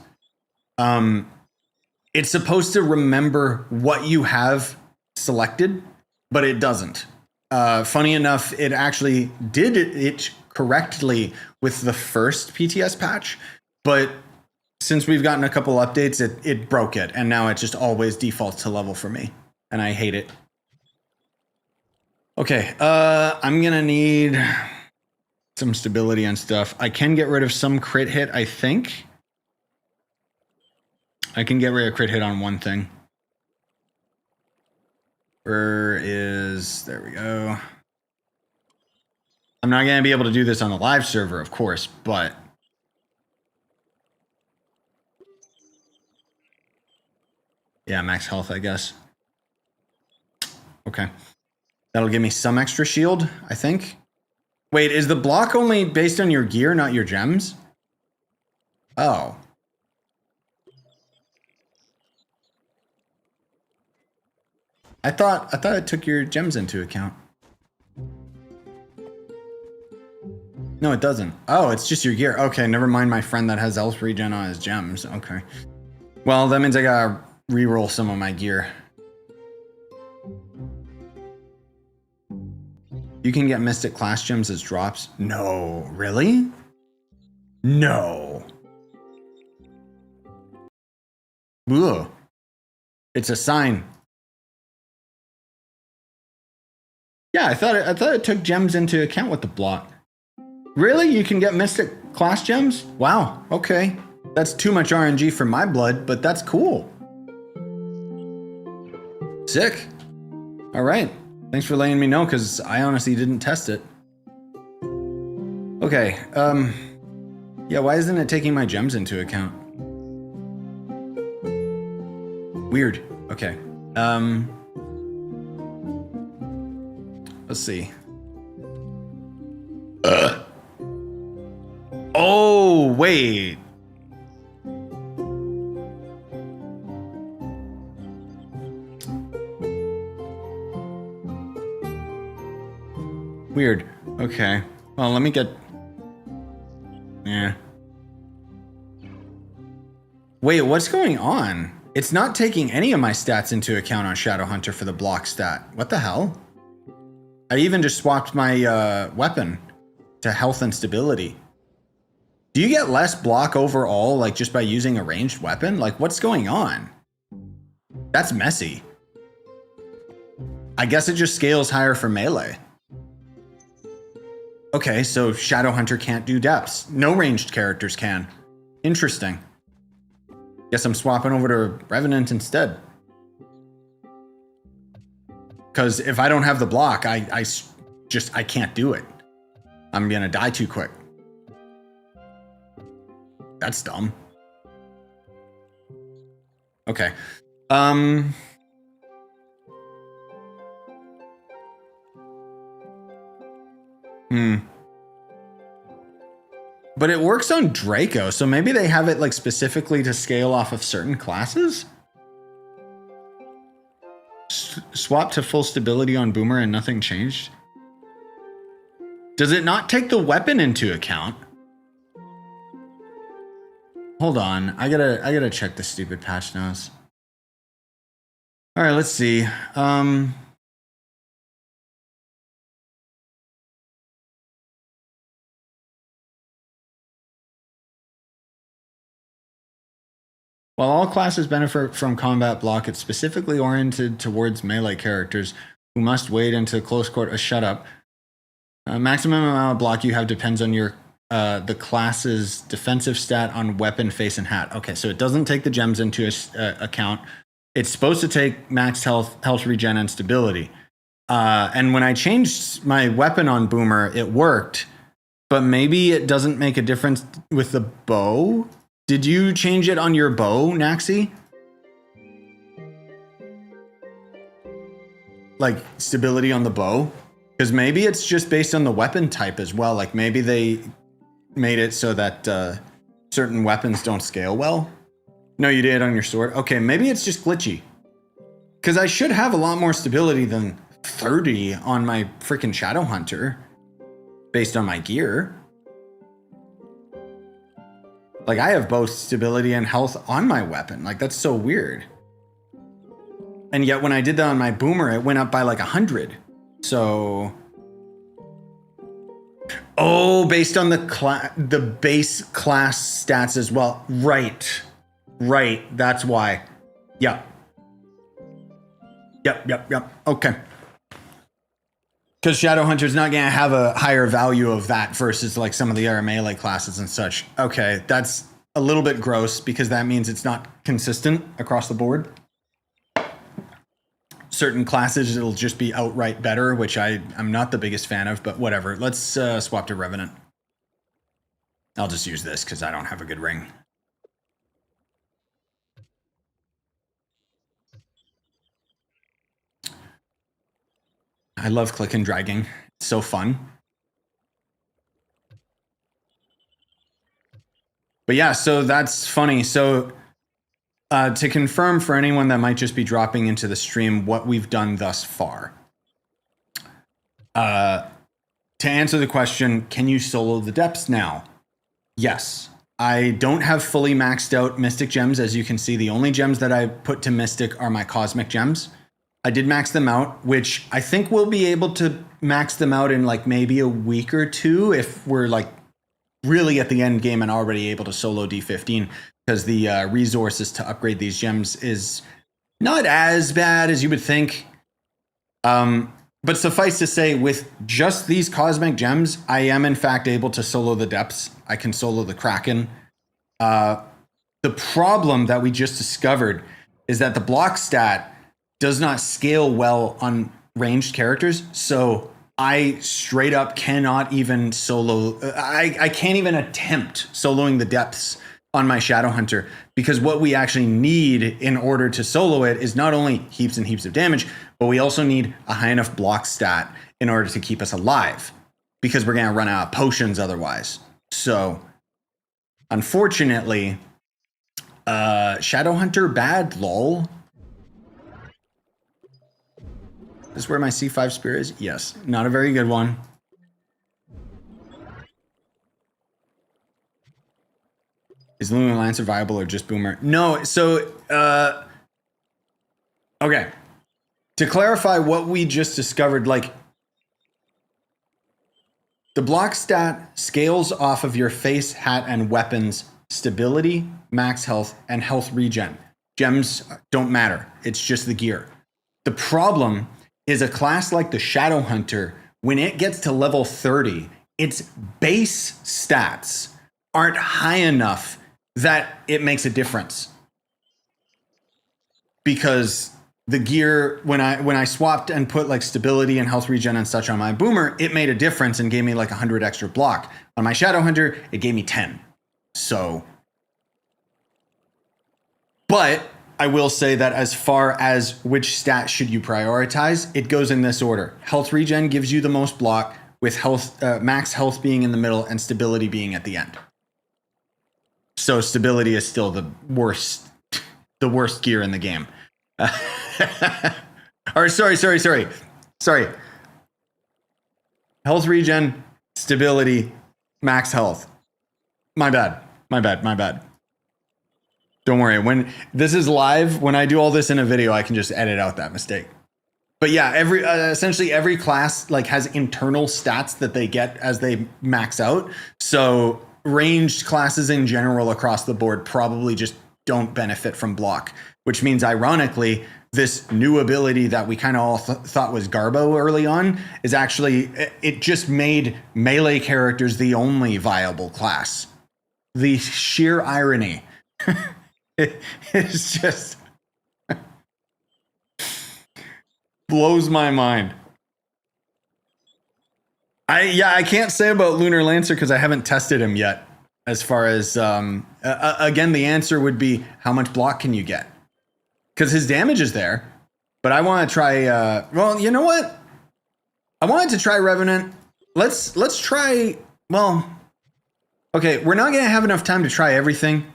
It's supposed to remember what you have selected, but it doesn't. Funny enough, it actually did it correctly with the first PTS patch, but since we've gotten a couple updates, it broke it, and now it just always defaults to level for me, and I hate it. Okay, I'm gonna need some stability and stuff. I can get rid of some crit hit, I think. I can get rid of crit hit on one thing. Where is... There we go. I'm not going to be able to do this on the live server, of course, but... Yeah, max health, I guess. Okay. That'll give me some extra shield, I think. Wait, is the block only based on your gear, not your gems? Oh. I thought it took your gems into account. No, it doesn't. Oh, it's just your gear. Okay, never mind my friend that has health regen on his gems. Okay. Well, that means I gotta reroll some of my gear. You can get Mystic class gems as drops. No, really? No. Ugh. It's a sign. Yeah, I thought it took gems into account with the block. Really? You can get Mystic class gems? Wow. Okay. That's too much RNG for my blood, but that's cool. Sick. All right. Thanks for letting me know, because I honestly didn't test it. Okay. Yeah, why isn't it taking my gems into account? Weird. Okay. Let's see. Oh, wait. Weird. Okay. Well, let me get... Yeah. Wait, what's going on? It's not taking any of my stats into account on Shadow Hunter for the block stat. What the hell? I even just swapped my weapon to health and stability. Do you get less block overall, like just by using a ranged weapon? Like, what's going on? That's messy. I guess it just scales higher for melee. Okay, so Shadow Hunter can't do depths. No ranged characters can. Interesting. Guess I'm swapping over to Revenant instead. Because if I don't have the block, I can't do it. I'm gonna die too quick. That's dumb. Okay. But it works on Draco, so maybe they have it like specifically to scale off of certain classes? Swap to full stability on Boomer and nothing changed? Does it not take the weapon into account? Hold on, I gotta check the stupid patch notes. All right, let's see. While all classes benefit from combat block, it's specifically oriented towards melee characters who must wade into close quarter. Shut up. Maximum amount of block you have depends on your the class's defensive stat on weapon, face, and hat. Okay, so it doesn't take the gems into account. It's supposed to take max health, health regen, and stability. And when I changed my weapon on Boomer, it worked. But maybe it doesn't make a difference with the bow? Did you change it on your bow, Naxi? Like stability on the bow? Because maybe it's just based on the weapon type as well. Like maybe they made it so that certain weapons don't scale well. No, you did on your sword. Okay, maybe it's just glitchy. Because I should have a lot more stability than 30 on my freaking Shadowhunter based on my gear. Like I have both stability and health on my weapon. Like that's so weird. And yet when I did that on my Boomer, it went up by like 100. So, oh, based on the base class stats as well. Right. That's why. Yep. Okay. Because Shadowhunter's not going to have a higher value of that versus like some of the other melee classes and such. Okay, that's a little bit gross because that means it's not consistent across the board. Certain classes, it'll just be outright better, which I'm not the biggest fan of, but whatever. Let's swap to Revenant. I'll just use this because I don't have a good ring. I love click and dragging. It's so fun. But yeah, so that's funny. So to confirm for anyone that might just be dropping into the stream what we've done thus far. To answer the question, can you solo the depths now? Yes. I don't have fully maxed out Mystic Gems. As you can see, the only gems that I put to Mystic are my Cosmic Gems. I did max them out, which I think we'll be able to max them out in like maybe a week or two if we're like really at the end game and already able to solo D15, because the resources to upgrade these gems is not as bad as you would think. But suffice to say, with just these Cosmic Gems, I am in fact able to solo the depths. I can solo the Kraken. The problem that we just discovered is that the block stat does not scale well on ranged characters, so I straight up cannot even solo. I can't even attempt soloing the depths on my Shadowhunter, because what we actually need in order to solo it is not only heaps and heaps of damage, but we also need a high enough block stat in order to keep us alive, because we're going to run out of potions otherwise. So, unfortunately, Shadowhunter bad, lol. This is where my C5 spear is? Yes. Not a very good one. Is Lunar Lancer viable or just Boomer? No, so, okay. To clarify what we just discovered, like, the block stat scales off of your face, hat, and weapons stability, max health, and health regen. Gems don't matter. It's just the gear. The problem is a class like the Shadowhunter, when it gets to level 30, its base stats aren't high enough that it makes a difference. Because the gear, when I swapped and put like stability and health regen and such on my Boomer, it made a difference and gave me like 100 extra block. On my Shadowhunter, it gave me 10. So, but I will say that as far as which stat should you prioritize, it goes in this order. Health regen gives you the most block, with health max health being in the middle and stability being at the end. So stability is still the worst gear in the game. Or sorry. Health regen, stability, max health. My bad. Don't worry. When this is live, when I do all this in a video, I can just edit out that mistake. But yeah, essentially every class like has internal stats that they get as they max out. So ranged classes in general across the board probably just don't benefit from block, which means ironically, this new ability that we kind of all thought was Garbo early on is actually, it just made melee characters the only viable class. The sheer irony. It's just blows my mind. I can't say about Lunar Lancer because I haven't tested him yet. As far as again, the answer would be how much block can you get? Because his damage is there, but I want to try. Well, you know what? I wanted to try Revenant. Let's try. Well, okay, we're not gonna have enough time to try everything,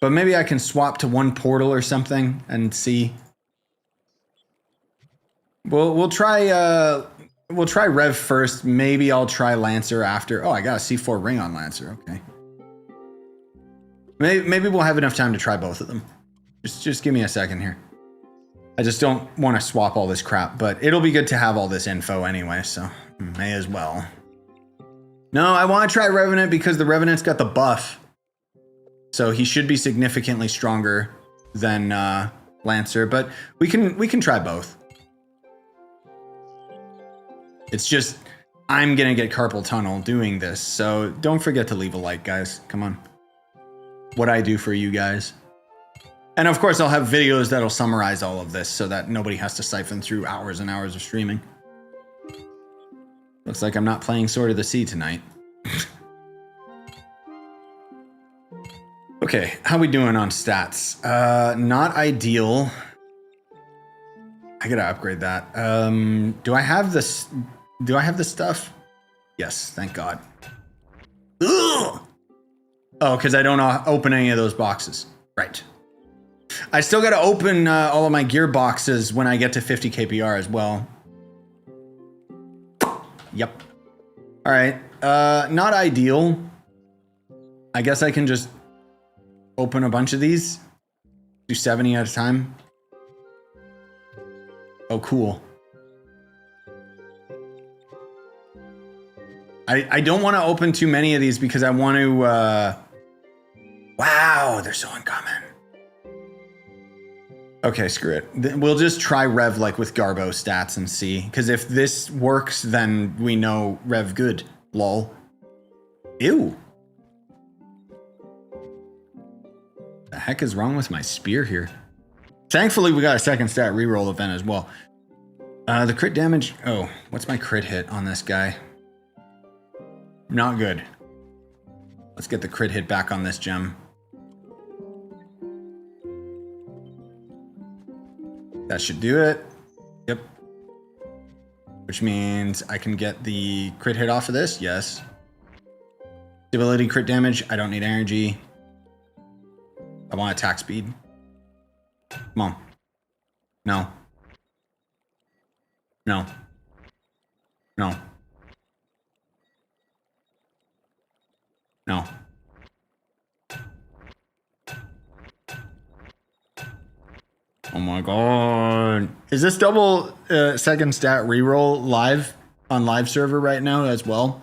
but maybe I can swap to one portal or something and see. We'll try. We'll try Rev first. Maybe I'll try Lancer after. Oh, I got a C4 ring on Lancer. Okay. Maybe we'll have enough time to try both of them. Just give me a second here. I just don't want to swap all this crap, but it'll be good to have all this info anyway, so may as well. No, I want to try Revenant because the Revenant's got the buff. So he should be significantly stronger than Lancer, but we can try both. It's just, I'm going to get carpal tunnel doing this. So don't forget to leave a like, guys. Come on. What I do for you guys. And of course, I'll have videos that'll summarize all of this so that nobody has to siphon through hours and hours of streaming. Looks like I'm not playing Sword of the Sea tonight. Okay, how we doing on stats? Not ideal. I gotta upgrade that. Do I have this? Do I have this stuff? Yes, thank God. Ugh! Oh, because I don't open any of those boxes. Right. I still gotta open all of my gear boxes when I get to 50 KPR as well. Yep. All right. Not ideal. I guess I can just open a bunch of these. Do 70 at a time. Oh, cool. I don't want to open too many of these because I want to... Wow, they're so uncommon. Okay, screw it. We'll just try Rev like with Garbo stats and see. Because if this works, then we know Rev good. Lol. Ew. The heck is wrong with my spear here? Thankfully, we got a second stat reroll event as well. The crit damage... Oh, what's my crit hit on this guy? Not good. Let's get the crit hit back on this gem. That should do it. Yep. Which means I can get the crit hit off of this. Yes. Stability, crit damage. I don't need energy. I want attack speed. Come on. No. No. No. No. Oh my God. Is this double second stat reroll live on live server right now as well?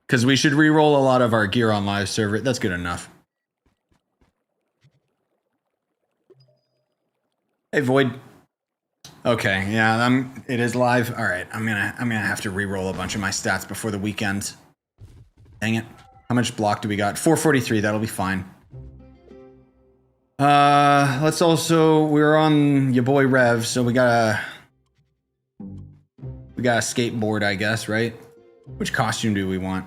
Because we should reroll a lot of our gear on live server. That's good enough. Hey, Void. Okay, yeah, it is live. All right, I'm gonna have to re-roll a bunch of my stats before the weekend. Dang it! How much block do we got? 443. That'll be fine. Let's also, we're on your boy Rev, so we got a skateboard, I guess, right? Which costume do we want?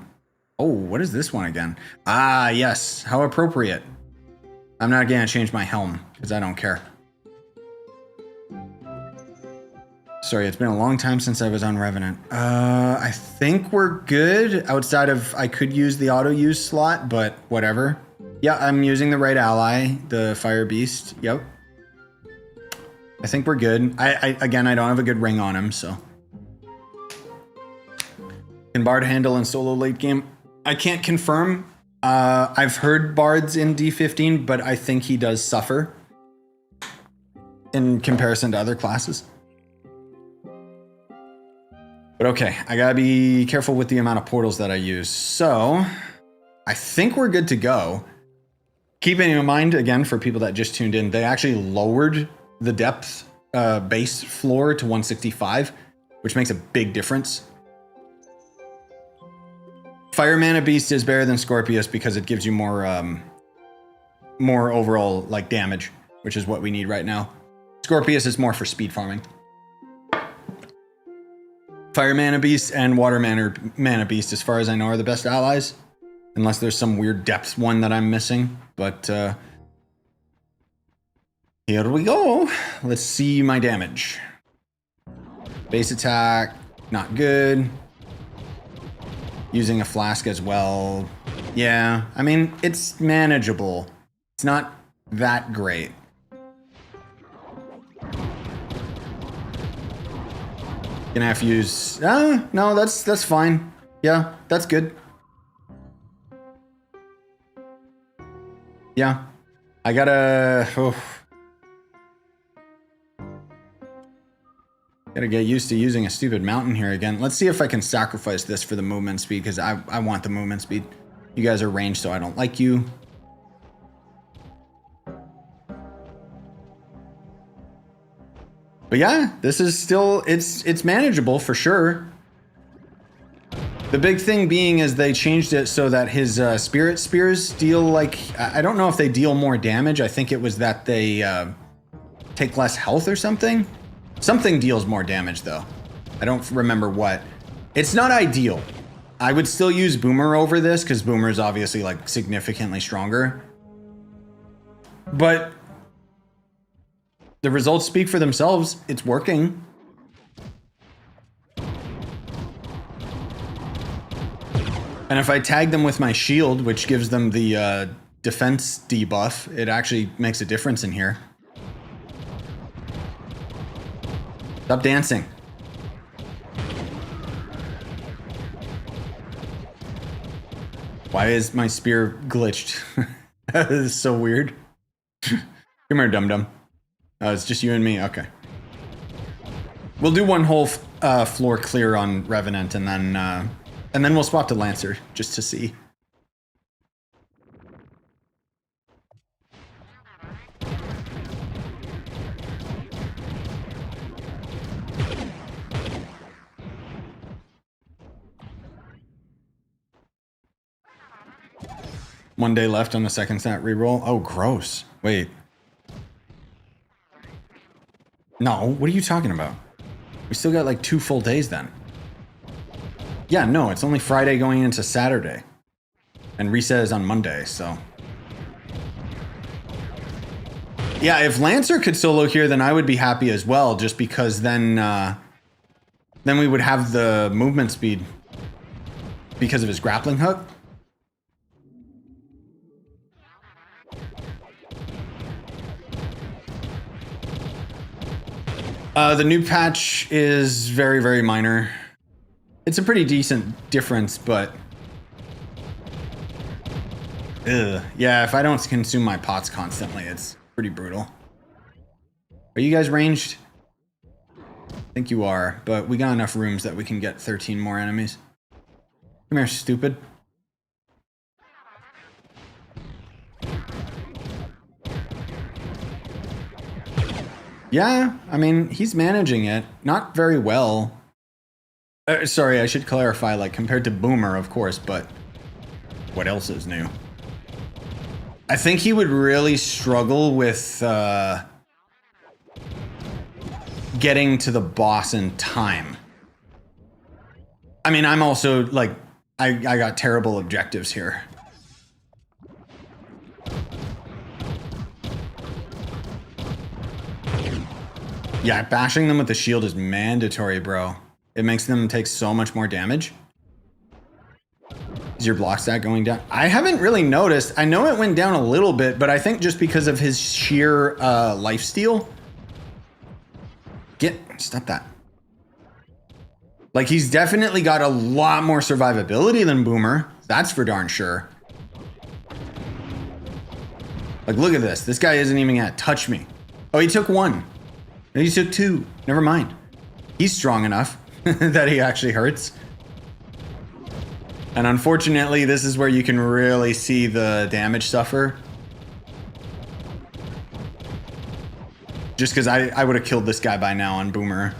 Oh, what is this one again? Ah, yes. How appropriate. I'm not gonna change my helm because I don't care. Sorry, it's been a long time since I was on Revenant. I think we're good outside of I could use the auto use slot, but whatever. Yeah, I'm using the right ally, the Fire Beast. Yep. I think we're good. Again, I don't have a good ring on him, so. Can Bard handle in solo late game? I can't confirm. I've heard Bards in D15, but I think he does suffer in comparison to other classes. But okay, I gotta be careful with the amount of portals that I use. So, I think we're good to go. Keeping in mind, again, for people that just tuned in, they actually lowered the depth base floor to 165, which makes a big difference. Fire Mana Beast is better than Scorpius because it gives you more more overall like damage, which is what we need right now. Scorpius is more for speed farming. Fire Mana Beast and Water Mana Beast, as far as I know, are the best allies. Unless there's some weird depth one that I'm missing. But here we go. Let's see my damage. Base attack, not good. Using a flask as well. Yeah, I mean, it's manageable. It's not that great. Gonna have to use... no, that's fine. Yeah, that's good. Yeah. I gotta... Gotta get used to using a stupid mountain here again. Let's see if I can sacrifice this for the movement speed, because I want the movement speed. You guys are ranged, so I don't like you. But yeah, this is still, it's manageable for sure. The big thing being is they changed it so that his spirit spears deal like, I don't know if they deal more damage. I think it was that they take less health or something. Something deals more damage though. I don't remember what. It's not ideal. I would still use Boomer over this because Boomer is obviously like significantly stronger. But the results speak for themselves. It's working. And if I tag them with my shield, which gives them the defense debuff, it actually makes a difference in here. Stop dancing. Why is my spear glitched? That is so weird. Come here, dum-dum. Oh, it's just you and me? Okay. We'll do one whole floor clear on Revenant, and then we'll swap to Lancer, just to see. One day left on the second stat reroll. Oh, gross. Wait. No, what are you talking about? We still got like 2 full days then. Yeah, no, it's only Friday going into Saturday. And reset is on Monday, so. Yeah, if Lancer could solo here, then I would be happy as well, just because then we would have the movement speed because of his grappling hook. The new patch is very, very minor. It's a pretty decent difference, but... Ugh. Yeah, if I don't consume my pots constantly, it's pretty brutal. Are you guys ranged? I think you are, but we got enough rooms that we can get 13 more enemies. Come here, stupid. Yeah, I mean, he's managing it. Not very well. Sorry, I should clarify, like, compared to Boomer, of course, but what else is new? I think he would really struggle with getting to the boss in time. I mean, I'm also, like, I got terrible objectives here. Yeah, bashing them with the shield is mandatory, bro. It makes them take so much more damage. Is your block stat going down? I haven't really noticed. I know it went down a little bit, but I think just because of his sheer lifesteal. Stop that. Like, he's definitely got a lot more survivability than Boomer. That's for darn sure. Like, look at this. This guy isn't even gonna touch me. Oh, he took 1. No, he took 2. Never mind. He's strong enough that he actually hurts. And unfortunately, this is where you can really see the damage suffer. Just because I would have killed this guy by now on Boomer.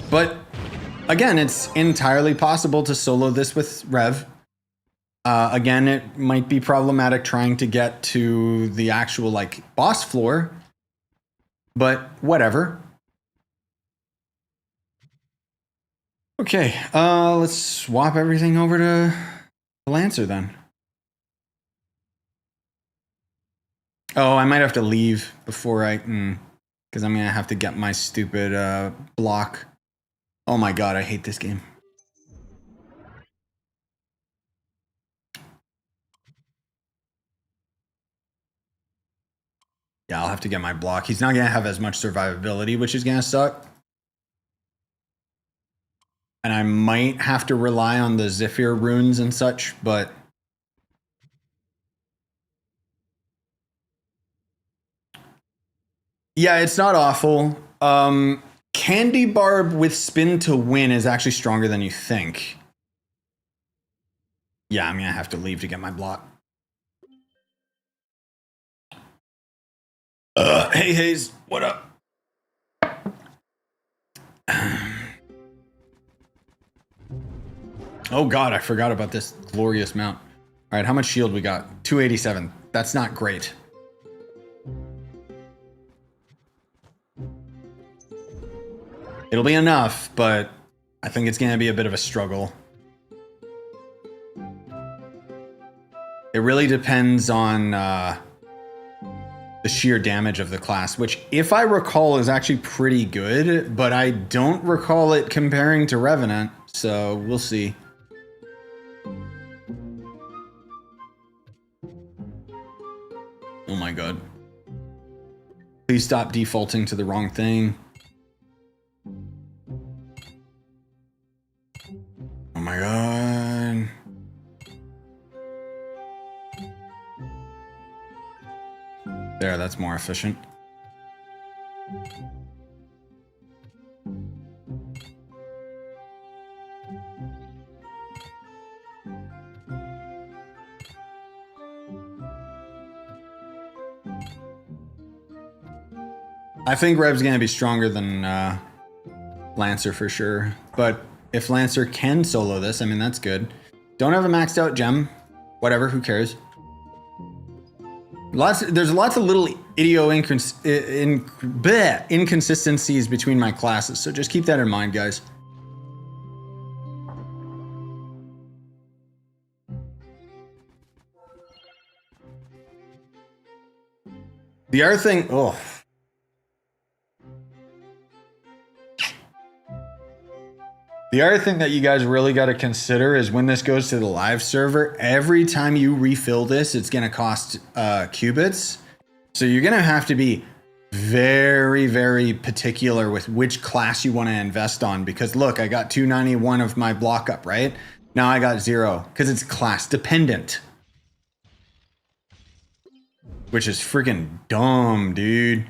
But again, it's entirely possible to solo this with Rev. Again, it might be problematic trying to get to the actual like boss floor, but whatever. Okay, let's swap everything over to Lancer then. Oh, I might have to leave before I, because I'm gonna have to get my stupid block. Oh my god, I hate this game. Yeah, I'll have to get my block. He's not gonna have as much survivability, which is gonna suck. And I might have to rely on the Zephyr runes and such, but yeah, it's not awful. Candy Barb with spin to win is actually stronger than you think. Yeah, I'm gonna have to leave to get my block. Hey Hayes, what up? Oh god, I forgot about this glorious mount. All right, how much shield we got? 287. That's not great. It'll be enough, but I think it's gonna be a bit of a struggle. It really depends on the sheer damage of the class, which, if I recall, is actually pretty good, but I don't recall it comparing to Revenant, so we'll see. Oh my god. Please stop defaulting to the wrong thing. Oh my god. There, that's more efficient. I think Rev's gonna be stronger than Lancer for sure, but if Lancer can solo this, I mean, that's good. Don't have a maxed out gem. Whatever, who cares? There's lots of little inconsistencies between my classes, so just keep that in mind, guys. The other thing, oh. The other thing that you guys really got to consider is when this goes to the live server, every time you refill this, it's going to cost qubits. So you're going to have to be very, very particular with which class you want to invest on. Because look, I got 291 of my block up, right? Now I got 0 because it's class dependent. Which is freaking dumb, dude.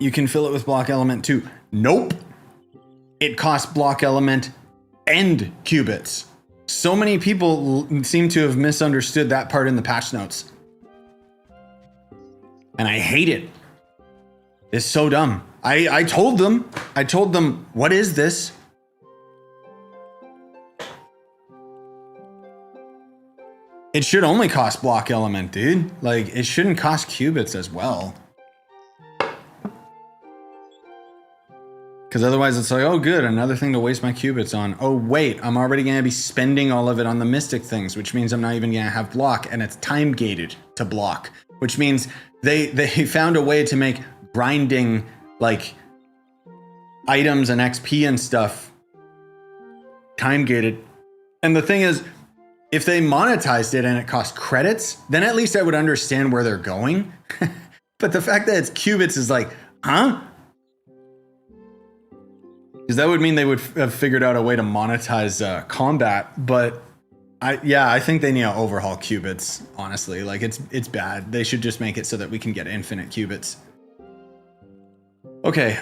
You can fill it with block element too. Nope. It costs block element and qubits. So many people seem to have misunderstood that part in the patch notes. And I hate it. It's so dumb. I told them, what is this? It should only cost block element, dude. Like, it shouldn't cost qubits as well. Because otherwise it's like, oh good, another thing to waste my qubits on. Oh wait, I'm already going to be spending all of it on the mystic things, which means I'm not even going to have block, and it's time gated to block. Which means they found a way to make grinding, like, items and XP and stuff time gated. And the thing is, if they monetized it and it cost credits, then at least I would understand where they're going. But the fact that it's qubits is like, huh? Because that would mean they would have figured out a way to monetize combat, but I think they need to overhaul qubits, honestly. Like it's bad. They should just make it so that we can get infinite qubits. Okay,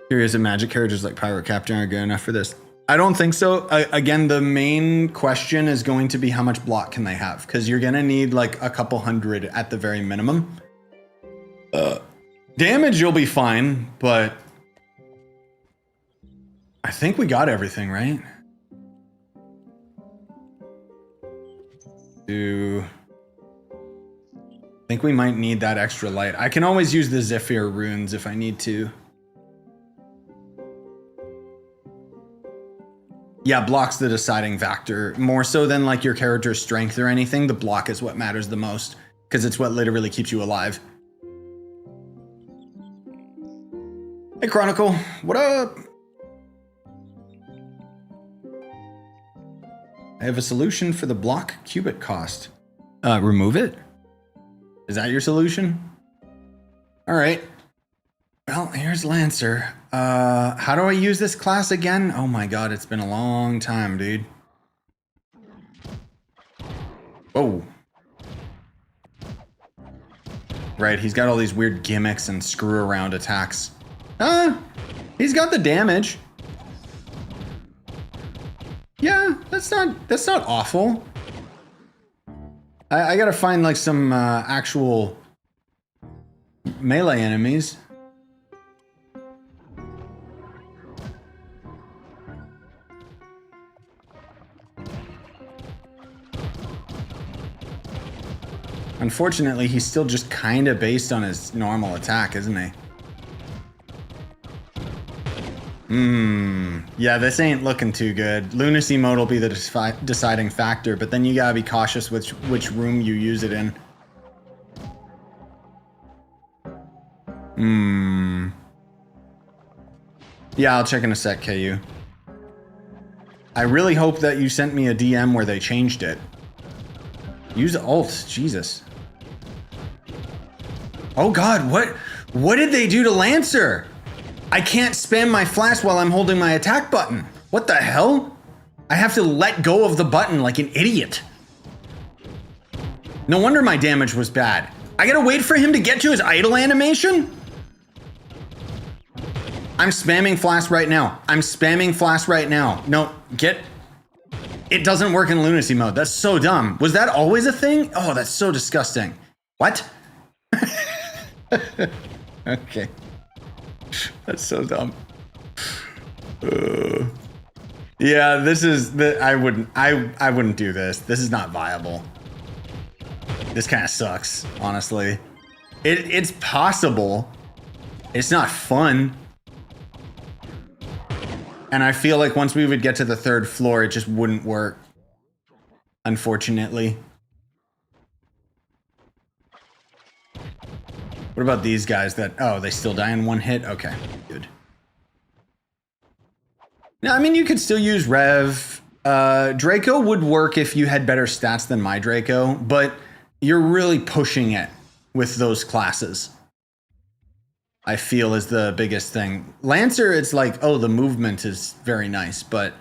curious if magic characters like Pirate Captain are good enough for this. I don't think so. Again, the main question is going to be how much block can they have? Because you're gonna need like a couple hundred at the very minimum. Damage you'll be fine, but I think we got everything, right? I think we might need that extra light. I can always use the Zephyr runes if I need to. Yeah, block's the deciding factor. More so than like your character's strength or anything, the block is what matters the most, because it's what literally keeps you alive. Hey Chronicle, what up? I have a solution for the block qubit cost. Remove it? Is that your solution? All right. Well, here's Lancer. How do I use this class again? Oh my god, it's been a long time, dude. Oh. Right, he's got all these weird gimmicks and screw around attacks. He's got the damage. Yeah, that's not awful. I gotta find like some actual melee enemies. Unfortunately, he's still just kind of based on his normal attack, isn't he? Yeah, this ain't looking too good. Lunacy mode will be the deciding factor, but then you gotta be cautious which room you use it in. Yeah, I'll check in a sec, KU. I really hope that you sent me a DM where they changed it. Use ult, Jesus. Oh god, what did they do to Lancer? I can't spam my flash while I'm holding my attack button. What the hell? I have to let go of the button like an idiot. No wonder my damage was bad. I gotta wait for him to get to his idle animation? I'm spamming flash right now. I'm spamming flash right now. No, it doesn't work in lunacy mode. That's so dumb. Was that always a thing? Oh, that's so disgusting. What? Okay. That's so dumb. Yeah, this is I wouldn't do this. This is not viable. This kind of sucks, honestly. It's possible. It's not fun. And I feel like once we would get to the third floor, it just wouldn't work. Unfortunately. What about these guys that, oh, they still die in one hit? Okay, good. Now, I mean, you could still use Rev. Draco would work if you had better stats than my Draco, but you're really pushing it with those classes. I feel is the biggest thing. Lancer, it's like, oh, the movement is very nice, but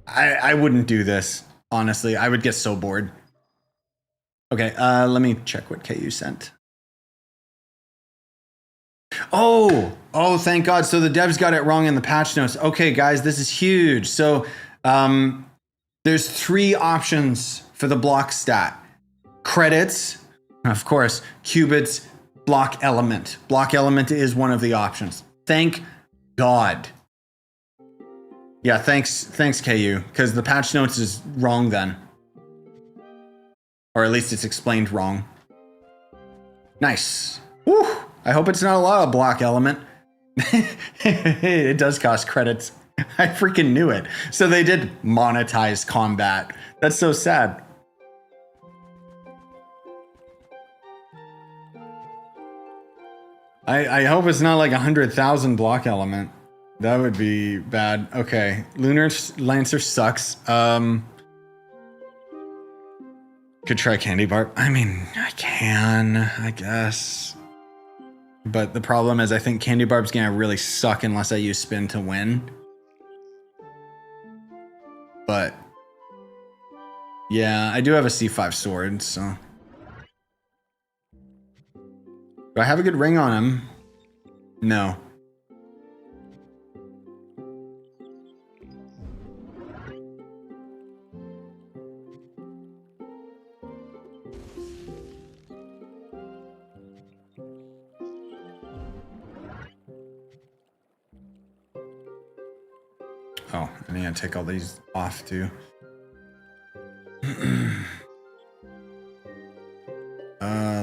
I wouldn't do this, honestly. I would get so bored. Okay, let me check what KU sent. Oh, thank God. So the devs got it wrong in the patch notes. Okay, guys, this is huge. So there's 3 options for the block stat. Credits, of course, qubits, block element. Block element is one of the options. Thank God. Yeah, thanks KU, because the patch notes is wrong then. Or at least it's explained wrong. Nice. Woo! I hope it's not a lot of block element. It does cost credits. I freaking knew it. So they did monetize combat. That's so sad. I hope it's not like 100,000 block element. That would be bad. Okay, Lancer sucks. Could try candy bar. I mean, I can, I guess. But the problem is I think Candy Barb's gonna really suck unless I use spin to win. But yeah, I do have a C5 sword, so. Do I have a good ring on him? No. Oh, I need to take all these off too.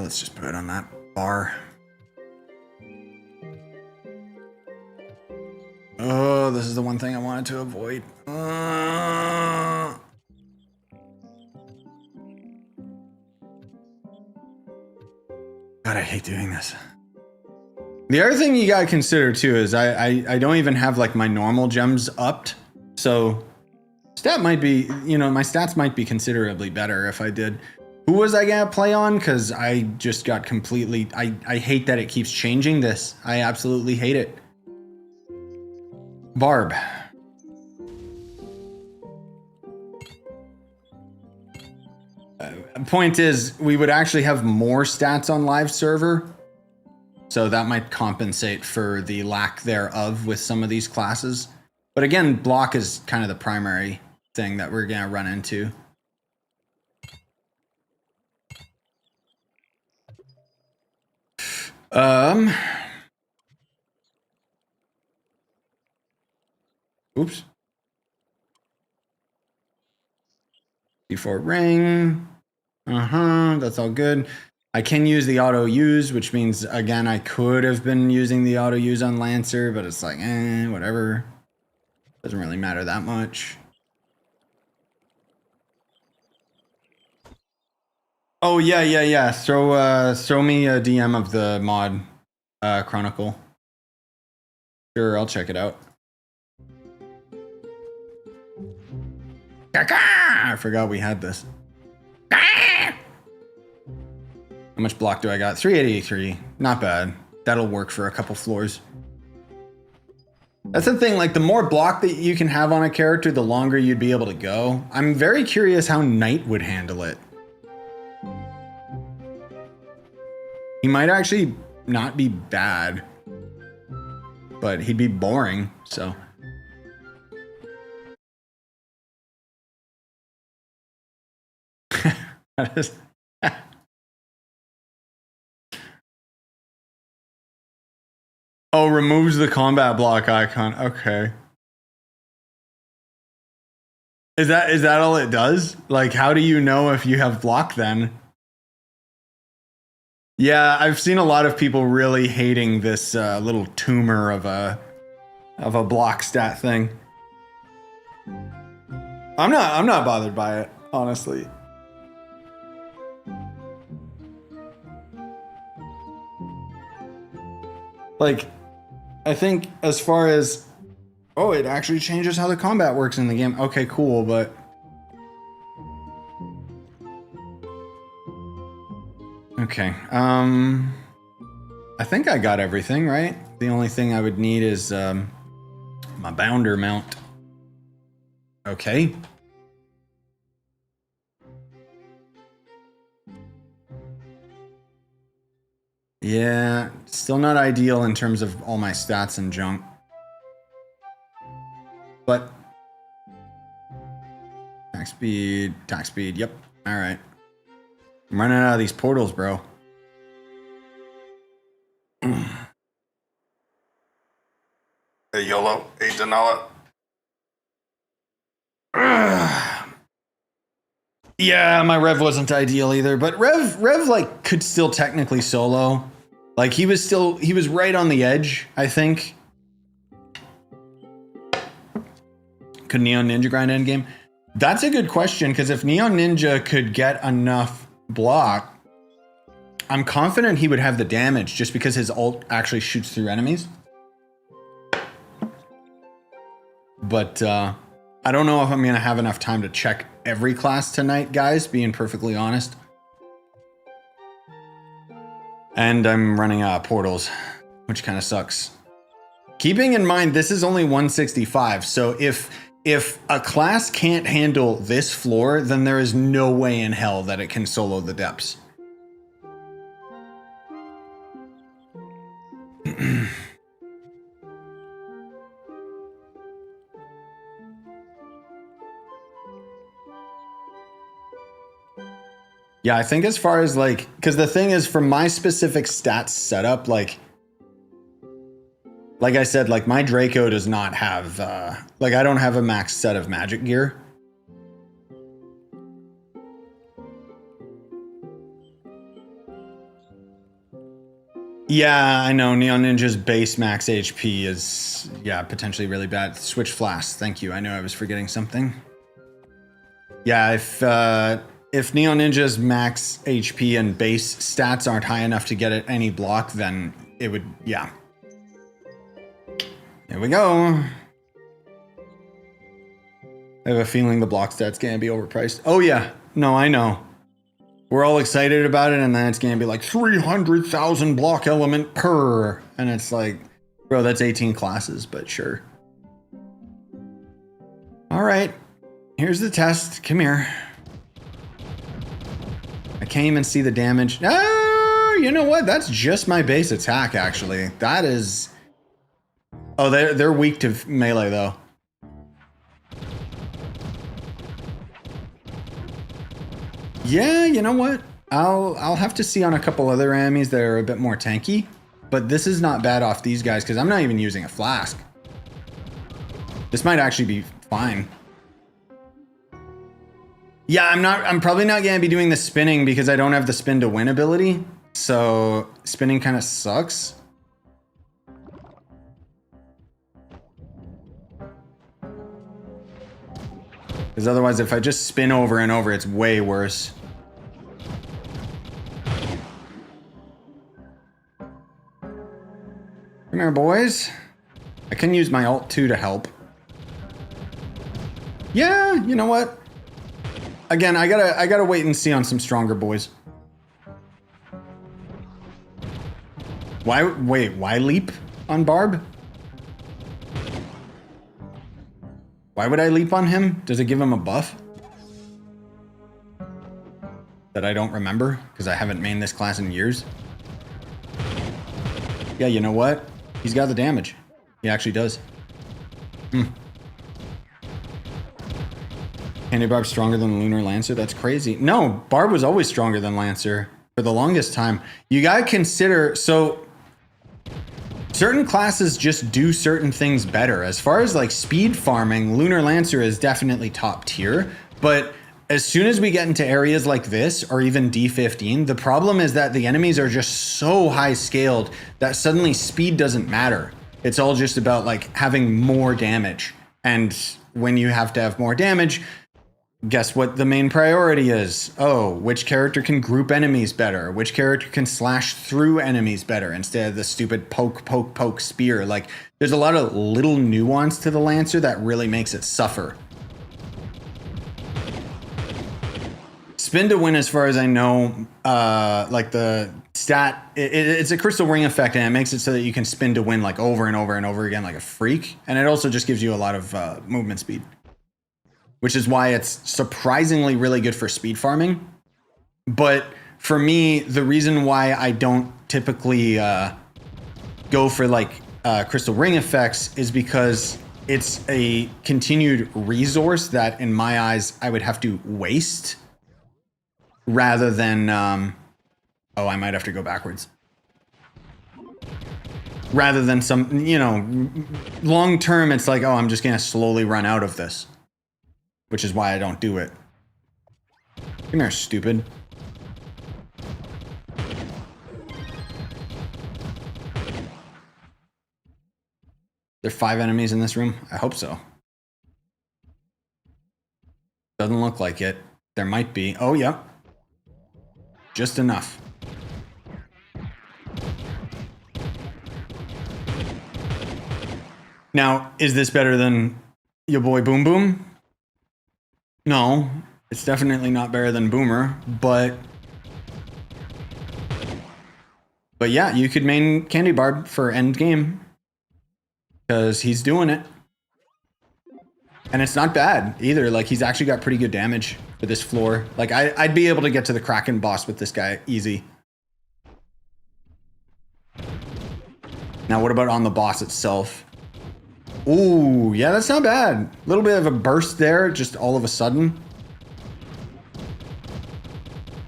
Let's just put it on that bar. Oh, this is the one thing I wanted to avoid. God, I hate doing this. The other thing you gotta consider too is I don't even have like my normal gems upped, so stat might be, you know, my stats might be considerably better if I did. Who was I gonna play on? Because I just got completely, I hate that it keeps changing this. I absolutely hate it. Barb. Point is, we would actually have more stats on live server. So that might compensate for the lack thereof with some of these classes. But again, block is kind of the primary thing that we're gonna run into. Oops. D4 ring. That's all good. I can use the auto use, which means again I could have been using the auto use on Lancer, but it's like whatever. Doesn't really matter that much. Oh yeah. Throw me a DM of the mod Chronicle. Sure, I'll check it out. I forgot we had this. How much block do I got? 383. Not bad. That'll work for a couple floors. That's the thing, like the more block that you can have on a character, the longer you'd be able to go. I'm very curious how Knight would handle it. He might actually not be bad, but he'd be boring, so. Oh, removes the combat block icon. Okay. Is that all it does? Like, how do you know if you have block then? Yeah, I've seen a lot of people really hating this little tumor of a block stat thing. I'm not bothered by it, honestly. Like, I think as far as, oh, it actually changes how the combat works in the game. Okay, cool, but okay. I think I got everything, right? The only thing I would need is my bounder mount. Okay. Yeah, still not ideal in terms of all my stats and junk. But attack speed, yep. All right. I'm running out of these portals, bro. Hey, YOLO. Hey, Denala. Yeah, my Rev wasn't ideal either, but Rev like could still technically solo. Like he was right on the edge, I think. Could Neon Ninja grind endgame? That's a good question, because if Neon Ninja could get enough block, I'm confident he would have the damage just because his ult actually shoots through enemies. But I don't know if I'm gonna have enough time to check every class tonight, guys, being perfectly honest. And I'm running out of portals. which kind of sucks. Keeping in mind, this is only 165, so if a class can't handle this floor, then there is no way in hell that it can solo the depths. Yeah, I think as far as like, because the thing is, for my specific stats setup, like I said, like my Draco does not have, like I don't have a max set of magic gear. Yeah, I know. Neon Ninja's base max HP is, yeah, potentially really bad. Switch Flask, thank you. I knew I was forgetting something. Yeah, if Neon Ninja's max HP and base stats aren't high enough to get it any block, then it would, yeah. Here we go. I have a feeling the block stat's gonna be overpriced. Oh yeah, no, I know. We're all excited about it, and then it's gonna be like 300,000 block element per, and it's like, bro, that's 18 classes, but sure. All right, here's the test. Come here. I can't even see the damage. Oh, you know what? That's just my base attack, actually. That is. Oh, they're weak to melee though. Yeah, you know what? I'll have to see on a couple other enemies that are a bit more tanky, but this is not bad off these guys because I'm not even using a flask. This might actually be fine. Yeah, I'm probably not gonna be doing the spinning because I don't have the spin to win ability. So spinning kind of sucks. Because otherwise, if I just spin over and over, it's way worse. Come here, boys. I can use my ult 2 to help. Yeah, you know what? Again, I gotta wait and see on some stronger boys. Why leap on Barb? Why would I leap on him? Does it give him a buff? That I don't remember, because I haven't mained this class in years. Yeah, you know what? He's got the damage. He actually does. Candy Barb's stronger than Lunar Lancer? That's crazy. No, Barb was always stronger than Lancer for the longest time. You gotta consider, so certain classes just do certain things better. As far as like speed farming, Lunar Lancer is definitely top tier, but as soon as we get into areas like this, or even D15, the problem is that the enemies are just so high scaled that suddenly speed doesn't matter. It's all just about like having more damage. And when you have to have more damage, guess what the main priority is? Oh, which character can group enemies better? Which character can slash through enemies better instead of the stupid poke spear? Like, there's a lot of little nuance to the Lancer that really makes it suffer. Spin to win, as far as I know, like the stat, it's a crystal ring effect, and it makes it so that you can spin to win like over and over and over again like a freak. And it also just gives you a lot of movement speed, which is why it's surprisingly really good for speed farming. But for me, the reason why I don't typically go for like crystal ring effects is because it's a continued resource that in my eyes I would have to waste rather than oh, I might have to go backwards. Rather than some, you know, long term, it's like, oh, I'm just gonna slowly run out of this, which is why I don't do it. Come here, stupid. There are 5 enemies in this room? I hope so. Doesn't look like it. There might be. Oh, yep. Just enough. Now, is this better than your boy Boom Boom? No, it's definitely not better than Boomer, but But yeah, you could main Candy Barb for end game because he's doing it. And it's not bad either. Like, he's actually got pretty good damage for this floor. Like, I'd be able to get to the Kraken boss with this guy easy. Now, what about on the boss itself? Ooh, yeah, that's not bad. A little bit of a burst there, just all of a sudden.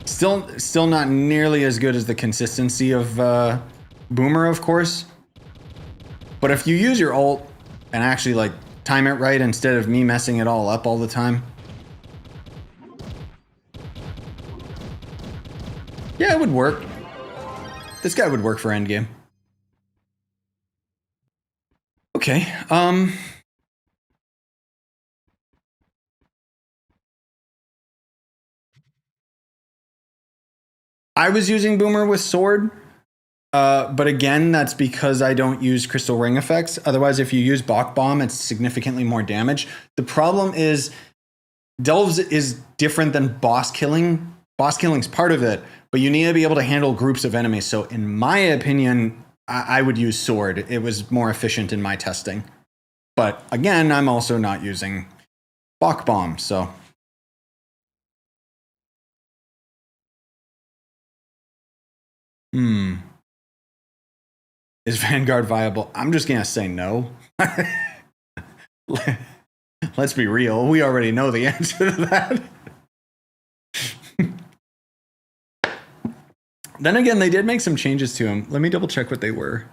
Still not nearly as good as the consistency of Boomer, of course. But if you use your ult and actually, like, time it right instead of me messing it all up all the time. Yeah, it would work. This guy would work for endgame. Okay, I was using Boomer with sword, but again, that's because I don't use crystal ring effects. Otherwise, if you use Bach Bomb, it's significantly more damage. The problem is Delves is different than boss killing. Boss killing's part of it, but you need to be able to handle groups of enemies. So in my opinion, I would use sword. It was more efficient in my testing. But again, I'm also not using Bach Bomb, so... Is Vanguard viable? I'm just gonna say no. Let's be real. We already know the answer to that. Then again, they did make some changes to him. Let me double check what they were.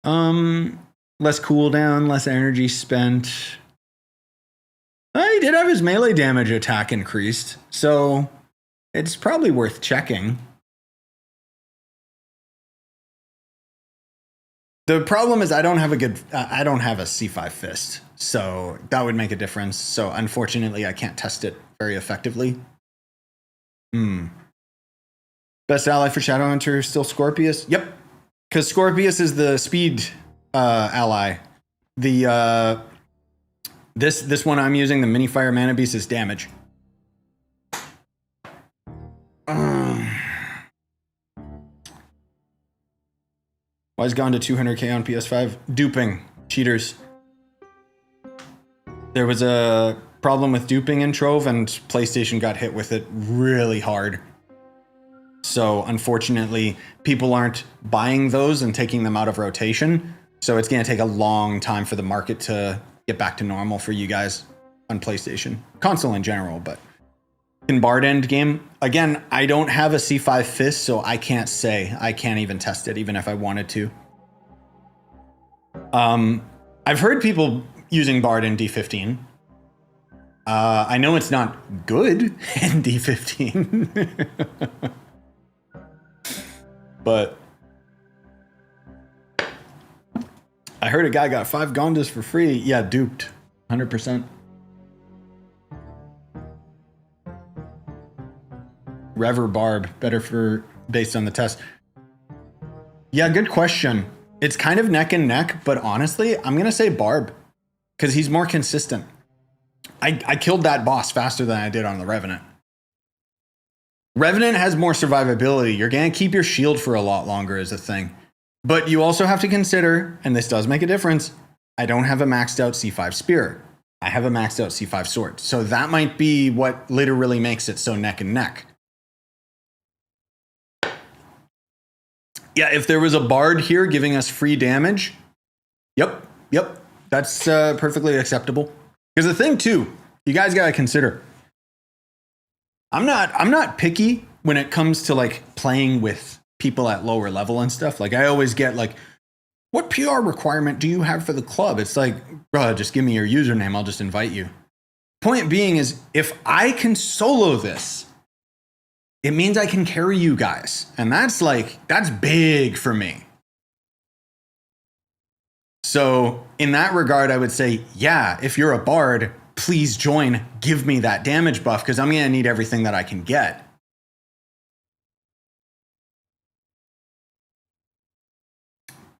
Less cooldown, less energy spent. He did have his melee damage attack increased, so it's probably worth checking. The problem is I don't have a C5 fist, so that would make a difference. So unfortunately, I can't test it very effectively. Best ally for Shadowhunter still Scorpius? Yep, because Scorpius is the speed ally. The this one I'm using, the Mini Fire Mana Beast, is damage. Why is gone to 200k on PS5? Duping. Cheaters. There was a problem with duping in Trove, and PlayStation got hit with it really hard. So unfortunately, people aren't buying those and taking them out of rotation. So it's going to take a long time for the market to get back to normal for you guys on PlayStation. Console in general, but in Bard end game, again, I don't have a C5 fist, so I can't say. I can't even test it, even if I wanted to. I've heard people using Bard in D15. I know it's not good in D15. But I heard a guy got 5 Gondas for free. Yeah, duped. 100%. Rev or Barb, better for based on the test. Yeah, good question. It's kind of neck and neck, but honestly, I'm going to say Barb because he's more consistent. I killed that boss faster than I did on the Revenant. Revenant has more survivability. You're going to keep your shield for a lot longer as a thing. But you also have to consider, and this does make a difference, I don't have a maxed out C5 spear. I have a maxed out C5 sword. So that might be what literally makes it so neck and neck. Yeah, if there was a Bard here giving us free damage, yep, that's perfectly acceptable. Because the thing too, you guys got to consider, I'm not picky when it comes to like playing with people at lower level and stuff. Like I always get like, what PR requirement do you have for the club? It's like, bro, just give me your username. I'll just invite you. Point being is, if I can solo this, it means I can carry you guys. And that's big for me. So in that regard, I would say, yeah, if you're a Bard, please join, give me that damage buff because I'm going to need everything that I can get.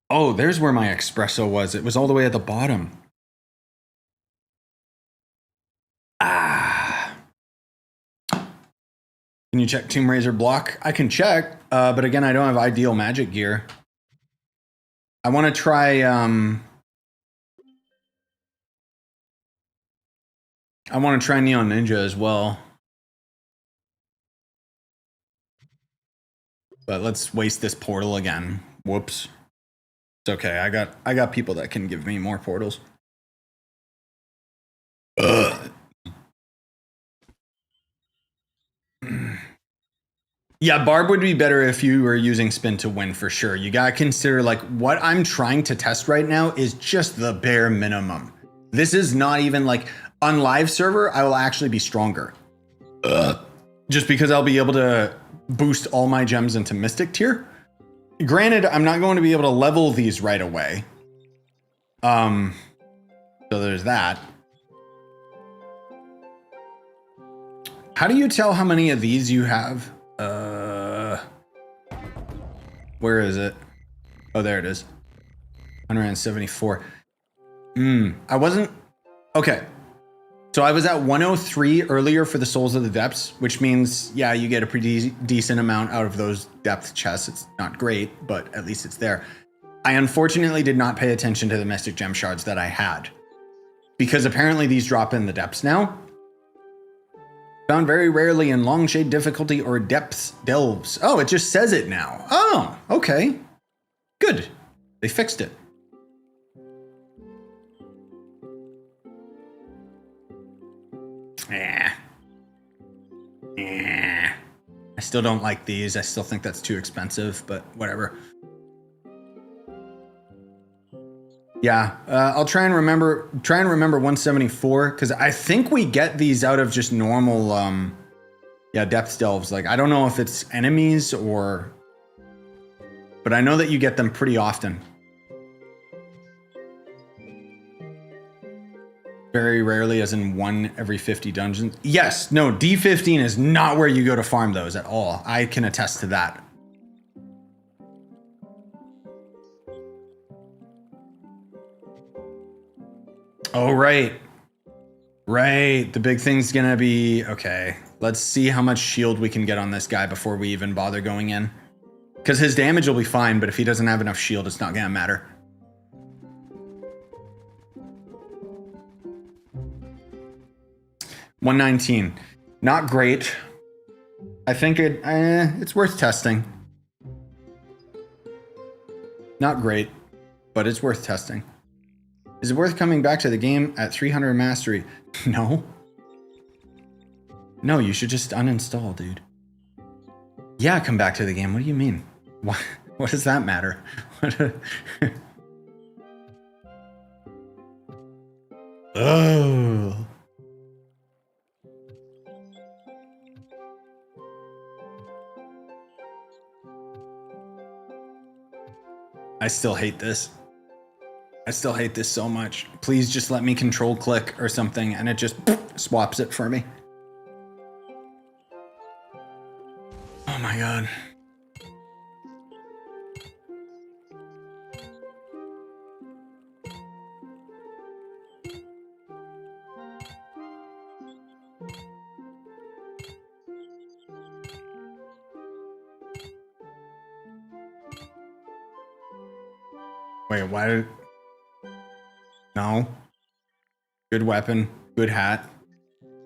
Oh, there's where my espresso was. It was all the way at the bottom. Can you check Tomb Raider block? I can check, but again, I don't have ideal magic gear. I want to try. I want to try Neon Ninja as well. But let's waste this portal again. Whoops. It's okay. I got people that can give me more portals. Ugh. Yeah, Barb would be better if you were using spin to win for sure. You gotta consider like what I'm trying to test right now is just the bare minimum. This is not even like on live server, I will actually be stronger. Just because I'll be able to boost all my gems into Mystic tier. Granted, I'm not going to be able to level these right away. So there's that. How do you tell how many of these you have? Where is it? Oh, there it is. 174. I wasn't... Okay. So I was at 103 earlier for the Souls of the Depths, which means, yeah, you get a pretty decent amount out of those depth chests. It's not great, but at least it's there. I unfortunately did not pay attention to the Mystic Gem Shards that I had, because apparently these drop in the depths now. Found very rarely in long shade difficulty or depths delves. Oh, it just says it now. Oh, okay. Good. They fixed it. I still don't like these. I still think that's too expensive, but whatever. Yeah, I'll try and remember 174 because I think we get these out of just normal, yeah, depth delves. Like I don't know if it's enemies or, but I know that you get them pretty often. Very rarely, as in 1 every 50 dungeons. Yes, no, D15 is not where you go to farm those at all. I can attest to that. Oh, right. Right. The big thing's gonna be, okay, let's see how much shield we can get on this guy before we even bother going in. Because his damage will be fine, but if he doesn't have enough shield, it's not gonna matter. $119. Not great. I think it's worth testing. Not great, but it's worth testing. Is it worth coming back to the game at 300 mastery? No. No, you should just uninstall, dude. Yeah, come back to the game. What do you mean? What does that matter? Oh. I still hate this. I still hate this so much. Please just let me control click or something and it just swaps it for me. Oh my god. Wait, why did... No. Good weapon, good hat.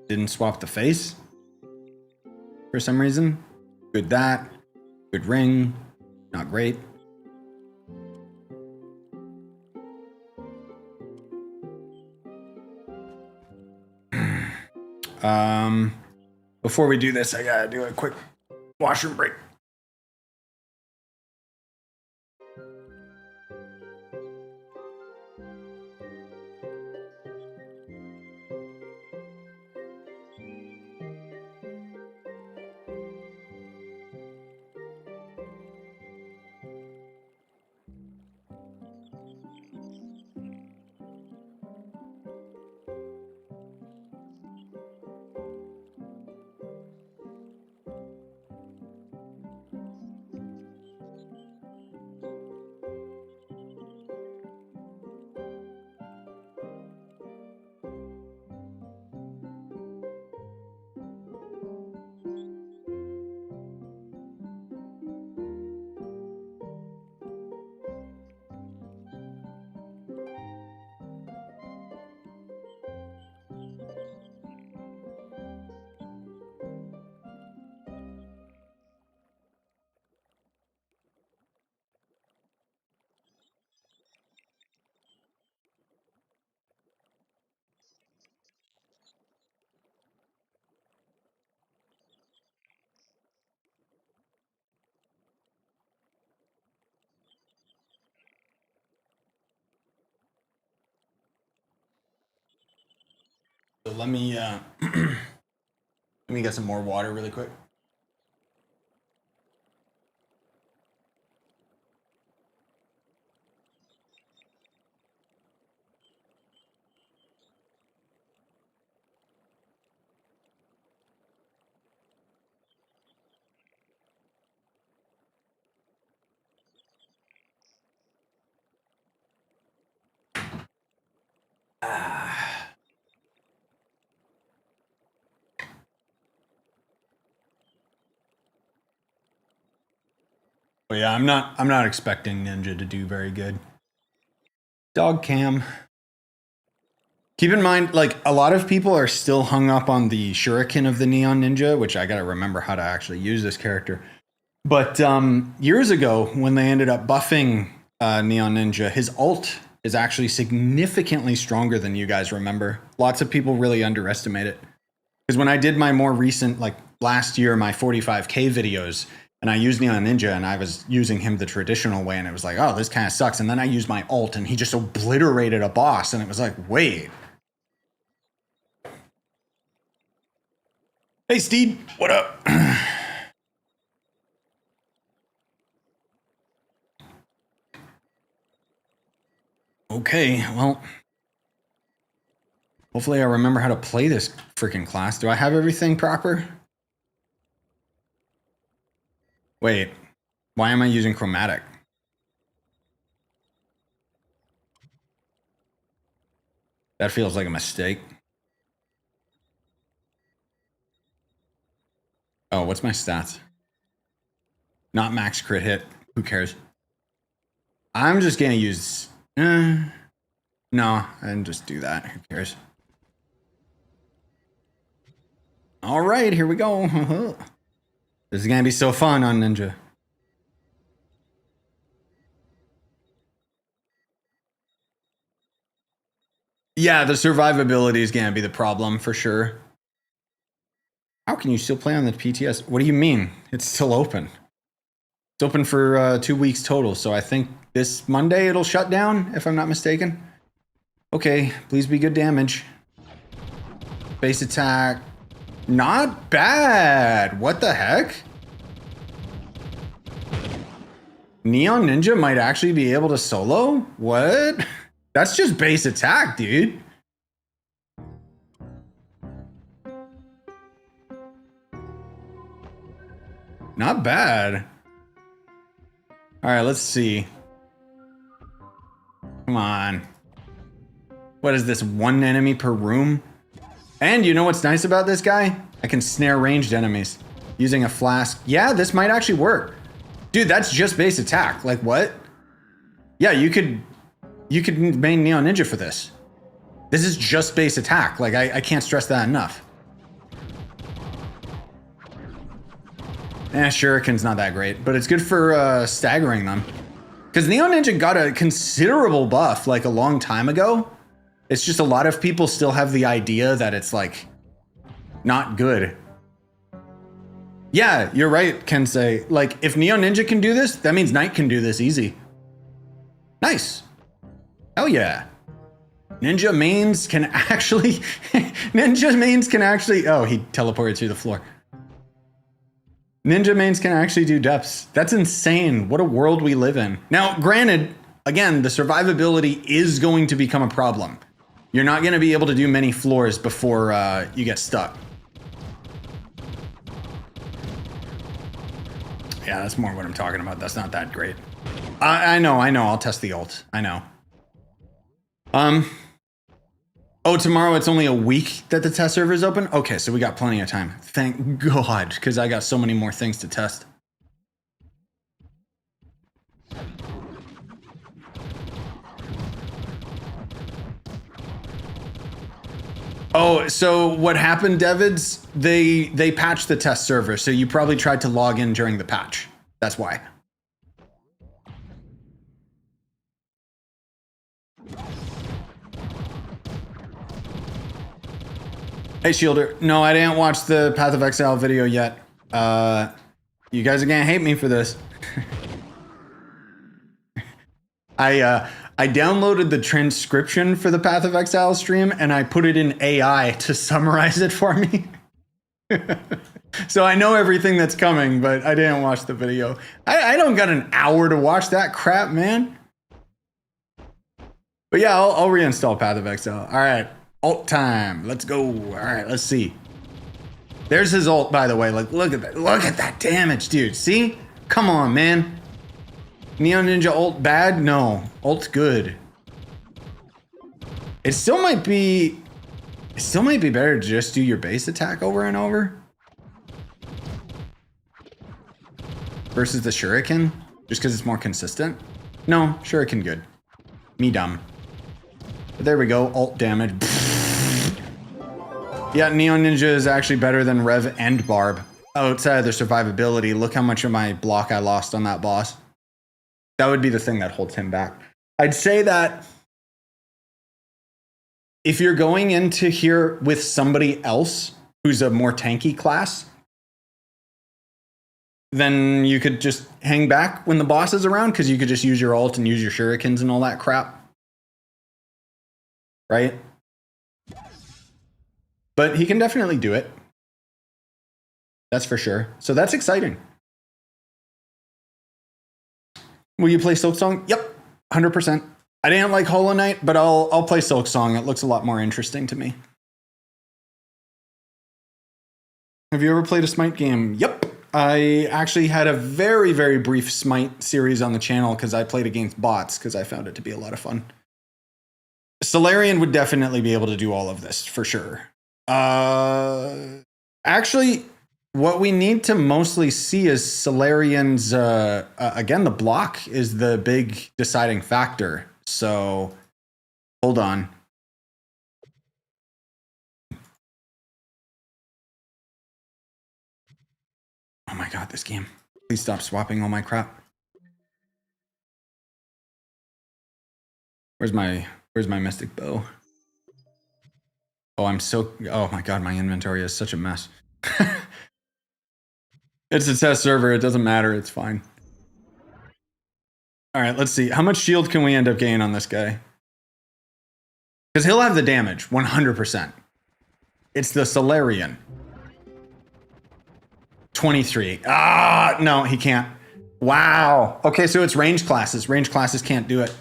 Didn't swap the face for some reason. Good that. Good ring. Not great. Before we do this, I gotta do a quick washroom break. So let me get some more water really quick. But yeah, I'm not expecting Ninja to do very good. Dog cam. Keep in mind, like, a lot of people are still hung up on the shuriken of the Neon Ninja, which I gotta remember how to actually use this character. But years ago, when they ended up buffing Neon Ninja, his ult is actually significantly stronger than you guys remember. Lots of people really underestimate it. Because when I did my more recent, like last year, my 45K videos, and I used Neon Ninja, and I was using him the traditional way, and it was like, oh, this kind of sucks. And then I used my ult, and he just obliterated a boss, and it was like, wait. Hey, Steed, what up? Okay, well, hopefully I remember how to play this freaking class. Do I have everything proper? Wait, why am I using chromatic? That feels like a mistake. Oh, what's my stats? Not max crit hit. Who cares? I'm just gonna use... no, I didn't just do that. Who cares? All right, here we go. This is gonna be so fun on Ninja. Yeah, the survivability is gonna be the problem for sure. How can you still play on the PTS? What do you mean? It's still open. It's open for 2 weeks total, so I think this Monday it'll shut down, if I'm not mistaken. Okay, please be good damage. Base attack. Not bad. What the heck? Neon Ninja might actually be able to solo? What? That's just base attack, dude. Not bad. All right, let's see. Come on. What is this, 1 enemy per room? And you know what's nice about this guy? I can snare ranged enemies using a flask. Yeah, this might actually work. Dude, that's just base attack. Like, what? Yeah, you could main Neon Ninja for this. This is just base attack. Like, I can't stress that enough. Shuriken's not that great, but it's good for staggering them. Because Neon Ninja got a considerable buff like a long time ago. It's just a lot of people still have the idea that it's like not good. Yeah, you're right, Kensei. Like, if Neon Ninja can do this, that means Knight can do this easy. Nice. Hell yeah. Ninja mains can actually... Ninja mains can actually... Oh, he teleported through the floor. Ninja mains can actually do depths. That's insane. What a world we live in. Now, granted, again, the survivability is going to become a problem. You're not going to be able to do many floors before you get stuck. Yeah, that's more what I'm talking about. That's not that great. I know. I'll test the ult. I know. Oh, tomorrow it's only a week that the test server is open? Okay, so we got plenty of time. Thank God, because I got so many more things to test. Oh, so what happened, Devids? They patched the test server, so you probably tried to log in during the patch. That's why. Hey, Shielder. No, I didn't watch the Path of Exile video yet. You guys are gonna hate me for this. I I downloaded the transcription for the Path of Exile stream and I put it in AI to summarize it for me. So I know everything that's coming, but I didn't watch the video. I don't got an hour to watch that crap, man. But yeah, I'll reinstall Path of Exile. All right, ult time. Let's go. All right, let's see. There's his ult, by the way. Like, look at that. Look at that damage, dude. See? Come on, man. Neon Ninja ult bad? No. Ult's good. It still might be better to just do your base attack over and over. Versus the Shuriken. Just because it's more consistent. No, Shuriken good. Me dumb. But there we go. Ult damage. Yeah, Neon Ninja is actually better than Rev and Barb. Outside of the survivability, look how much of my block I lost on that boss. That would be the thing that holds him back. I'd say that if you're going into here with somebody else who's a more tanky class, then you could just hang back when the boss is around because you could just use your ult and use your shurikens and all that crap. Right? But he can definitely do it. That's for sure. So that's exciting. Will you play Silksong? Yep, 100%. I didn't like Hollow Knight, but I'll play Silksong. It looks a lot more interesting to me. Have you ever played a Smite game? Yep. I actually had a very, very brief Smite series on the channel because I played against bots because I found it to be a lot of fun. Solarian would definitely be able to do all of this for sure. Actually, what we need to mostly see is Solarian's, again, the block is the big deciding factor. So, hold on. Oh my god, this game. Please stop swapping all my crap. Where's my mystic bow? Oh, oh my god, my inventory is such a mess. It's a test server, it doesn't matter, it's fine. All right, let's see. How much shield can we end up gaining on this guy? Because he'll have the damage, 100%. It's the Solarian. 23. Ah, no, he can't. Wow. Okay, so it's range classes. Range classes can't do it.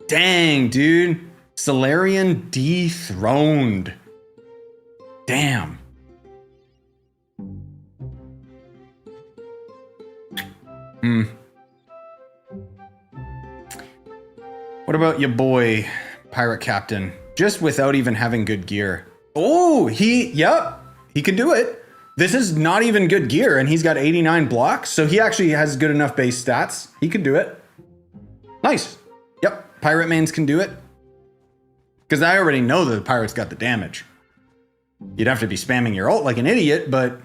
Dang, dude. Solarian dethroned. Damn. What about your boy, Pirate Captain? Just without even having good gear. Oh, yep, he can do it. This is not even good gear, and he's got 89 blocks, so he actually has good enough base stats. He can do it. Nice. Yep, pirate mains can do it. Because I already know that the pirate's got the damage. You'd have to be spamming your ult like an idiot, but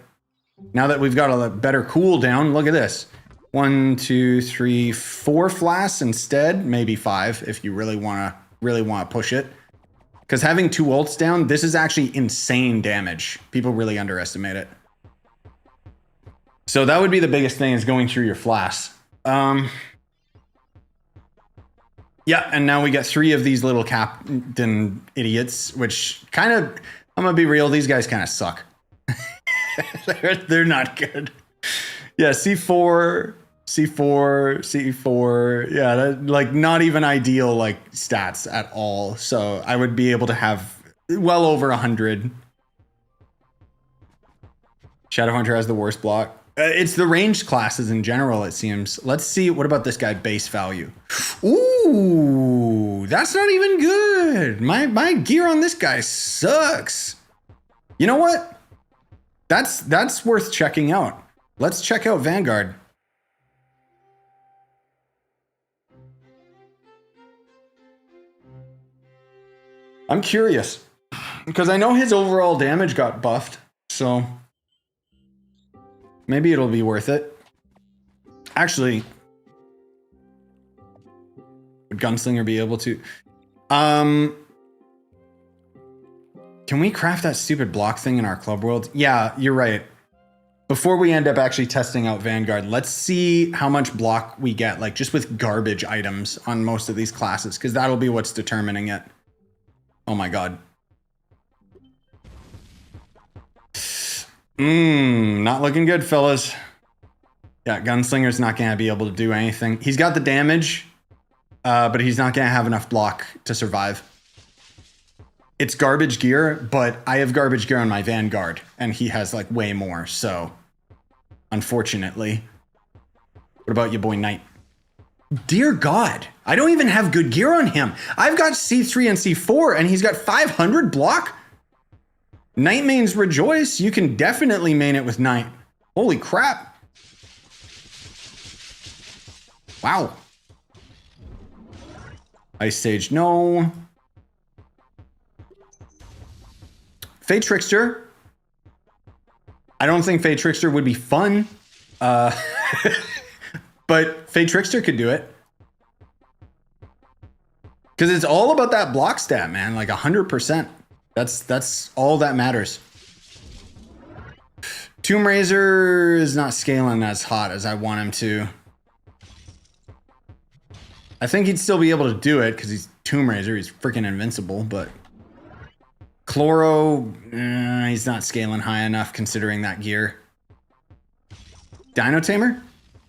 now that we've got a better cooldown, look at this. 1, 2, 3, 4 flasks instead, maybe 5 if you really want to push it. Because having 2 ults down, this is actually insane damage. People really underestimate it. So that would be the biggest thing, is going through your flasks. Yeah, and now we got 3 of these little captain idiots, which kind of, I'm gonna be real, these guys kind of suck. They're not good. Yeah, C4, C4, C4. Yeah, like not even ideal like stats at all. So I would be able to have well over 100. Shadowhunter has the worst block. It's the ranged classes in general, it seems. Let's see. What about this guy? Base value. Ooh, that's not even good. My gear on this guy sucks. You know what? That's worth checking out. Let's check out Vanguard. I'm curious because I know his overall damage got buffed, so maybe it'll be worth it. Actually, would Gunslinger be able to? Can we craft that stupid block thing in our club world? Yeah, you're right. before we end up actually testing out Vanguard, let's see how much block we get, like just with garbage items on most of these classes, because that'll be what's determining it. Oh my god. Not looking good, fellas. Yeah, Gunslinger's not going to be able to do anything. He's got the damage, but he's not going to have enough block to survive. It's garbage gear, but I have garbage gear on my Vanguard, and he has like way more, so unfortunately. What about your boy Knight? Dear God, I don't even have good gear on him. I've got C3 and C4, and he's got 500 block. Knight mains rejoice. You can definitely main it with Knight. Holy crap. Wow. Ice Sage, no. Fate Trickster. I don't think Fate Trickster would be fun. But Fate Trickster could do it. Because it's all about that block stat, man. Like 100%. That's all that matters. Tomb Raiser is not scaling as hot as I want him to. I think he'd still be able to do it because he's Tomb Raiser. He's freaking invincible, but Chloro, he's not scaling high enough considering that gear. Dino Tamer?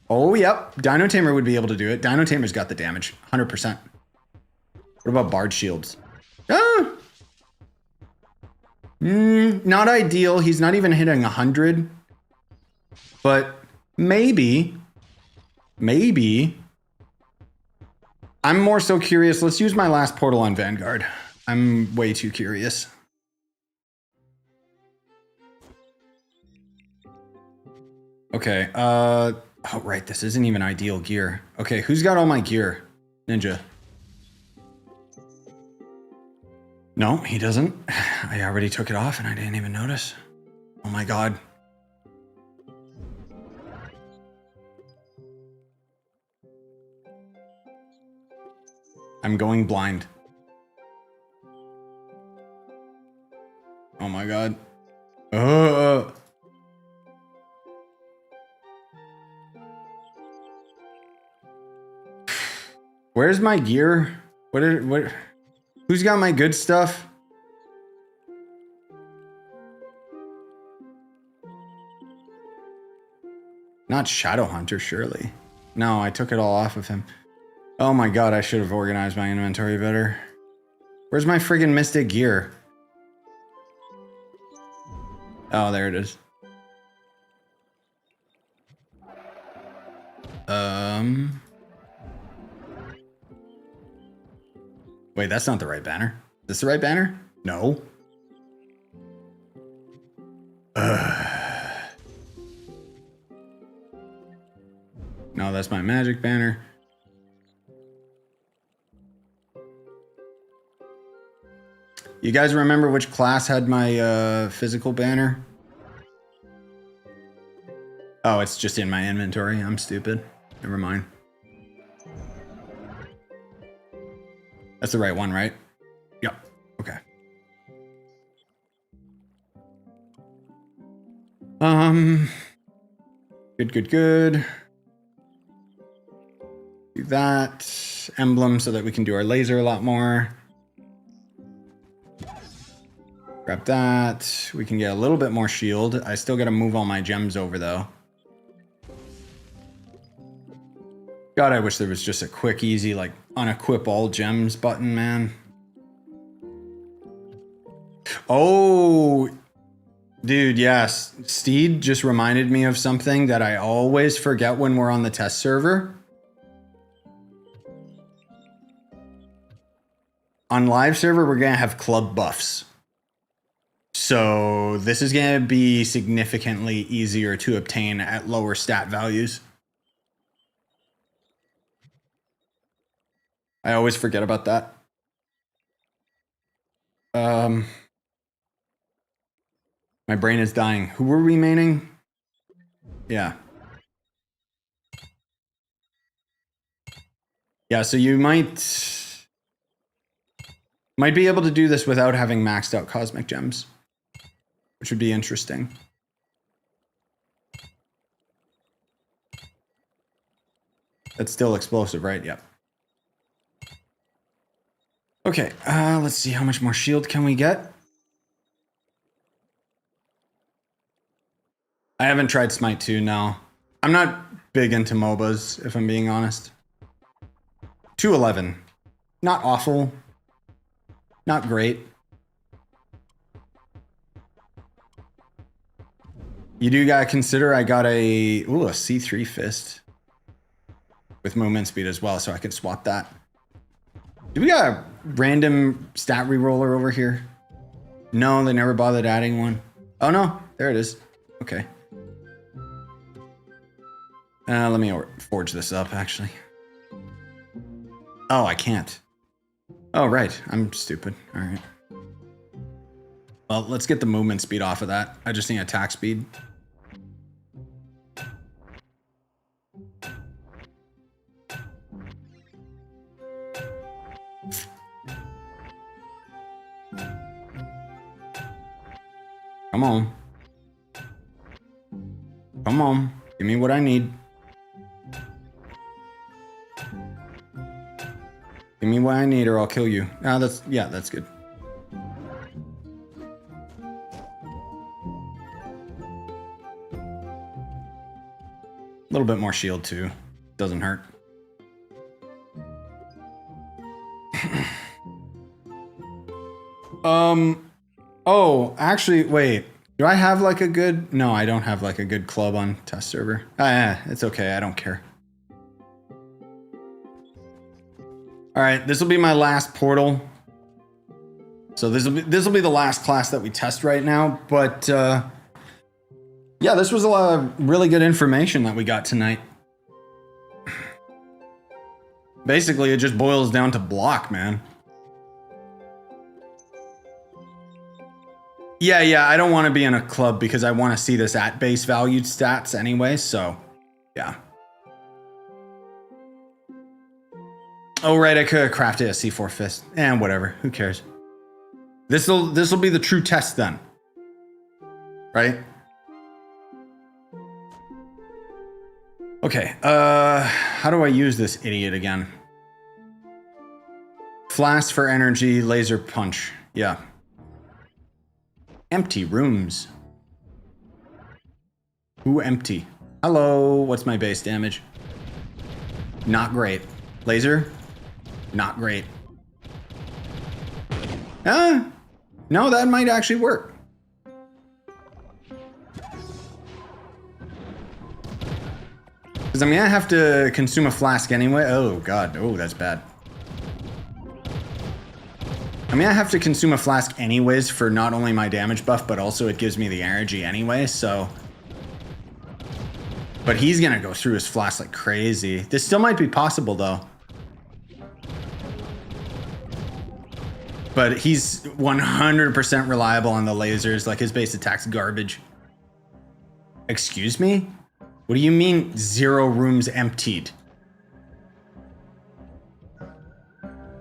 Oh, yep. Dino Tamer would be able to do it. Dino Tamer's got the damage, 100%. What about Bard Shields? Ah! Not ideal. He's not even hitting 100. But maybe. I'm more so curious. Let's use my last portal on Vanguard. I'm way too curious. Okay, oh right, this isn't even ideal gear. Okay, who's got all my gear? Ninja. No, he doesn't. I already took it off and I didn't even notice. Oh my god. I'm going blind. Oh my god. Where's my gear? What? Who's got my good stuff? Not Shadowhunter, surely. No, I took it all off of him. Oh my god, I should have organized my inventory better. Where's my friggin' Mystic gear? Oh, there it is. Wait, that's not the right banner. Is this the right banner? No. No, that's my magic banner. You guys remember which class had my physical banner? Oh, it's just in my inventory. I'm stupid. Never mind. That's the right one, right? Yep. Okay. Good. Do that. Emblem so that we can do our laser a lot more. Grab that. We can get a little bit more shield. I still got to move all my gems over though. God, I wish there was just a quick, easy, like, unequip all gems button, man. Oh, dude, yes. Steed just reminded me of something that I always forget when we're on the test server. On live server, we're going to have club buffs. So this is going to be significantly easier to obtain at lower stat values. I always forget about that. My brain is dying. Who were we maining? Yeah. Yeah, so you might be able to do this without having maxed out cosmic gems, which would be interesting. That's still explosive, right? Yep. Okay, let's see how much more shield can we get. I haven't tried Smite 2, no. I'm not big into MOBAs, if I'm being honest. 211. Not awful. Not great. You do gotta consider I got a C3 fist. With movement speed as well, so I can swap that. Do we got a random stat reroller over here? No, they never bothered adding one. Oh no, there it is. Okay. Let me forge this up, actually. Oh, I can't. Oh, right. I'm stupid. All right. Well, let's get the movement speed off of that. I just need attack speed. Come on. Come on. Give me what I need. Give me what I need or I'll kill you. Ah, that's good. A little bit more shield too. Doesn't hurt. Oh, actually, wait. Do I have like a good... No, I don't have like a good club on test server. It's okay. I don't care. All right, this will be my last portal. So this will be the last class that we test right now. But yeah, this was a lot of really good information that we got tonight. Basically, it just boils down to block, man. Yeah, I don't want to be in a club because I want to see this at base valued stats anyway, so yeah. Oh right, I could have crafted a C4 fist. And whatever, who cares? This'll be the true test then. Right? Okay, how do I use this idiot again? Flask for energy, laser punch. Yeah. Empty rooms. Ooh, empty. Hello, what's my base damage? Not great. Laser? Not great. No, that might actually work. Because I mean, I have to consume a flask anyway. Oh god, oh, that's bad. I mean, I have to consume a flask anyways for not only my damage buff, but also it gives me the energy anyway, so... But he's gonna go through his flask like crazy. This still might be possible, though. But he's 100% reliable on the lasers, like his base attack's garbage. Excuse me? What do you mean 0 rooms emptied?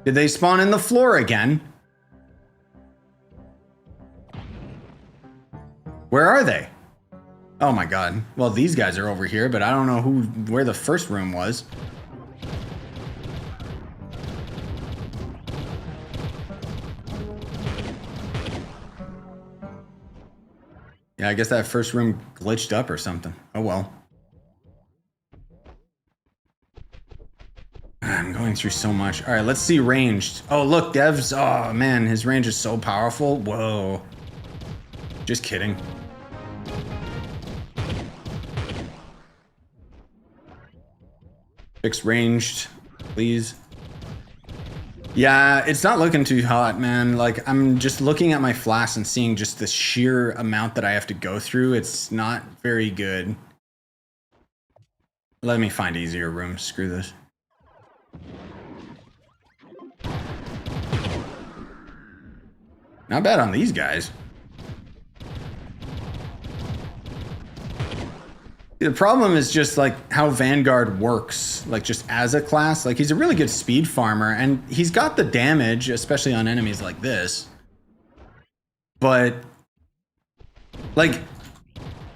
Did they spawn in the floor again? Where are they? Oh my god. Well, these guys are over here, but I don't know where the first room was. Yeah, I guess that first room glitched up or something. Oh well. I'm going through so much. All right, let's see ranged. Oh, look, Dev's. Oh man, his range is so powerful. Whoa. Just kidding. Fix ranged, please. Yeah, it's not looking too hot, man. Like, I'm just looking at my flasks and seeing just the sheer amount that I have to go through. It's not very good. Let me find easier rooms. Screw this. Not bad on these guys. The problem is just like how Vanguard works, like just as a class. Like he's a really good speed farmer and he's got the damage, especially on enemies like this. But like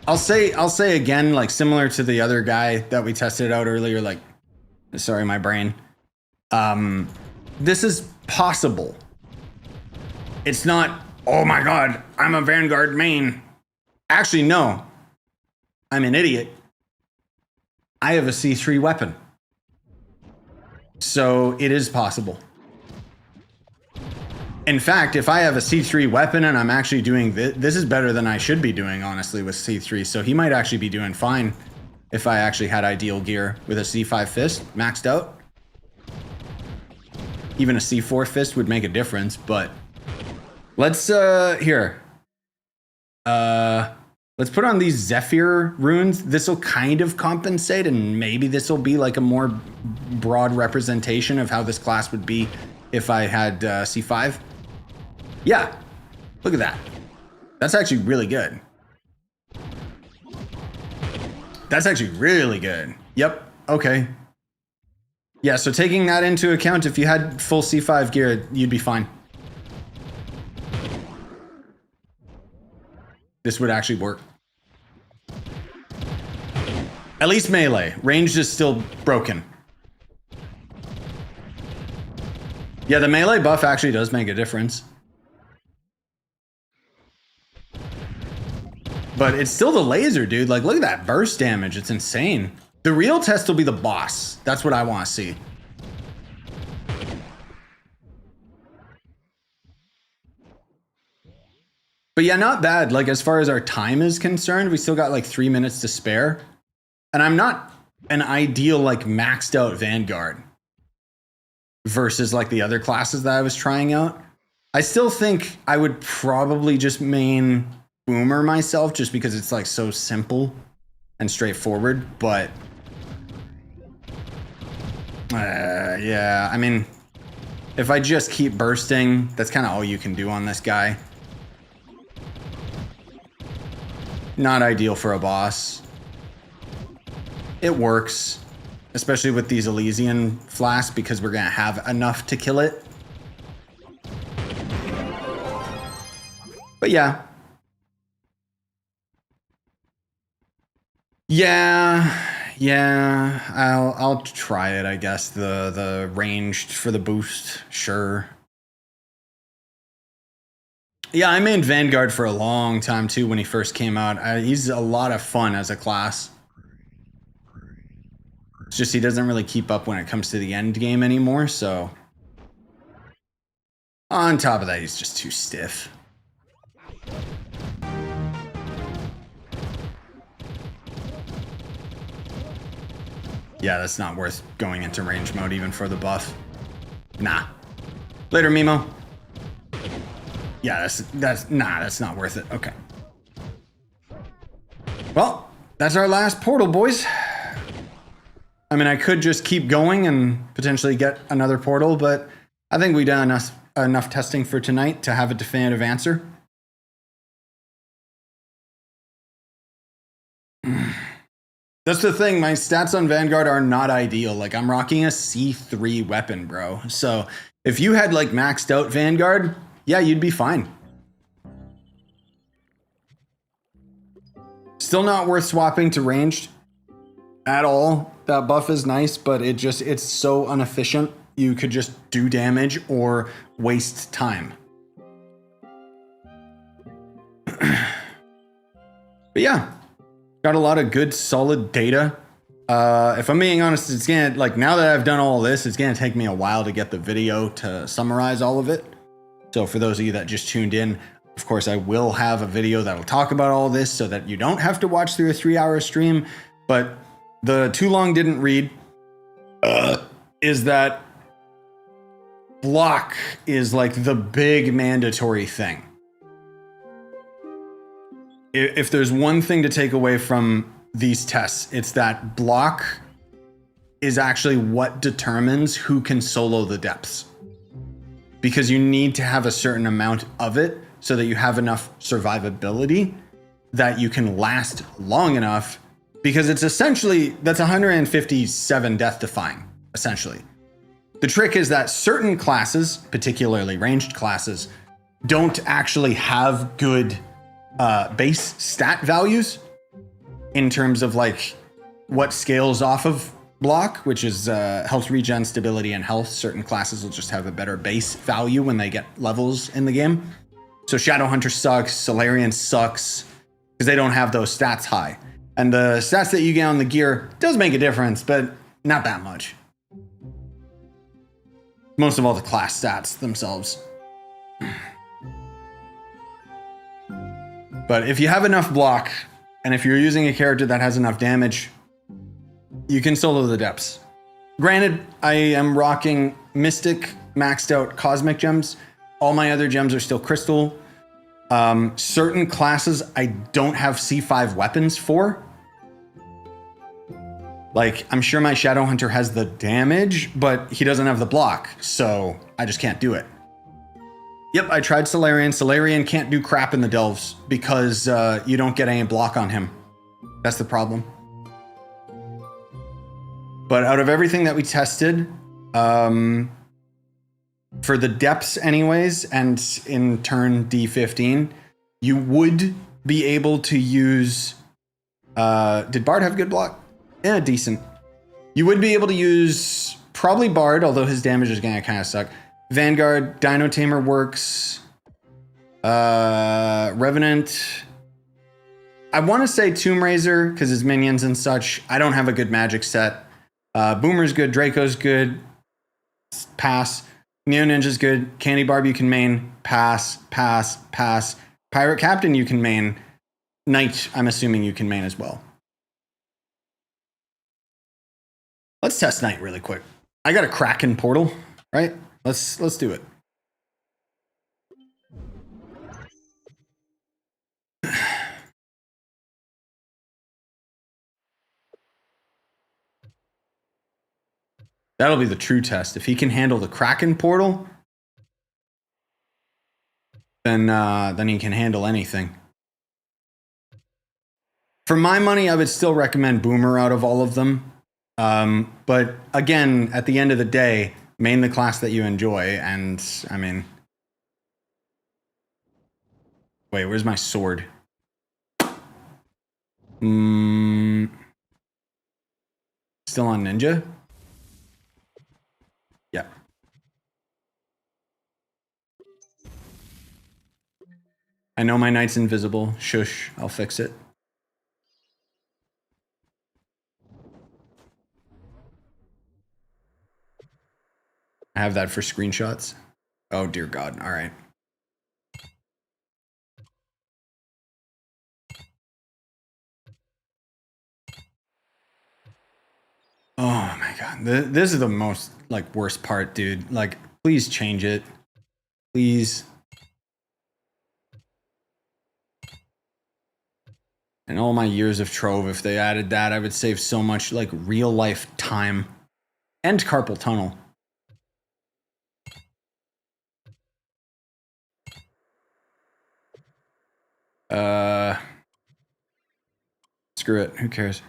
I'll say again, like similar to the other guy that we tested out earlier, like Sorry, my brain. This is possible. It's not, oh my god, I'm a Vanguard main. Actually, no. I'm an idiot. I have a C3 weapon. So it is possible. In fact, if I have a C3 weapon and I'm actually doing this is better than I should be doing, honestly, with C3. So he might actually be doing fine if I actually had ideal gear with a C5 fist maxed out. Even a C4 fist would make a difference, but let's here. Let's put on these Zephyr runes. This will kind of compensate, and maybe this will be like a more broad representation of how this class would be if I had C5. Yeah, look at that. That's actually really good. That's actually really good. Yep, okay. Yeah, so taking that into account, if you had full C5 gear, you'd be fine. This would actually work. At least melee. Ranged is still broken. Yeah, the melee buff actually does make a difference. But it's still the laser, dude. Like, look at that burst damage. It's insane. The real test will be the boss. That's what I want to see. But yeah, not bad. Like, as far as our time is concerned, we still got like 3 minutes to spare. And I'm not an ideal, like, maxed out Vanguard versus like the other classes that I was trying out. I still think I would probably just main Boomer myself just because it's like so simple and straightforward. But yeah, I mean, if I just keep bursting, that's kind of all you can do on this guy. Not ideal for a boss. It works, especially with these Elysian flasks, because we're gonna have enough to kill it. But yeah. Yeah, I'll try it, I guess. The ranged for the boost, sure. Yeah, I mained Vanguard for a long time too when he first came out. He's a lot of fun as a class. It's just he doesn't really keep up when it comes to the end game anymore, so. On top of that, he's just too stiff. Yeah, that's not worth going into range mode even for the buff. Nah. Later, Mimo. Yeah, that's not worth it. Okay. Well, that's our last portal, boys. I mean, I could just keep going and potentially get another portal, but I think we've done enough testing for tonight to have a definitive answer. That's the thing, my stats on Vanguard are not ideal. Like, I'm rocking a C3 weapon, bro. So if you had like maxed out Vanguard, yeah, you'd be fine. Still not worth swapping to ranged at all. That buff is nice, but it's so inefficient. You could just do damage or waste time. But yeah, got a lot of good solid data. If I'm being honest, it's gonna, like, now that I've done all this, it's gonna take me a while to get the video to summarize all of it. So for those of you that just tuned in, of course, I will have a video that will talk about all this so that you don't have to watch through a 3-hour stream. But the too long didn't read is that block is like the big mandatory thing. If there's one thing to take away from these tests, it's that block is actually what determines who can solo the depths. Because you need to have a certain amount of it so that you have enough survivability that you can last long enough, because it's essentially, that's 157 death defying, essentially. The trick is that certain classes, particularly ranged classes, don't actually have good base stat values in terms of like what scales off of block, which is helps regen, stability, and health. Certain classes will just have a better base value when they get levels in the game. So Shadowhunter sucks, Solarian sucks, because they don't have those stats high. And the stats that you get on the gear does make a difference, but not that much. Most of all the class stats themselves. But if you have enough block, and if you're using a character that has enough damage, you can solo the depths. Granted, I am rocking Mystic maxed out Cosmic Gems. All my other gems are still Crystal. Certain classes I don't have C5 weapons for. Like, I'm sure my Shadowhunter has the damage, but he doesn't have the block, so I just can't do it. Yep, I tried Solarian. Solarian can't do crap in the Delves because you don't get any block on him. That's the problem. But out of everything that we tested, for the depths anyways, and in turn D15, you would be able to use... did Bard have good block? Yeah, decent. You would be able to use probably Bard, although his damage is gonna kind of suck. Vanguard, Dino Tamer works. Revenant. I want to say Tomb Raiser because his minions and such. I don't have a good magic set. Boomer's good. Draco's good. Pass. Neo Ninja's good. Candy Barb you can main. Pass. Pass. Pass. Pirate Captain you can main. Knight I'm assuming you can main as well. Let's test Knight really quick. I got a Kraken portal, right? Let's do it. That'll be the true test. If he can handle the Kraken portal, then he can handle anything. For my money, I would still recommend Boomer out of all of them. But again, at the end of the day, main the class that you enjoy, and I mean... Wait, where's my sword? Still on Ninja? Yeah. I know my Knight's invisible. Shush, I'll fix it. I have that for screenshots. Oh, dear God. All right. Oh, my God. This is the most, like, worst part, dude. Like, please change it. Please. In all my years of Trove, if they added that, I would save so much, like, real-life time. And carpal tunnel. Screw it. Who cares?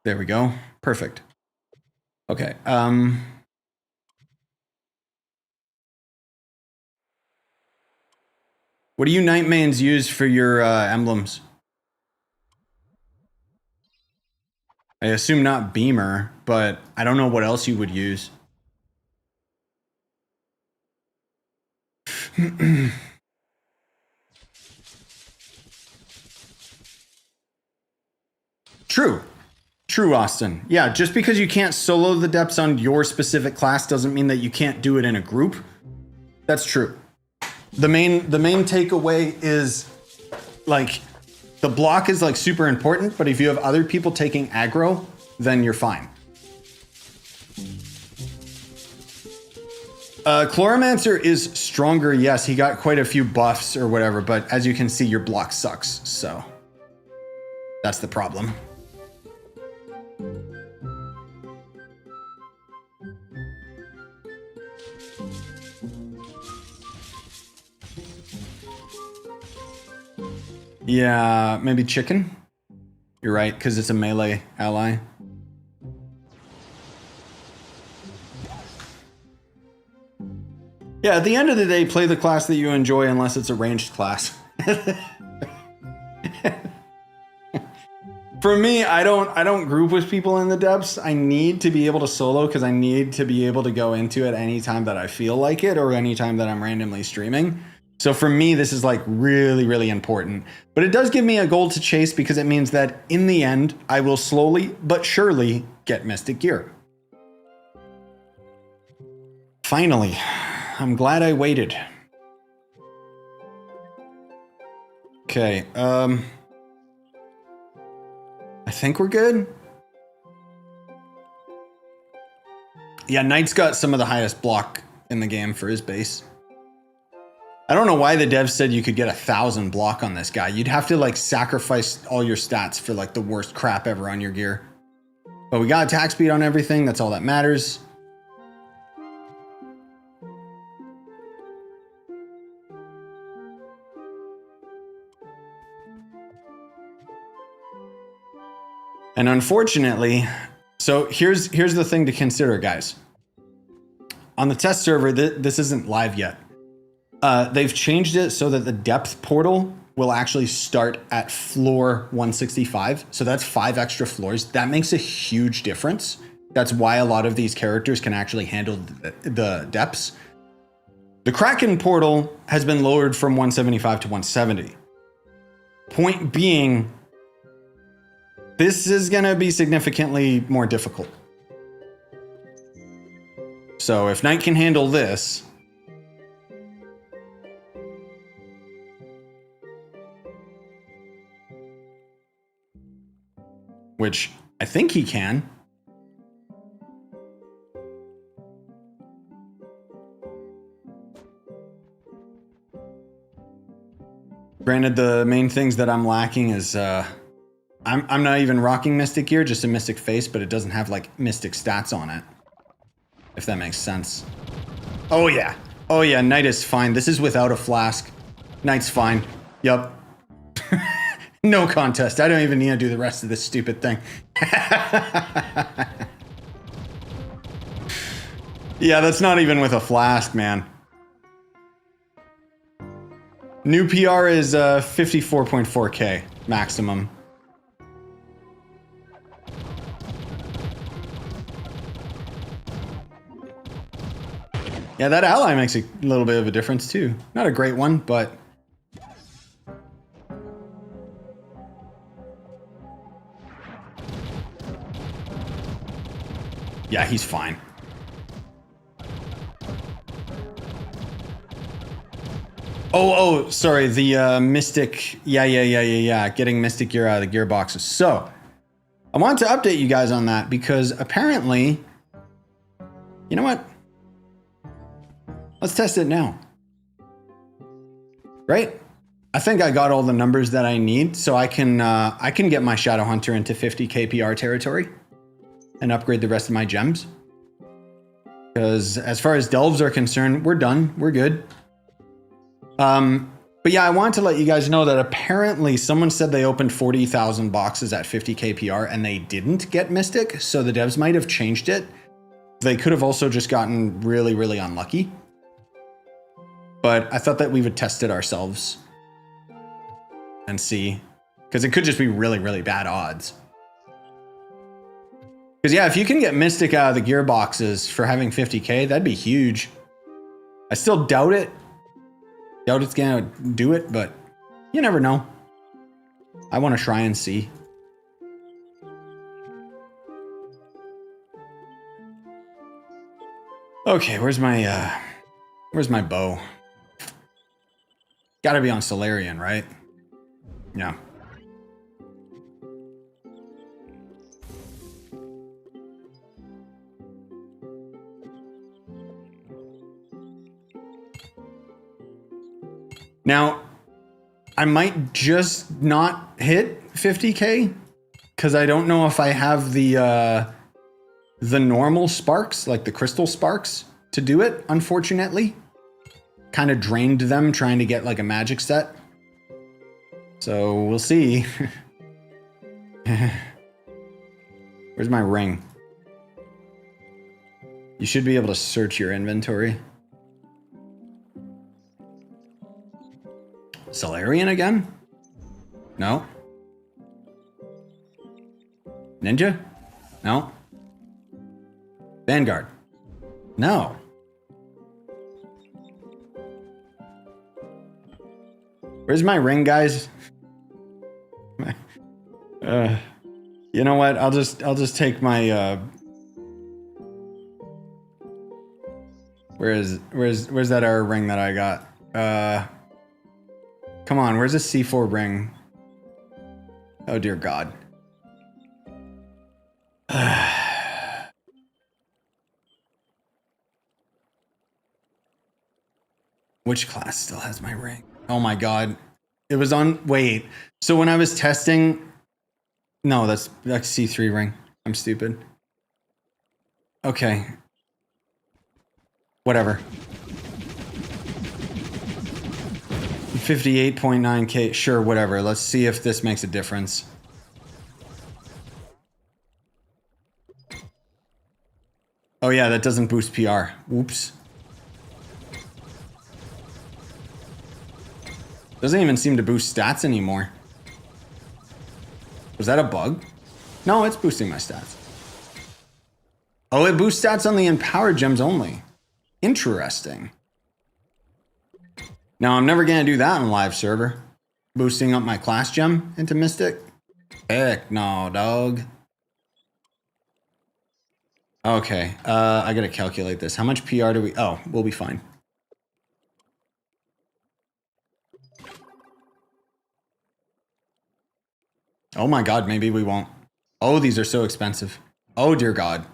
There we go. Perfect. Okay. What do you Night Mains use for your emblems? I assume not Beamer, but I don't know what else you would use. True. True, Austin. Yeah, just because you can't solo the depths on your specific class doesn't mean that you can't do it in a group. That's true. The main takeaway is, like, the block is, like, super important, but if you have other people taking aggro, then you're fine. Chloromancer is stronger, yes. He got quite a few buffs or whatever, but as you can see, your block sucks, so that's the problem. Yeah, maybe chicken. You're right, because it's a melee ally. Yeah, at the end of the day, play the class that you enjoy unless it's a ranged class. For me, I don't group with people in the depths. I need to be able to solo because I need to be able to go into it anytime that I feel like it or anytime that I'm randomly streaming. So for me, this is like really, really important. But it does give me a goal to chase because it means that in the end, I will slowly but surely get Mystic Gear. Finally, I'm glad I waited. Okay, I think we're good. Yeah, Knight's got some of the highest block in the game for his base. I don't know why the devs said you could get 1,000 block on this guy. You'd have to like sacrifice all your stats for like the worst crap ever on your gear. But we got attack speed on everything. That's all that matters. And unfortunately, so here's the thing to consider, guys. On the test server, this isn't live yet. They've changed it so that the depth portal will actually start at floor 165. So that's 5 extra floors. That makes a huge difference. That's why a lot of these characters can actually handle the depths. The Kraken portal has been lowered from 175 to 170. Point being, this is going to be significantly more difficult. So if Knight can handle this, which I think he can. Granted, the main things that I'm lacking is I'm not even rocking Mystic Gear, just a Mystic face, but it doesn't have like Mystic stats on it. If that makes sense. Oh yeah. Oh yeah, Knight is fine. This is without a flask. Knight's fine. Yup. No contest. I don't even need to do the rest of this stupid thing. Yeah, that's not even with a flask, man. New PR is 54.4K maximum. Yeah, that ally makes a little bit of a difference too. Not a great one, but... yeah, he's fine. Oh, sorry, the Mystic... Yeah. Getting Mystic Gear out of the gearboxes. So, I wanted to update you guys on that because apparently... you know what? Let's test it now. Right? I think I got all the numbers that I need, so I can get my Shadow Hunter into 50 KPR territory and upgrade the rest of my gems. Because as far as delves are concerned, we're done. We're good. But yeah, I wanted to let you guys know that apparently someone said they opened 40,000 boxes at 50 KPR and they didn't get Mystic, so the devs might have changed it. They could have also just gotten really, really unlucky. But I thought that we would test it ourselves and see, because it could just be really, really bad odds. Because yeah, if you can get Mystic out of the gearboxes for having 50K, that'd be huge. I still doubt it. Doubt it's gonna do it, but you never know. I want to try and see. Okay, where's my bow? Gotta be on Solarian, right? Yeah. Now, I might just not hit 50K because I don't know if I have the normal sparks, like the crystal sparks, to do it, unfortunately. Kind of drained them trying to get like a magic set. So we'll see. Where's my ring? You should be able to search your inventory. Solarian again? No. Ninja? No. Vanguard? No. Where's my ring, guys? You know what? I'll just take my where's that other ring that I got? Come on, where's a C4 ring? Oh dear God. Which class still has my ring? Oh my God. It was on, wait. So when I was testing, no, that's C3 ring. I'm stupid. Okay. Whatever. 58.9K. Sure, whatever. Let's see if this makes a difference. Oh yeah, that doesn't boost PR. Whoops. Doesn't even seem to boost stats anymore. Was that a bug? No, it's boosting my stats. Oh, it boosts stats on the empowered gems only. Interesting. Now, I'm never going to do that on live server. Boosting up my class gem into Mystic? Heck no, dog. Okay, I got to calculate this. How much PR do we... Oh, we'll be fine. Oh my God, maybe we won't. Oh, these are so expensive. Oh, dear God.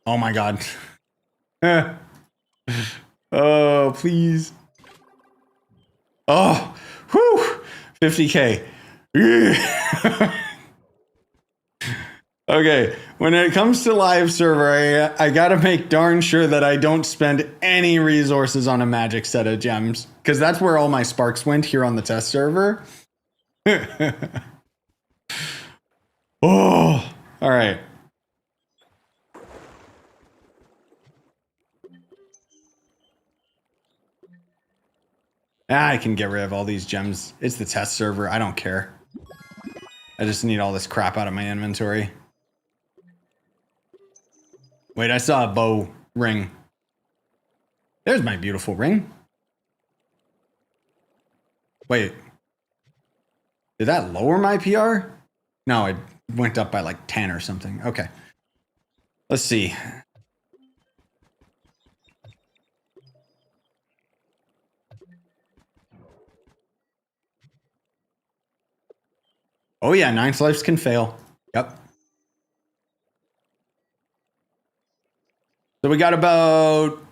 Oh my God. Oh, please. Oh, whew. 50K. Okay, when it comes to live server, I gotta make darn sure that I don't spend any resources on a magic set of gems, because that's where all my sparks went here on the test server. Oh, all right. I can get rid of all these gems. It's the test server. I don't care. I just need all this crap out of my inventory. Wait, I saw a bow ring. There's my beautiful ring. Wait. Did that lower my PR? No, it went up by like 10 or something. Okay. Let's see. Oh yeah, 9th lives can fail. Yep. So we got about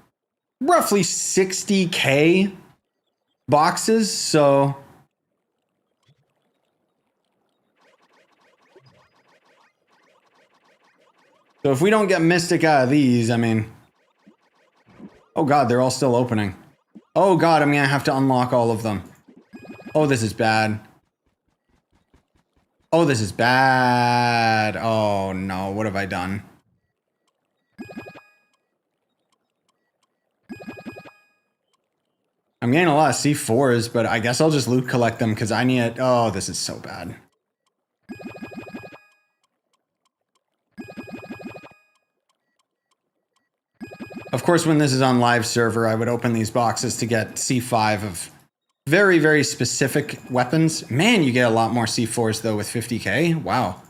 roughly 60K boxes, so... So if we don't get Mystic out of these, I mean... Oh God, they're all still opening. Oh God, I'm gonna have to unlock all of them. Oh, this is bad. Oh, this is bad. Oh no, what have I done? I'm getting a lot of C4s, but I guess I'll just loot collect them because I need it. Oh, this is so bad. Of course, when this is on live server, I would open these boxes to get C5 of very, very specific weapons. Man, you get a lot more C4s though with 50K. Wow.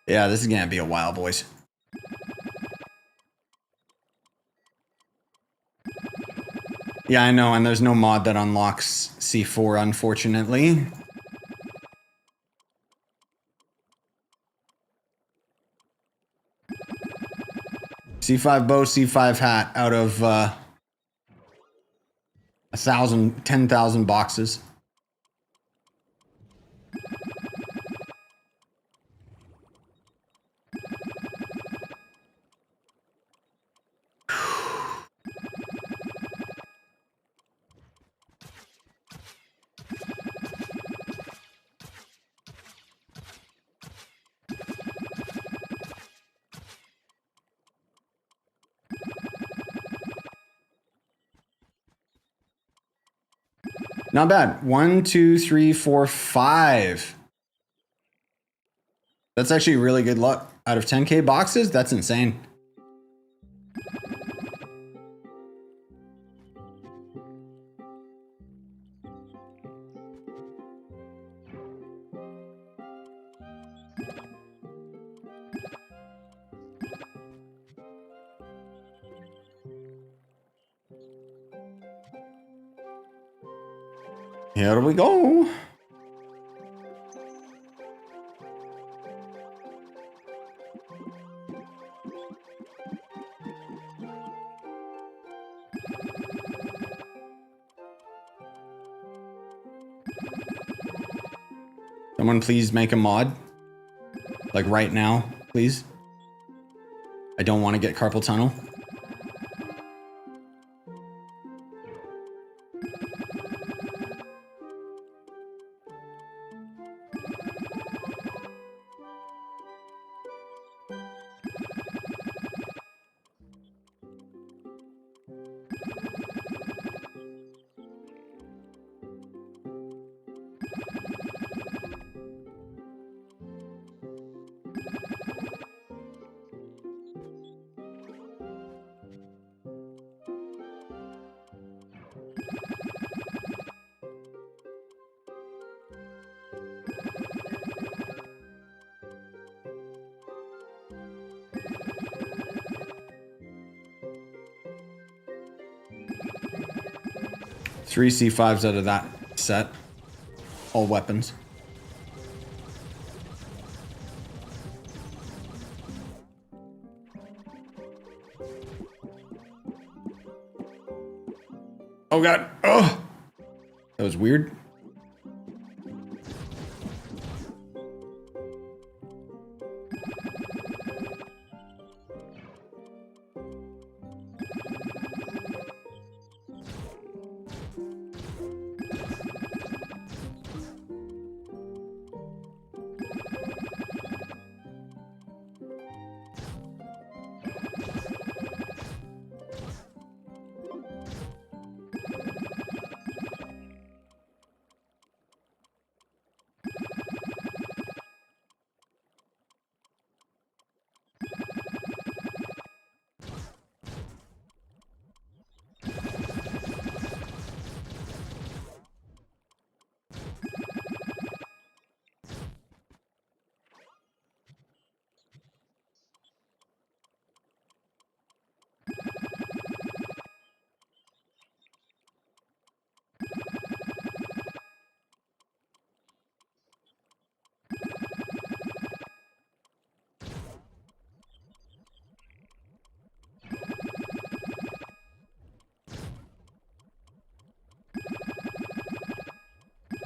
Yeah, this is gonna be a while, boys. Yeah, I know, and there's no mod that unlocks C4, unfortunately. C5 bow, C5 hat out of 1,000, 10,000 boxes. Not bad. 1, 2, 3, 4, 5. That's actually really good luck. Out of 10K boxes, that's insane. Here we go. Someone please make a mod. Like right now, please. I don't want to get carpal tunnel. Three C5s out of that set. All weapons. Oh god. Oh! That was weird.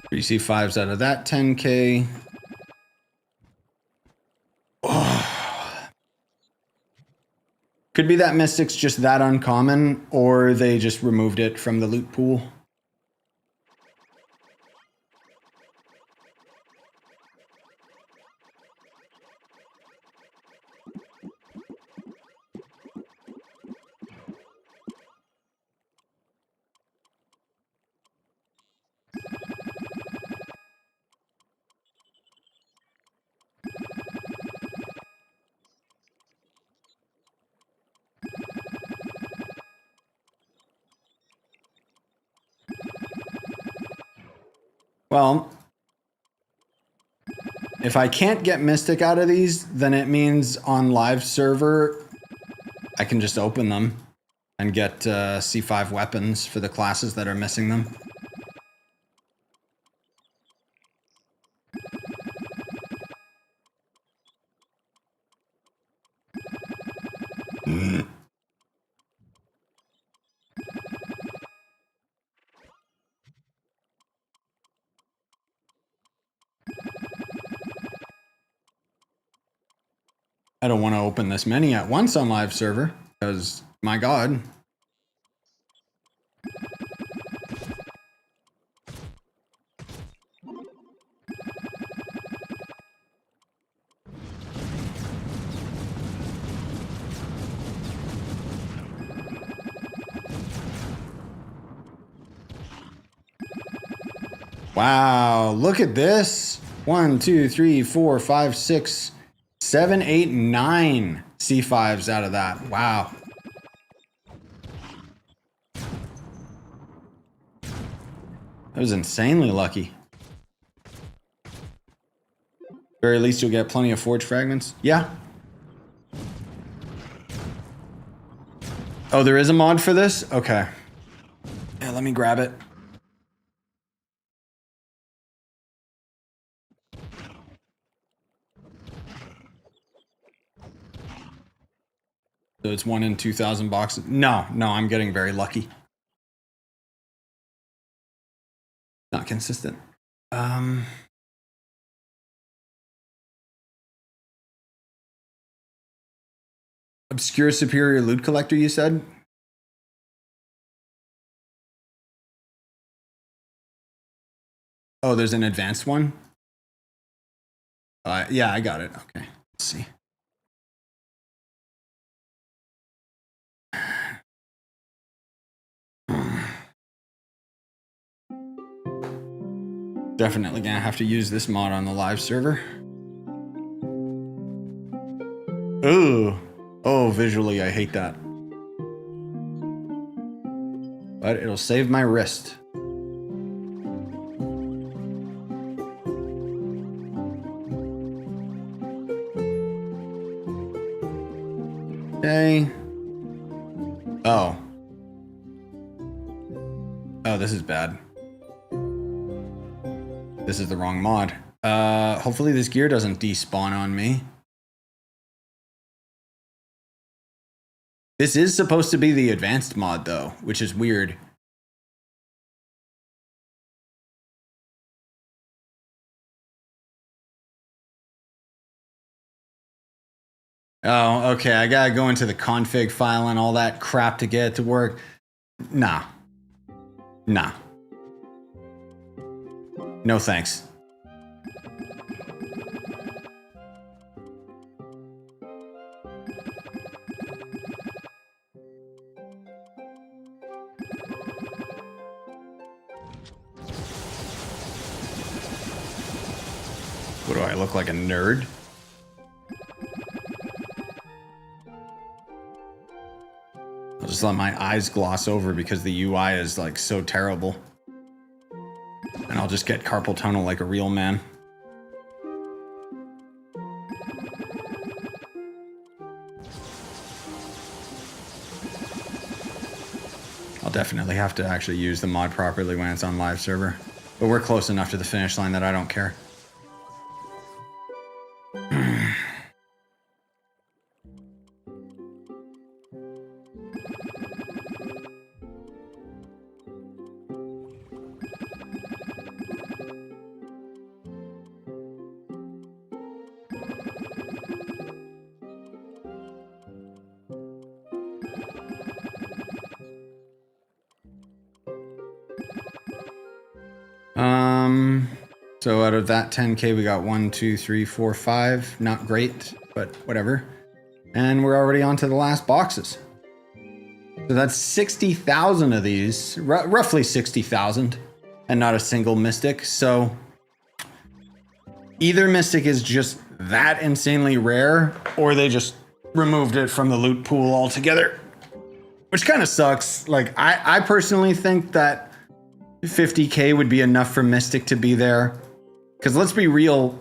Three C5s out of that 10K. Oh. Could be that Mystic's just that uncommon, or they just removed it from the loot pool. Well, if I can't get Mystic out of these, then it means on live server, I can just open them and get C5 weapons for the classes that are missing them. I don't want to open this many at once on live server, because, my god. Wow, look at this. 1, 2, 3, 4, 5, 6, 7, 8, 9 C5s out of that. Wow. That was insanely lucky. Very least you'll get plenty of forge fragments. Yeah. Oh, there is a mod for this? Okay. Yeah, let me grab it. So it's 1 in 2,000 boxes. No, I'm getting very lucky. Not consistent. Obscure superior loot collector, you said? Oh, there's an advanced one? Yeah, I got it. Okay, let's see. Definitely gonna have to use this mod on the live server. Ooh. Oh, visually, I hate that. But it'll save my wrist. Okay. Oh. Oh, this is bad. This is the wrong mod. Hopefully this gear doesn't despawn on me. This is supposed to be the advanced mod though, which is weird. Oh, okay. I gotta go into the config file and all that crap to get it to work. Nah. Nah. No thanks. What do I look like, a nerd? I'll just let my eyes gloss over because the UI is like so terrible. And I'll just get carpal tunnel like a real man. I'll definitely have to actually use the mod properly when it's on live server. But we're close enough to the finish line that I don't care. So out of that 10K, we got 1, 2, 3, 4, 5. Not great, but whatever. And we're already on to the last boxes. So that's 60,000 of these, roughly 60,000, and not a single Mystic. So either Mystic is just that insanely rare, or they just removed it from the loot pool altogether, which kind of sucks. Like, I personally think that 50K would be enough for Mystic to be there. Because let's be real,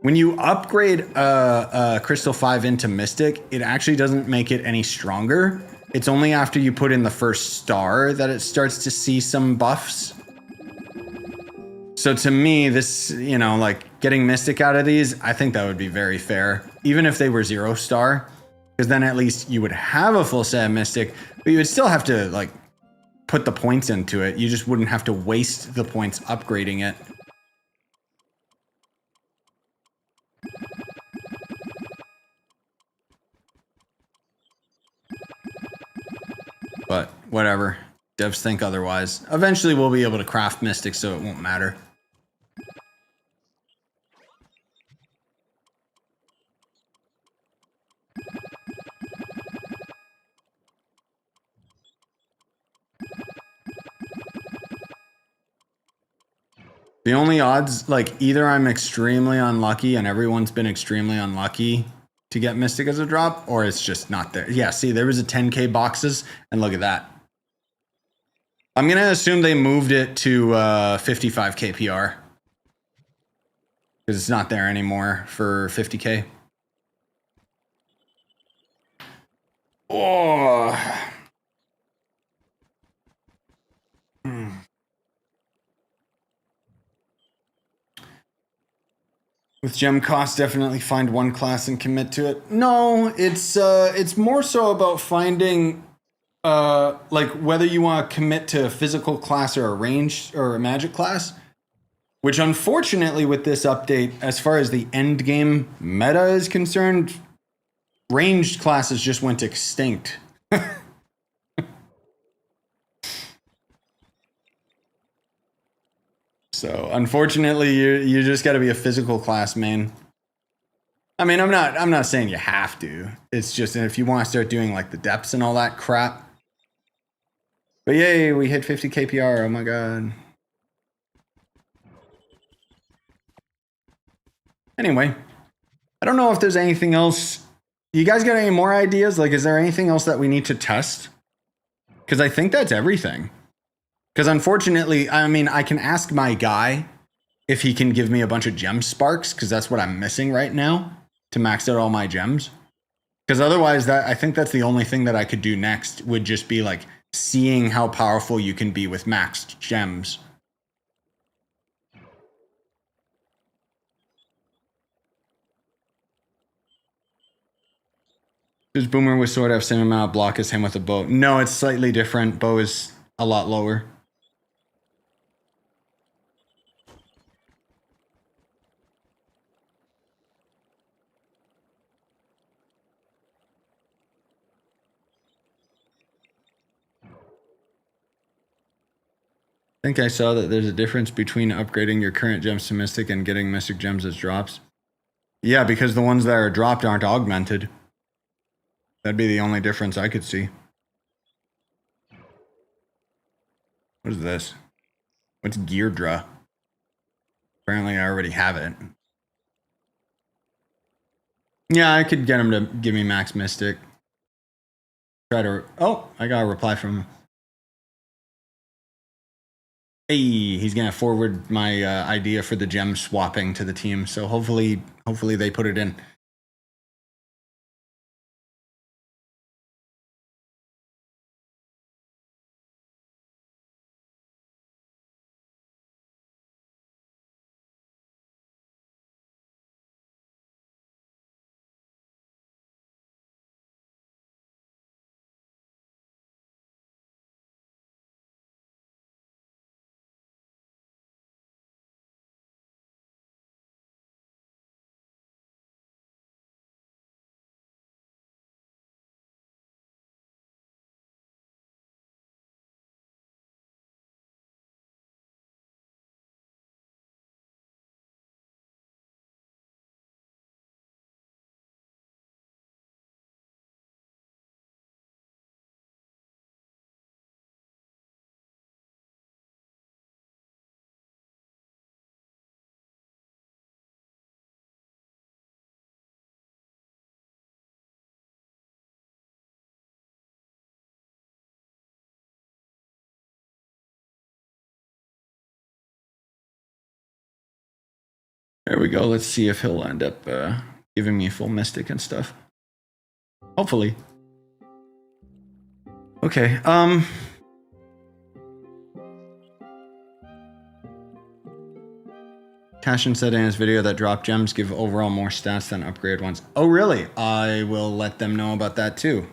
when you upgrade a Crystal 5 into Mystic, it actually doesn't make it any stronger. It's only after you put in the first star that it starts to see some buffs. So to me, this, you know, like getting Mystic out of these, I think that would be very fair. Even if they were 0 star, because then at least you would have a full set of Mystic, but you would still have to like put the points into it. You just wouldn't have to waste the points upgrading it. But whatever. Devs think otherwise. Eventually we'll be able to craft Mystic, so it won't matter. The only odds, like either I'm extremely unlucky and everyone's been extremely unlucky to get Mystic as a drop, or it's just not there. Yeah, see, there was a 10K boxes, and look at that. I'm gonna assume they moved it to 55K PR. Because it's not there anymore for 50K. Oh. With gem cost, definitely find one class and commit to it. No, it's more so about finding like whether you want to commit to a physical class or a ranged or a magic class. Which unfortunately with this update, as far as the end game meta is concerned, ranged classes just went extinct. So unfortunately, you just got to be a physical class main. I mean, I'm not saying you have to. It's just if you want to start doing like the depths and all that crap. But yay, we hit 50 KPR. Oh my god. Anyway, I don't know if there's anything else. You guys got any more ideas? Like, is there anything else that we need to test? Because I think that's everything. Because unfortunately, I mean, I can ask my guy if he can give me a bunch of gem sparks, because that's what I'm missing right now to max out all my gems. Because otherwise, I think that's the only thing that I could do next would just be like seeing how powerful you can be with maxed gems. Does Boomer with sword have same amount of block as him with a bow? No, it's slightly different. Bow is a lot lower. I think I saw that there's a difference between upgrading your current gems to Mystic and getting Mystic gems as drops. Yeah, because the ones that are dropped aren't augmented. That'd be the only difference I could see. What is this? What's Geardra? Apparently I already have it. Yeah, I could get him to give me Max Mystic. Try to... Oh, I got a reply from him. Hey, he's gonna forward my idea for the gem swapping to the team. So hopefully they put it in. There we go. Let's see if he'll end up giving me full Mystic and stuff. Hopefully. Okay, Cashin said in his video that drop gems give overall more stats than upgrade ones. Oh, really? I will let them know about that too.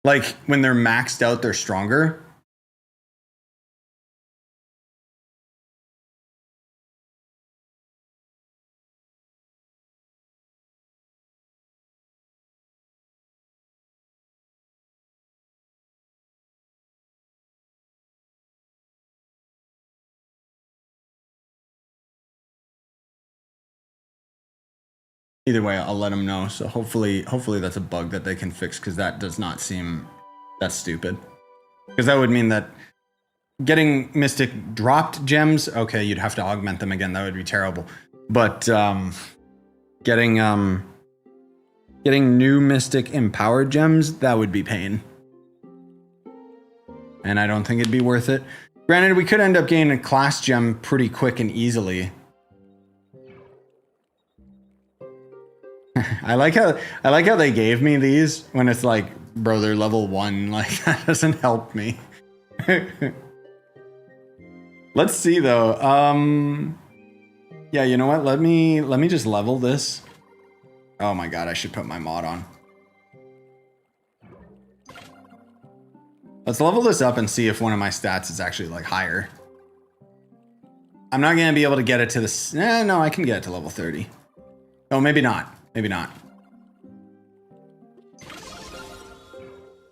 Like, when they're maxed out, they're stronger. Either way, I'll let them know. So hopefully that's a bug that they can fix, because that does not seem That's stupid. Because that would mean that getting Mystic dropped gems, okay, you'd have to augment them again. That would be terrible. But getting new Mystic empowered gems, that would be pain. And I don't think it'd be worth it. Granted, we could end up gaining a class gem pretty quick and easily. I like how they gave me these when it's like, bro, they're level 1. Like, that doesn't help me. Let's see though. Yeah, you know what? Let me just level this. Oh my god, I should put my mod on. Let's level this up and see if one of my stats is actually like higher. I'm not gonna be able to get it to the. No, I can get it to level 30. Oh, maybe not. Maybe not.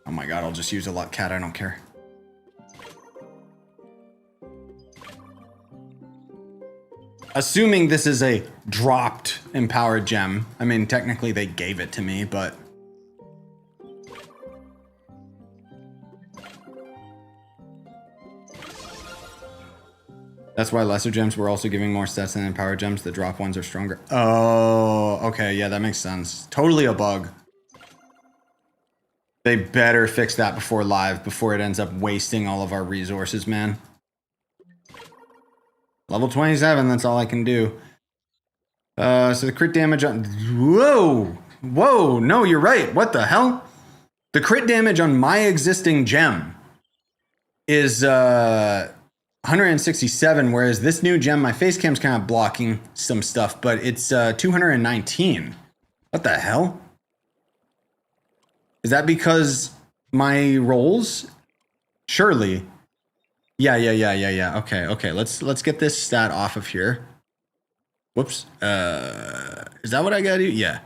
Oh my god, I'll just use a luck cat. I don't care. Assuming this is a dropped empowered gem. I mean, technically they gave it to me, but... That's why lesser gems were also giving more stats than empowered gems. The drop ones are stronger. Oh, okay. Yeah, that makes sense. Totally a bug. They better fix that before live, before it ends up wasting all of our resources, man. Level 27, that's all I can do. So the crit damage on... Whoa! Whoa! No, you're right. What the hell? The crit damage on my existing gem is 167, whereas this new gem, my face cam's kind of blocking some stuff, but it's 219. What the hell? Is that because my rolls? Surely. Yeah. Okay. Let's get this stat off of here. Whoops. Is that what I gotta do? Yeah.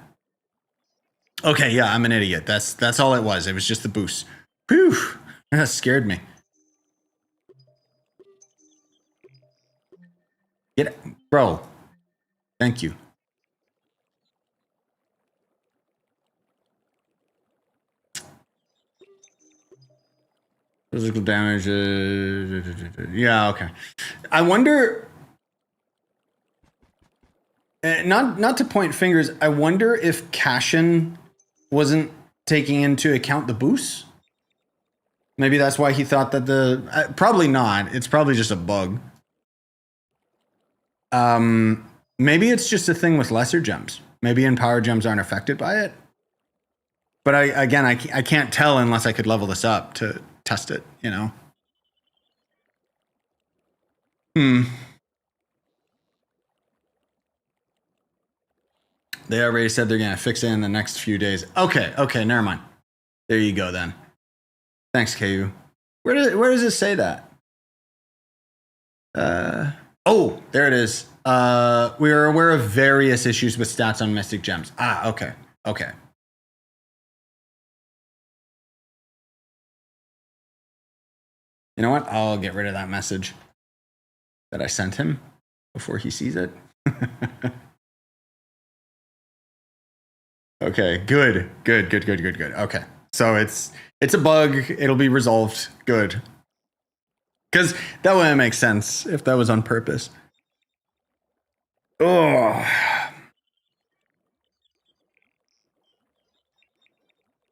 Okay, yeah, I'm an idiot. That's all it was. It was just the boost. Whew. That scared me. Get it. Bro. Thank you. Physical damage. Yeah, okay. I wonder. Not to point fingers. I wonder if Cashin wasn't taking into account the boost. Maybe that's why he thought that the. Probably not. It's probably just a bug. Maybe it's just a thing with lesser gems. Maybe empowered gems aren't affected by it. But I can't tell unless I could level this up to test it, you know? They already said they're going to fix it in the next few days. Okay, never mind. There you go then. Thanks, KU. Where does it say that? Oh, there it is. We are aware of various issues with stats on Mystic Gems. Ah, okay. You know what? I'll get rid of that message that I sent him before he sees it. Okay, good. Okay. So it's a bug. It'll be resolved. Good. Because that wouldn't make sense if that was on purpose. Oh.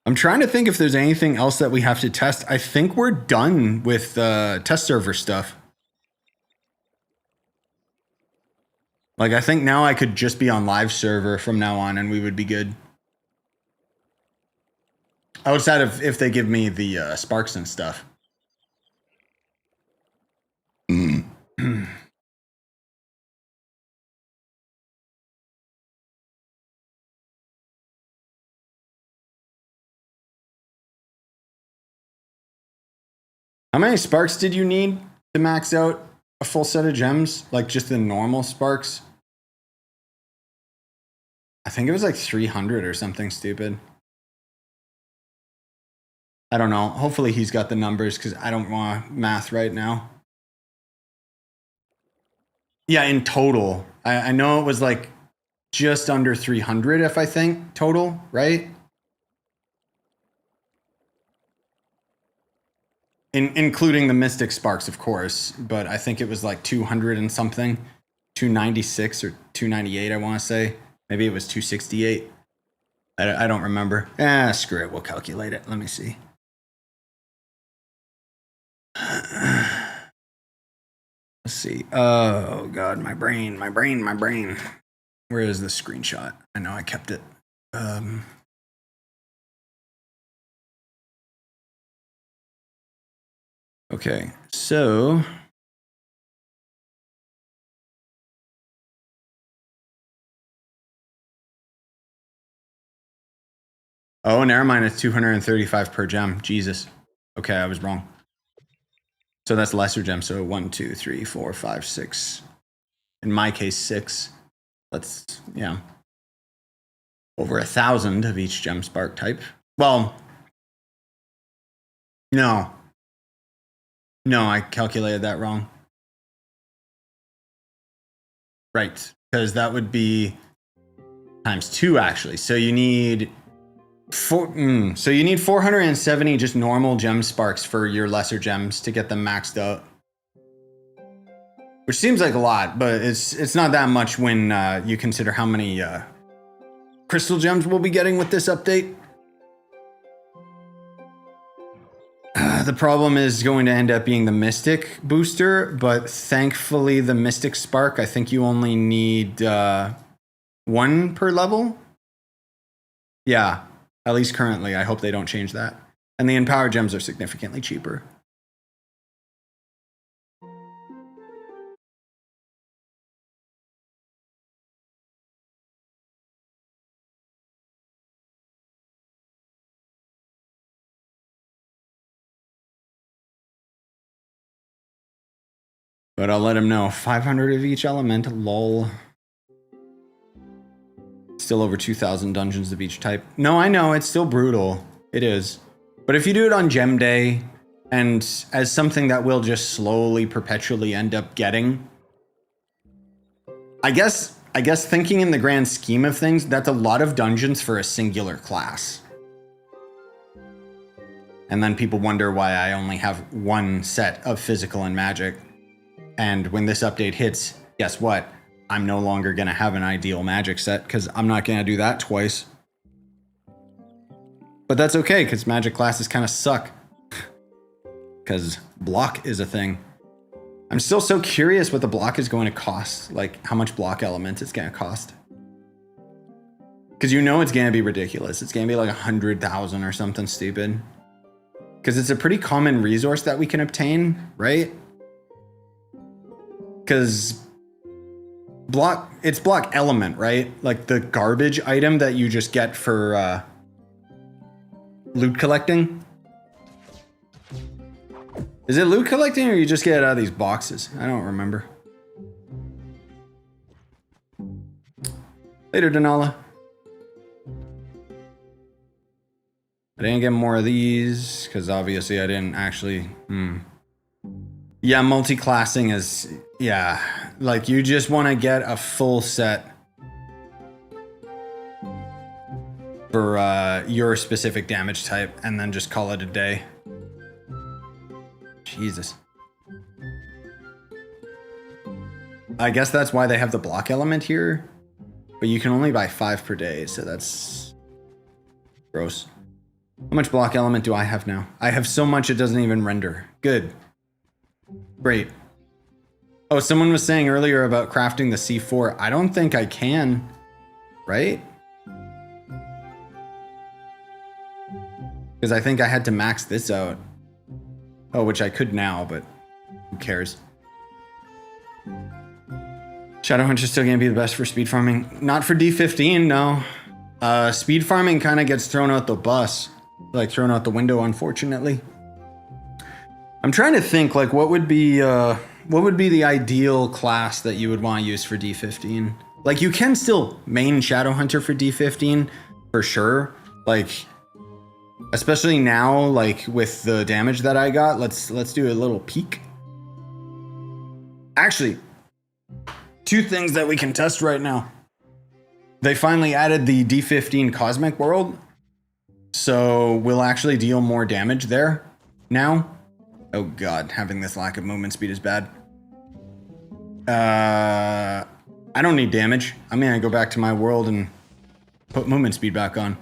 I'm trying to think if there's anything else that we have to test. I think we're done with test server stuff. Like, I think now I could just be on live server from now on and we would be good. Outside of if they give me the sparks and stuff. How many sparks did you need to max out a full set of gems? Like just the normal sparks? I think it was like 300 or something stupid. I don't know. Hopefully he's got the numbers because I don't want math right now. Yeah, in total. I know it was like just under 300 if I think total, right? including the Mystic Sparks, of course, but I think it was like 200 and something, 296 or 298, I want to say. Maybe it was 268. I don't remember. Screw it. We'll calculate it. Let me see. Let's see. Oh, God, my brain. Where is the screenshot? I know I kept it. Okay, so... Oh, never mind. It's 235 per gem. Jesus. Okay, I was wrong. So that's lesser gem. So 1, 2, 3, 4, 5, 6. In my case, 6. Let's, yeah. Over 1,000 of each gem spark type. Well, no. No, I calculated that wrong. Right, because that would be times 2 actually. So you need 470 just normal gem sparks for your lesser gems to get them maxed out. Which seems like a lot, but it's not that much when you consider how many crystal gems we'll be getting with this update. The problem is going to end up being the Mystic booster, but thankfully the Mystic Spark, I think you only need 1 per level. Yeah, at least currently. I hope they don't change that. And the Empower gems are significantly cheaper. But I'll let him know. 500 of each element, lol. Still over 2,000 dungeons of each type. No, I know, it's still brutal. It is. But if you do it on Gem Day, and as something that we'll just slowly, perpetually end up getting, I guess thinking in the grand scheme of things, that's a lot of dungeons for a singular class. And then people wonder why I only have 1 set of physical and magic. And when this update hits, guess what? I'm no longer going to have an ideal magic set because I'm not going to do that twice. But that's okay because magic classes kind of suck. Because block is a thing. I'm still so curious what the block is going to cost. Like how much block element it's going to cost. Because you know it's going to be ridiculous. It's going to be like 100,000 or something stupid. Because it's a pretty common resource that we can obtain, right? Because it's block element, right? Like the garbage item that you just get for loot collecting. Is it loot collecting or you just get it out of these boxes? I don't remember. Later, Denala. I didn't get more of these because obviously I didn't actually. Yeah, multi-classing is, yeah, like you just want to get a full set for your specific damage type and then just call it a day. Jesus. I guess that's why they have the block element here, but you can only buy 5 per day, so that's gross. How much block element do I have now? I have so much it doesn't even render. Good. Great. Oh, someone was saying earlier about crafting the C4. I don't think I can, right? Because I think I had to max this out. Oh, which I could now, but who cares? Shadowhunter's still gonna be the best for speed farming. Not for D15, no. Speed farming kind of gets thrown out the bus. Like thrown out the window, unfortunately. I'm trying to think, like, what would be the ideal class that you would want to use for D15? Like, you can still main Shadowhunter for D15, for sure. Like, especially now, like, with the damage that I got, let's do a little peek. Actually, 2 things that we can test right now. They finally added the D15 Cosmic World, so we'll actually deal more damage there now. Oh god, having this lack of movement speed is bad. I don't need damage. I'm gonna go back to my world and put movement speed back on.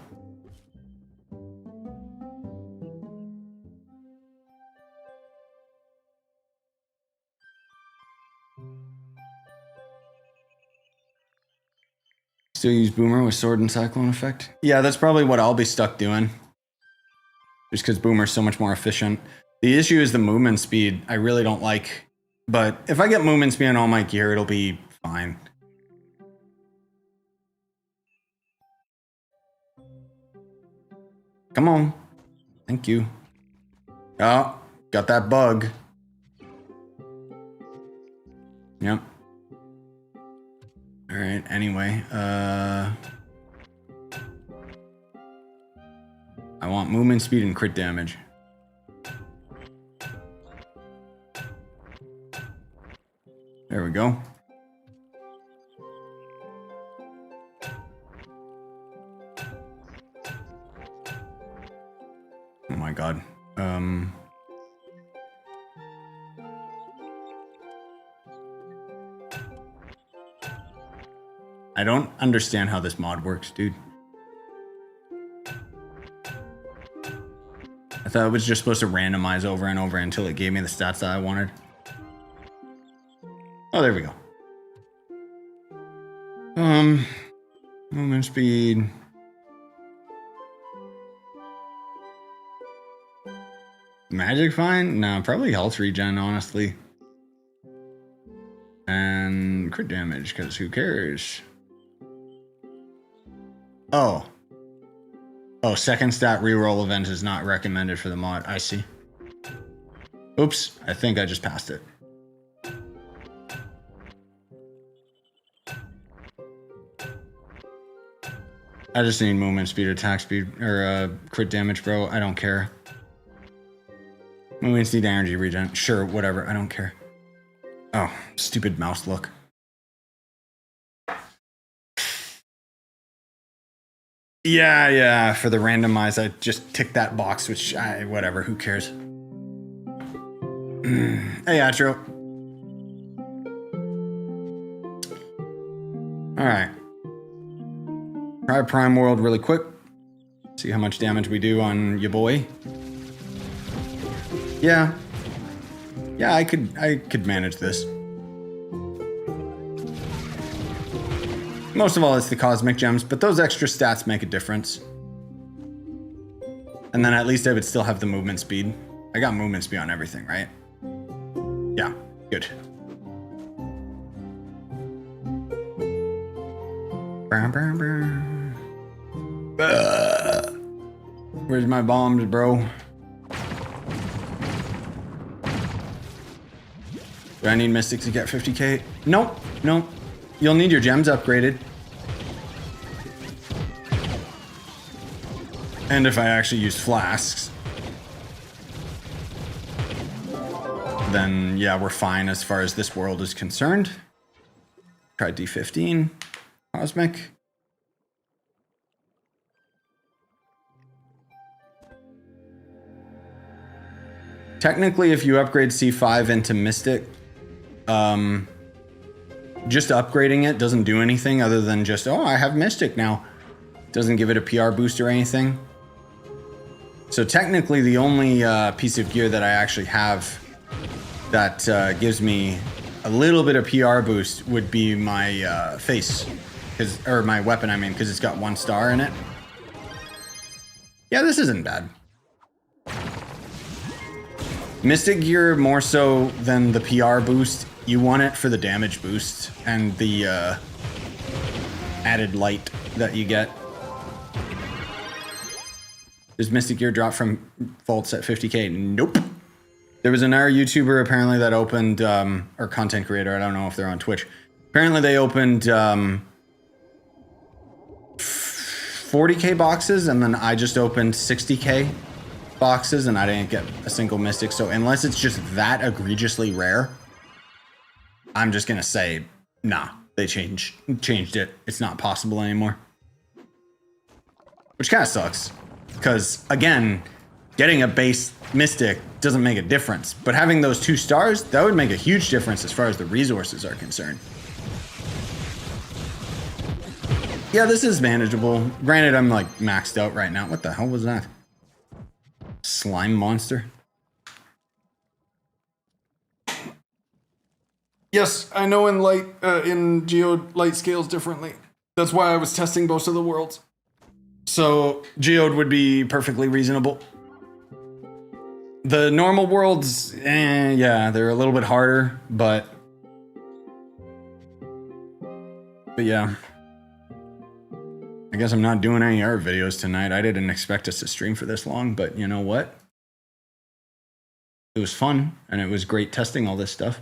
Still use Boomer with Sword and Cyclone effect? Yeah, that's probably what I'll be stuck doing. Just because Boomer's so much more efficient. The issue is the movement speed. I really don't like. But if I get movement speed on all my gear, it'll be fine. Come on. Thank you. Oh, got that bug. Yep. All right, anyway. I want movement speed and crit damage. There we go. Oh my god. I don't understand how this mod works, dude. I thought it was just supposed to randomize over and over until it gave me the stats that I wanted. Oh, there we go. Movement speed. Magic fine? No, probably health regen, honestly. And crit damage, because who cares? Oh. Oh, second stat reroll event is not recommended for the mod. I see. Oops, I think I just passed it. I just need movement speed, attack speed, or crit damage, bro. I don't care. Movement speed, energy regen. Sure, whatever. I don't care. Oh, stupid mouse look. Yeah, for the randomize, I just ticked that box, which whatever, who cares? Hey, Atro. Alright. Try Prime World really quick. See how much damage we do on your boy. Yeah. Yeah, I could manage this. Most of all, it's the cosmic gems, but those extra stats make a difference. And then at least I would still have the movement speed. I got movement speed on everything, right? Yeah, good. Where's my bombs, bro? Do I need mystics to get 50k? Nope, nope. You'll need your gems upgraded. And if I actually use flasks, then yeah, we're fine as far as this world is concerned. Try D15, Cosmic. Technically, if you upgrade C5 into Mystic, just upgrading it doesn't do anything other than just, oh, I have Mystic now. Doesn't give it a PR boost or anything. So technically, the only piece of gear that I actually have that gives me a little bit of PR boost would be my face, or my weapon, I mean, because it's got 1 star in it. Yeah, this isn't bad. Mystic gear, more so than the PR boost, you want it for the damage boost and the added light that you get. Does Mystic gear drop from vaults at 50k? Nope. There was another YouTuber apparently that opened, or content creator, I don't know if they're on Twitch. Apparently they opened 40k boxes, and then I just opened 60k boxes, and I didn't get a single Mystic. So unless it's just that egregiously rare, I'm just gonna say, nah, they changed it. It's not possible anymore. Which kind of sucks. Because, again, getting a base Mystic doesn't make a difference. But having those 2 stars, that would make a huge difference as far as the resources are concerned. Yeah, this is manageable. Granted, I'm like maxed out right now. What the hell was that? Slime monster. Yes, I know in light, in Geode, light scales differently. That's why I was testing most of the worlds. So Geode would be perfectly reasonable. The normal worlds, yeah, they're a little bit harder, but yeah. I guess I'm not doing any art videos tonight. I didn't expect us to stream for this long, but you know what? It was fun, and it was great testing all this stuff.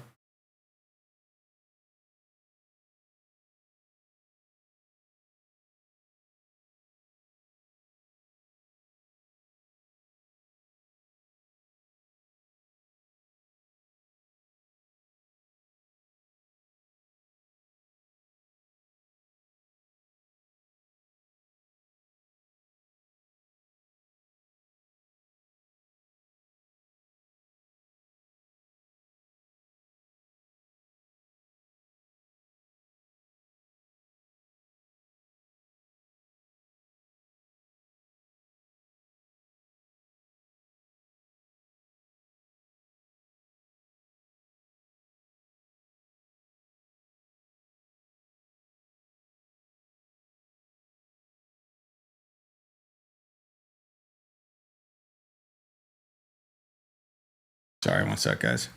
Sorry, one sec, guys.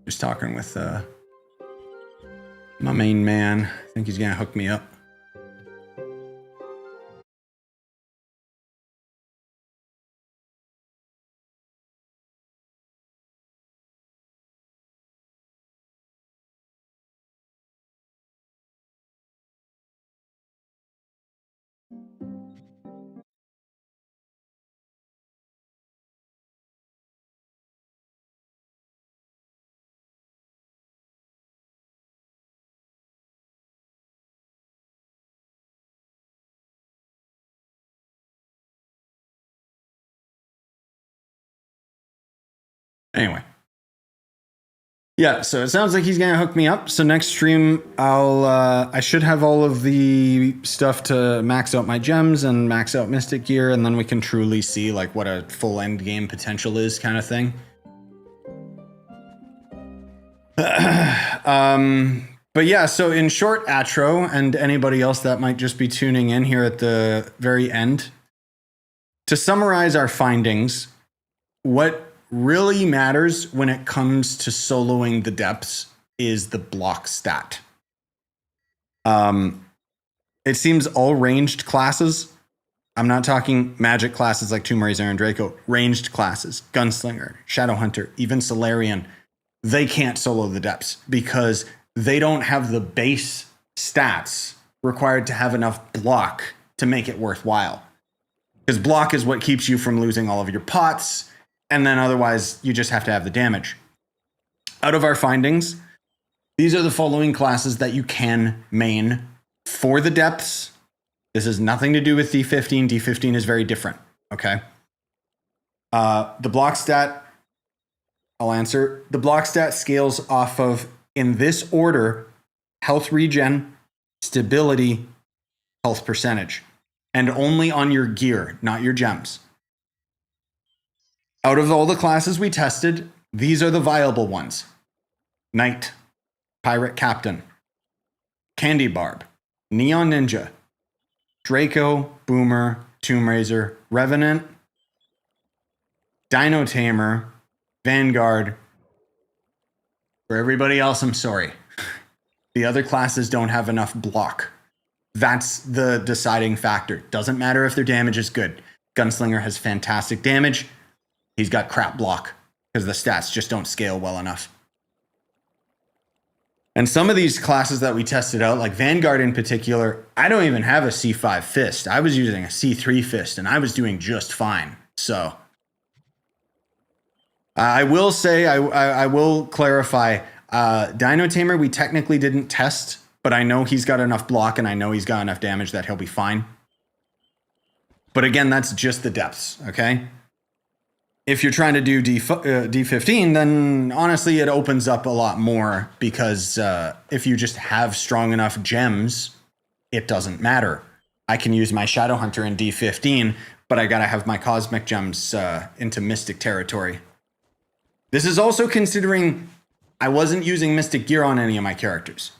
Just talking with my main man. I think he's gonna hook me up. Anyway. Yeah, so it sounds like he's gonna hook me up. So next stream, I should have all of the stuff to max out my gems and max out Mystic gear, and then we can truly see like what a full end game potential is, kind of thing. But yeah, so in short, Atro and anybody else that might just be tuning in here at the very end, to summarize our findings, what really matters when it comes to soloing the depths is the block stat. It seems all ranged classes, I'm not talking magic classes like Tomb Raider and Draco, ranged classes, Gunslinger, Shadowhunter, even Solarian, they can't solo the depths because they don't have the base stats required to have enough block to make it worthwhile. Because block is what keeps you from losing all of your pots, and then otherwise you just have to have the damage. Out of our findings, these are the following classes that you can main for the depths. This has nothing to do with D15. D15 is very different, okay? The block stat, I'll answer. The block stat scales off of, in this order, health regen, stability, health percentage, and only on your gear, not your gems. Out of all the classes we tested, these are the viable ones. Knight, Pirate Captain, Candy Barb, Neon Ninja, Draco, Boomer, Tomb Raider, Revenant, Dino Tamer, Vanguard. For everybody else, I'm sorry. The other classes don't have enough block. That's the deciding factor. Doesn't matter if their damage is good. Gunslinger has fantastic damage. He's got crap block because the stats just don't scale well enough. And some of these classes that we tested out, like Vanguard in particular, I don't even have a C5 fist. I was using a C3 fist and I was doing just fine. So I will say, I will clarify, Dino Tamer we technically didn't test, but I know he's got enough block and I know he's got enough damage that he'll be fine. But again, that's just the depths, okay? if you're trying to do D15, then honestly, it opens up a lot more because if you just have strong enough gems, it doesn't matter. I can use my Shadow Hunter in D15, but I gotta have my Cosmic Gems into Mystic territory. This is also considering I wasn't using Mystic gear on any of my characters.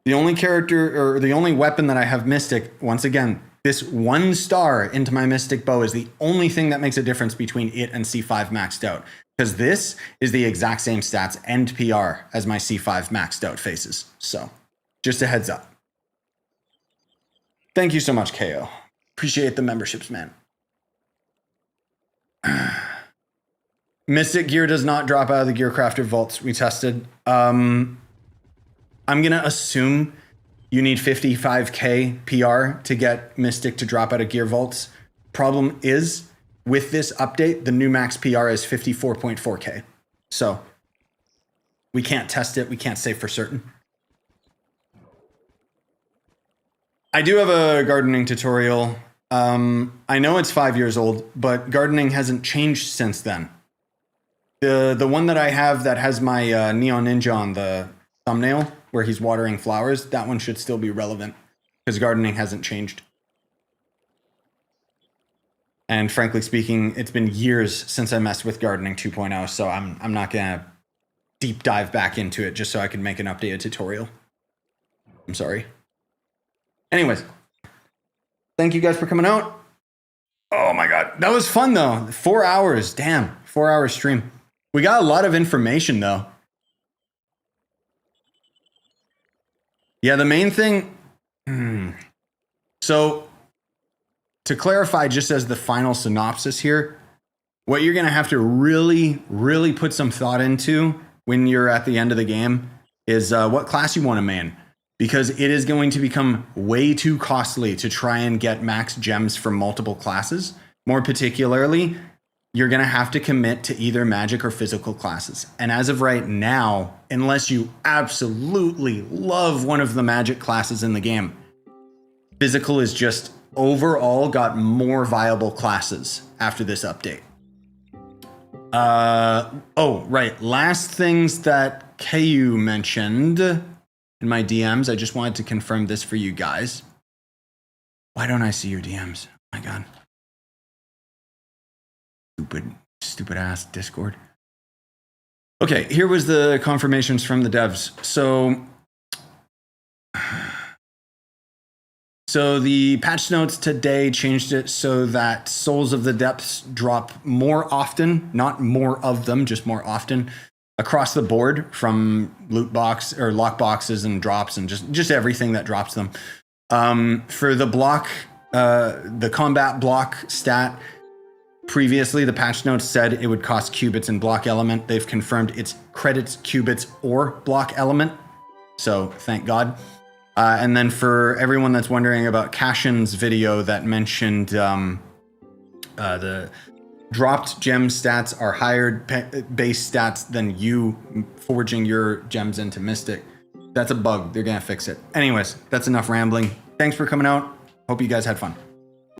The only character, or the only weapon that I have Mystic, once again, this 1 star into my Mystic bow is the only thing that makes a difference between it and C5 maxed out. Because this is the exact same stats and PR as my C5 maxed out faces. So, just a heads up. Thank you so much, KO. Appreciate the memberships, man. Mystic gear does not drop out of the Gear Crafter vaults we tested. I'm going to assume you need 55k PR to get Mystic to drop out of gear vaults. Problem is, with this update, the new max PR is 54.4k. So, we can't test it. We can't say for certain. I do have a gardening tutorial. I know it's 5 years old, but gardening hasn't changed since then. The one that I have that has my Neon Ninja on the thumbnail, where he's watering flowers, that one should still be relevant because gardening hasn't changed. And frankly speaking, it's been years since I messed with gardening 2.0, so I'm not gonna deep dive back into it just so I can make an updated tutorial. I'm sorry. Anyways, thank you guys for coming out. Oh my God, that was fun though. 4 hours, damn, 4 hour stream. We got a lot of information though. Yeah, the main thing, so to clarify, just as the final synopsis here, what you're gonna have to really, really put some thought into when you're at the end of the game is what class you wanna main. Because it is going to become way too costly to try and get max gems from multiple classes. More particularly, you're gonna have to commit to either magic or physical classes. And as of right now, unless you absolutely love one of the magic classes in the game, physical is just overall got more viable classes after this update. Oh, right, last things that KU mentioned in my DMs, I just wanted to confirm this for you guys. Why don't I see your DMs? Oh my God. Stupid ass Discord. Okay, here was the confirmations from the devs. So the patch notes today changed it so that Souls of the Depths drop more often, not more of them, just more often, across the board from loot box or lock boxes and drops and just everything that drops them. For the block, the combat block stat, previously the patch notes said it would cost cubits and block element. They've confirmed it's credits, cubits, or block element. So thank God. And then for everyone that's wondering about Cashin's video that mentioned the dropped gem stats are higher base stats than you forging your gems into Mystic. That's a bug. They're gonna fix it. Anyways, that's enough rambling. Thanks for coming out. Hope you guys had fun.